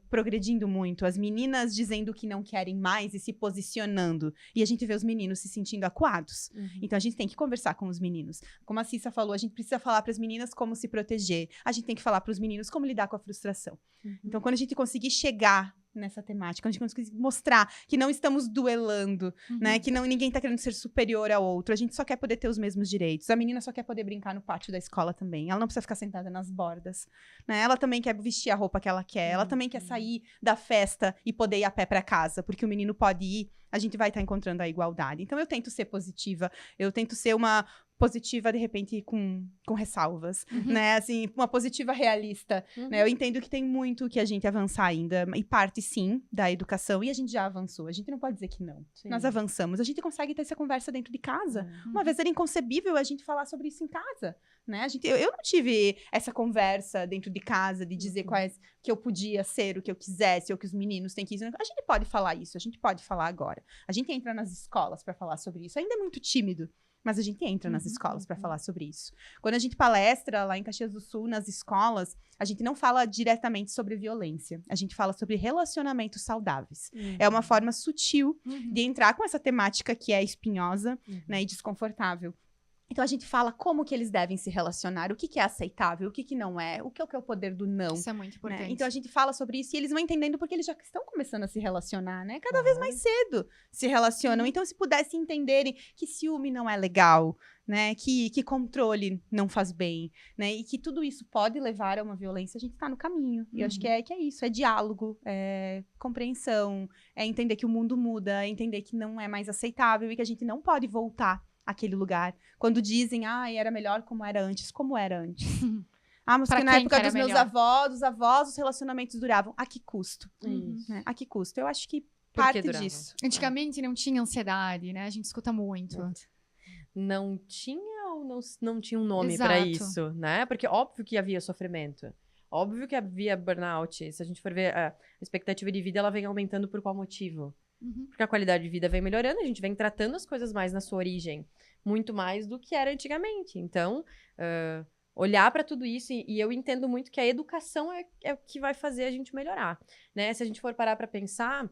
progredindo muito, as meninas dizendo que não querem mais e se posicionando. E a gente vê os meninos se sentindo acuados. Então, a gente tem que conversar com os meninos. Como a Cissa falou, a gente precisa falar para as meninas como se proteger. A gente tem que falar para os meninos como lidar com a frustração. Então, quando a gente conseguir chegar nessa temática, quando a gente conseguir mostrar que não estamos duelando, né? Que ninguém tá querendo ser superior ao outro. A gente só quer poder ter os mesmos direitos. A menina só quer poder brincar no pátio da escola também. Ela não precisa ficar sentada nas bordas, né? Ela também quer vestir a roupa que ela quer. Ela também quer sair da festa e poder ir a pé para casa, porque o menino pode ir. A gente vai estar encontrando a igualdade. Então, eu tento ser positiva. Eu tento ser uma positiva, de repente, com ressalvas, né? Assim, uma positiva realista, né? Eu entendo que tem muito que a gente avançar ainda, e parte, sim, da educação, e a gente já avançou. A gente não pode dizer que não. Sim. Nós avançamos. A gente consegue ter essa conversa dentro de casa. Uma vez era inconcebível a gente falar sobre isso em casa, né? Eu não tive essa conversa dentro de casa, de dizer quais que eu podia ser o que eu quisesse, ou que os meninos têm que ir. A gente pode falar isso, a gente pode falar agora. A gente entra nas escolas para falar sobre isso. Ainda é muito tímido, mas a gente entra nas escolas para falar sobre isso. Quando a gente palestra lá em Caxias do Sul, nas escolas, a gente não fala diretamente sobre violência. A gente fala sobre relacionamentos saudáveis. É uma forma sutil de entrar com essa temática que é espinhosa, né, e desconfortável. Então, a gente fala como que eles devem se relacionar, o que que é aceitável, o que que não é, o que é o poder do não. Isso é muito importante. Né? Então, a gente fala sobre isso e eles vão entendendo porque eles já estão começando a se relacionar, né? Cada vez mais cedo se relacionam. Então, se pudessem entenderem que ciúme não é legal, né? Que controle não faz bem, né? E que tudo isso pode levar a uma violência, a gente tá no caminho. E eu acho que é isso, é diálogo, é compreensão, é entender que o mundo muda, é entender que não é mais aceitável e que a gente não pode voltar àquele lugar. Quando dizem, era melhor como era antes. Como era antes? Mas porque na época dos meus avós, os relacionamentos duravam. A que custo? Né? A que custo? Eu acho que parte disso. Antigamente não tinha ansiedade, né? A gente escuta muito. Não tinha ou não tinha um nome para isso, né? Porque óbvio que havia sofrimento. Óbvio que havia burnout. Se a gente for ver, a expectativa de vida, ela vem aumentando por qual motivo? Porque a qualidade de vida vem melhorando, a gente vem tratando as coisas mais na sua origem. Muito mais do que era antigamente. Então, olhar para tudo isso, e eu entendo muito que a educação é o que vai fazer a gente melhorar. Né? Se a gente for parar para pensar,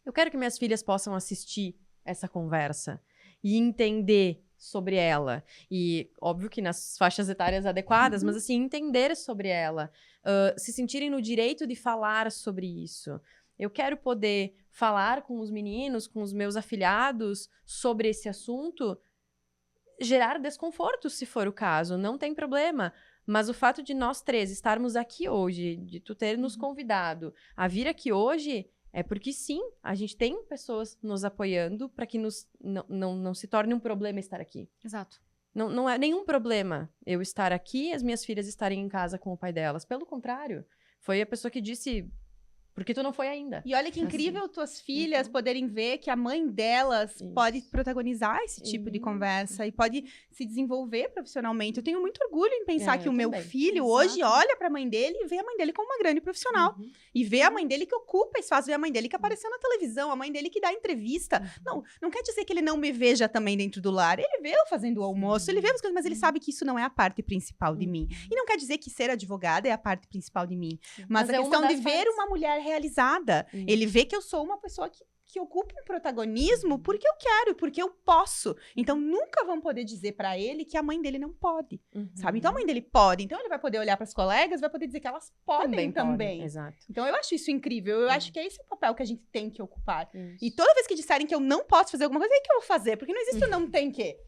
eu quero que minhas filhas possam assistir essa conversa e entender sobre ela. E, óbvio que nas faixas etárias adequadas, mas assim, entender sobre ela. Se sentirem no direito de falar sobre isso. Eu quero poder falar com os meninos, com os meus afilhados sobre esse assunto, gerar desconforto, se for o caso, não tem problema. Mas o fato de nós três estarmos aqui hoje, de tu ter nos convidado a vir aqui hoje, é porque sim, a gente tem pessoas nos apoiando para que não se torne um problema estar aqui. Exato. Não é nenhum problema eu estar aqui e as minhas filhas estarem em casa com o pai delas. Pelo contrário, foi a pessoa que disse... Porque tu não foi ainda. E olha que incrível tuas filhas poderem ver que a mãe delas pode protagonizar esse tipo de conversa e pode se desenvolver profissionalmente. Eu tenho muito orgulho em pensar que o meu filho hoje olha pra mãe dele e vê a mãe dele como uma grande profissional. E vê a mãe dele que ocupa espaço, vê a mãe dele que apareceu na televisão, a mãe dele que dá entrevista. Não quer dizer que ele não me veja também dentro do lar. Ele vê eu fazendo o almoço, ele vê as coisas, mas ele sabe que isso não é a parte principal de mim. E não quer dizer que ser advogada é a parte principal de mim. Mas a questão de ver uma mulher realizada. Ele vê que eu sou uma pessoa que ocupa um protagonismo porque eu quero, porque eu posso. Então, nunca vão poder dizer pra ele que a mãe dele não pode, sabe? Então, a mãe dele pode. Então, ele vai poder olhar pras colegas, vai poder dizer que elas podem também. Exato. Então, eu acho isso incrível. Eu acho que é esse o papel que a gente tem que ocupar. E toda vez que disserem que eu não posso fazer alguma coisa, é que eu vou fazer. Porque não existe o não tem que.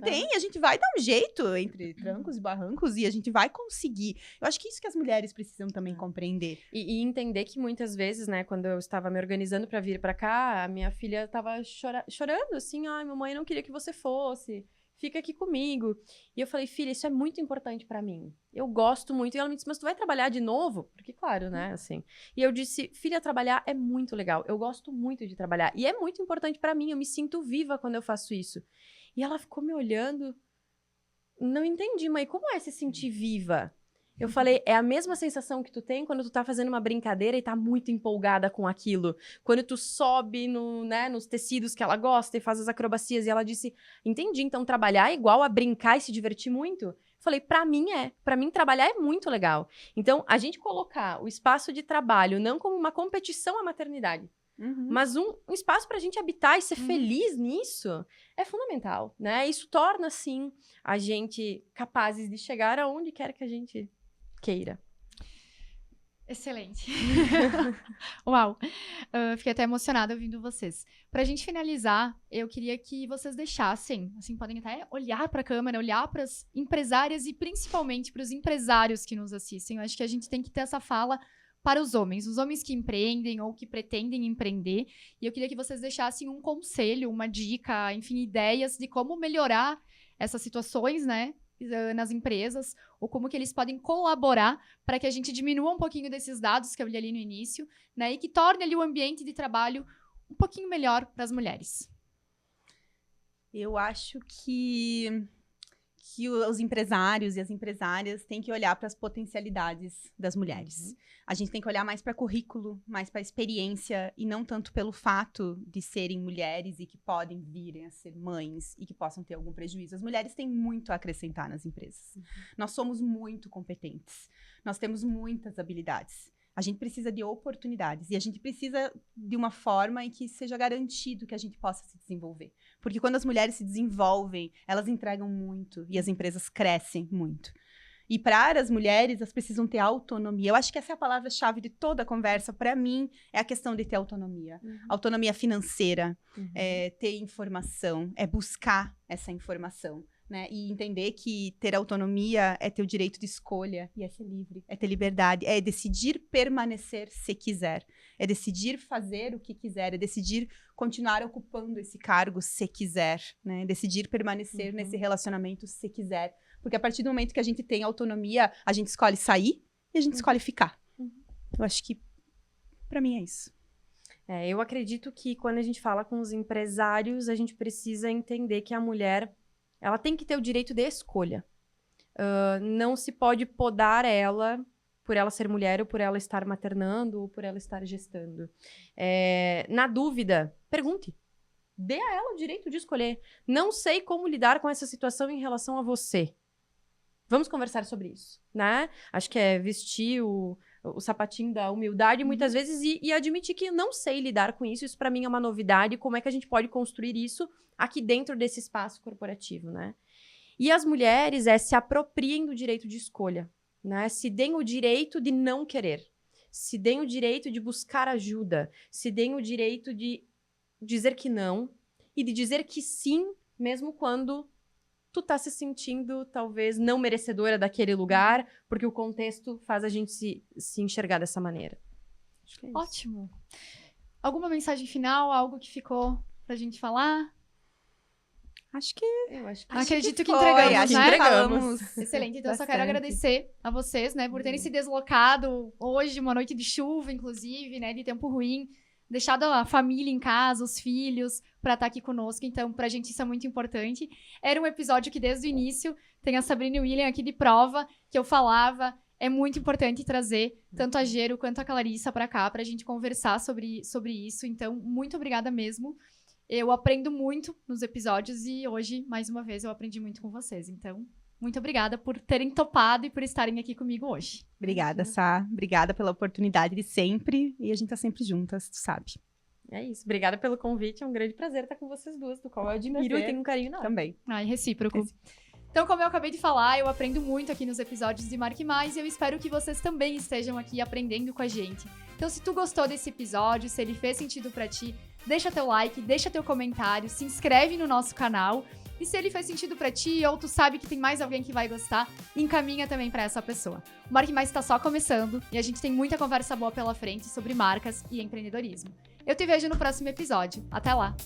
Tem. A gente vai dar um jeito entre trancos e barrancos e a gente vai conseguir. Eu acho que isso que as mulheres precisam também compreender. E entender que muitas vezes, né, quando eu estava me organizando pra vir pra cá, a minha filha tava chorando, assim, mamãe não queria que você fosse, fica aqui comigo. E eu falei, filha, isso é muito importante pra mim. Eu gosto muito. E ela me disse, mas tu vai trabalhar de novo? Porque, claro, né, assim. E eu disse, filha, trabalhar é muito legal. Eu gosto muito de trabalhar. E é muito importante pra mim. Eu me sinto viva quando eu faço isso. E ela ficou me olhando. Não entendi, mãe, como é se sentir viva? Eu falei, é a mesma sensação que tu tem quando tu tá fazendo uma brincadeira e tá muito empolgada com aquilo. Quando tu sobe nos tecidos que ela gosta e faz as acrobacias. E ela disse, entendi, então trabalhar é igual a brincar e se divertir muito? Eu falei, pra mim é. Pra mim trabalhar é muito legal. Então, a gente colocar o espaço de trabalho não como uma competição à maternidade, mas um espaço pra gente habitar e ser feliz nisso é fundamental, né? Isso torna, sim, a gente capazes de chegar aonde quer que a gente queira. Excelente. Uau. Fiquei até emocionada ouvindo vocês. Pra gente finalizar, eu queria que vocês deixassem, assim, podem até olhar pra câmera, olhar pras empresárias e principalmente pros empresários que nos assistem. Eu acho que a gente tem que ter essa fala para os homens que empreendem ou que pretendem empreender. E eu queria que vocês deixassem um conselho, uma dica, enfim, ideias de como melhorar essas situações, né, nas empresas, ou como que eles podem colaborar para que a gente diminua um pouquinho desses dados que eu li ali no início, né, e que torne ali o ambiente de trabalho um pouquinho melhor para as mulheres. Eu acho que os empresários e as empresárias têm que olhar para as potencialidades das mulheres. A gente tem que olhar mais para currículo, mais para experiência, e não tanto pelo fato de serem mulheres e que podem virem a ser mães e que possam ter algum prejuízo. As mulheres têm muito a acrescentar nas empresas. Nós somos muito competentes. Nós temos muitas habilidades. A gente precisa de oportunidades e a gente precisa de uma forma em que seja garantido que a gente possa se desenvolver. Porque quando as mulheres se desenvolvem, elas entregam muito e as empresas crescem muito. E para as mulheres, elas precisam ter autonomia. Eu acho que essa é a palavra-chave de toda a conversa. Para mim, é a questão de ter autonomia. Autonomia financeira, ter informação, é buscar essa informação. Né? E entender que ter autonomia é ter o direito de escolha e é ser livre, é ter liberdade, é decidir permanecer se quiser, é decidir fazer o que quiser, é decidir continuar ocupando esse cargo se quiser, né? Decidir permanecer nesse relacionamento se quiser, porque a partir do momento que a gente tem autonomia, a gente escolhe sair e a gente escolhe ficar. Eu acho que para mim é isso. Eu acredito que quando a gente fala com os empresários, a gente precisa entender que a mulher ela tem que ter o direito de escolha. Não se pode podar ela por ela ser mulher ou por ela estar maternando ou por ela estar gestando. Na dúvida, pergunte. Dê a ela o direito de escolher. Não sei como lidar com essa situação em relação a você. Vamos conversar sobre isso, né? Acho que é vestir o sapatinho da humildade muitas vezes e admitir que não sei lidar com isso. Isso para mim é uma novidade. Como é que a gente pode construir isso aqui dentro desse espaço corporativo, né? E as mulheres se apropriem do direito de escolha, né? Se deem o direito de não querer. Se deem o direito de buscar ajuda. Se deem o direito de dizer que não e de dizer que sim, mesmo quando tu tá se sentindo, talvez, não merecedora daquele lugar, porque o contexto faz a gente se enxergar dessa maneira. Acho que é isso. Ótimo. Alguma mensagem final, algo que ficou pra gente falar? Acredito que entregamos, né? Entregamos. Excelente. Então, eu só quero agradecer a vocês, né, por terem se deslocado hoje, uma noite de chuva, inclusive, né, de tempo ruim, deixado a família em casa, os filhos, para estar aqui conosco. Então, pra gente isso é muito importante. Era um episódio que, desde o início, tem a Sabrina e o William aqui de prova, que eu falava, é muito importante trazer tanto a Gero quanto a Clarissa para cá, pra gente conversar sobre isso. Então, muito obrigada mesmo. Eu aprendo muito nos episódios e hoje, mais uma vez, eu aprendi muito com vocês. Então, muito obrigada por terem topado e por estarem aqui comigo hoje. Obrigada, Sá. Obrigada pela oportunidade de sempre. E a gente tá sempre juntas, tu sabe. É isso. Obrigada pelo convite. É um grande prazer estar com vocês duas, do qual eu admiro e tenho um carinho enorme. Também. Ai, recíproco. Então, como eu acabei de falar, eu aprendo muito aqui nos episódios de Marque Mais e eu espero que vocês também estejam aqui aprendendo com a gente. Então, se tu gostou desse episódio, se ele fez sentido pra ti, deixa teu like, deixa teu comentário, se inscreve no nosso canal. E se ele fez sentido pra ti ou tu sabe que tem mais alguém que vai gostar, encaminha também pra essa pessoa. O Marque Mais tá só começando e a gente tem muita conversa boa pela frente sobre marcas e empreendedorismo. Eu te vejo no próximo episódio. Até lá!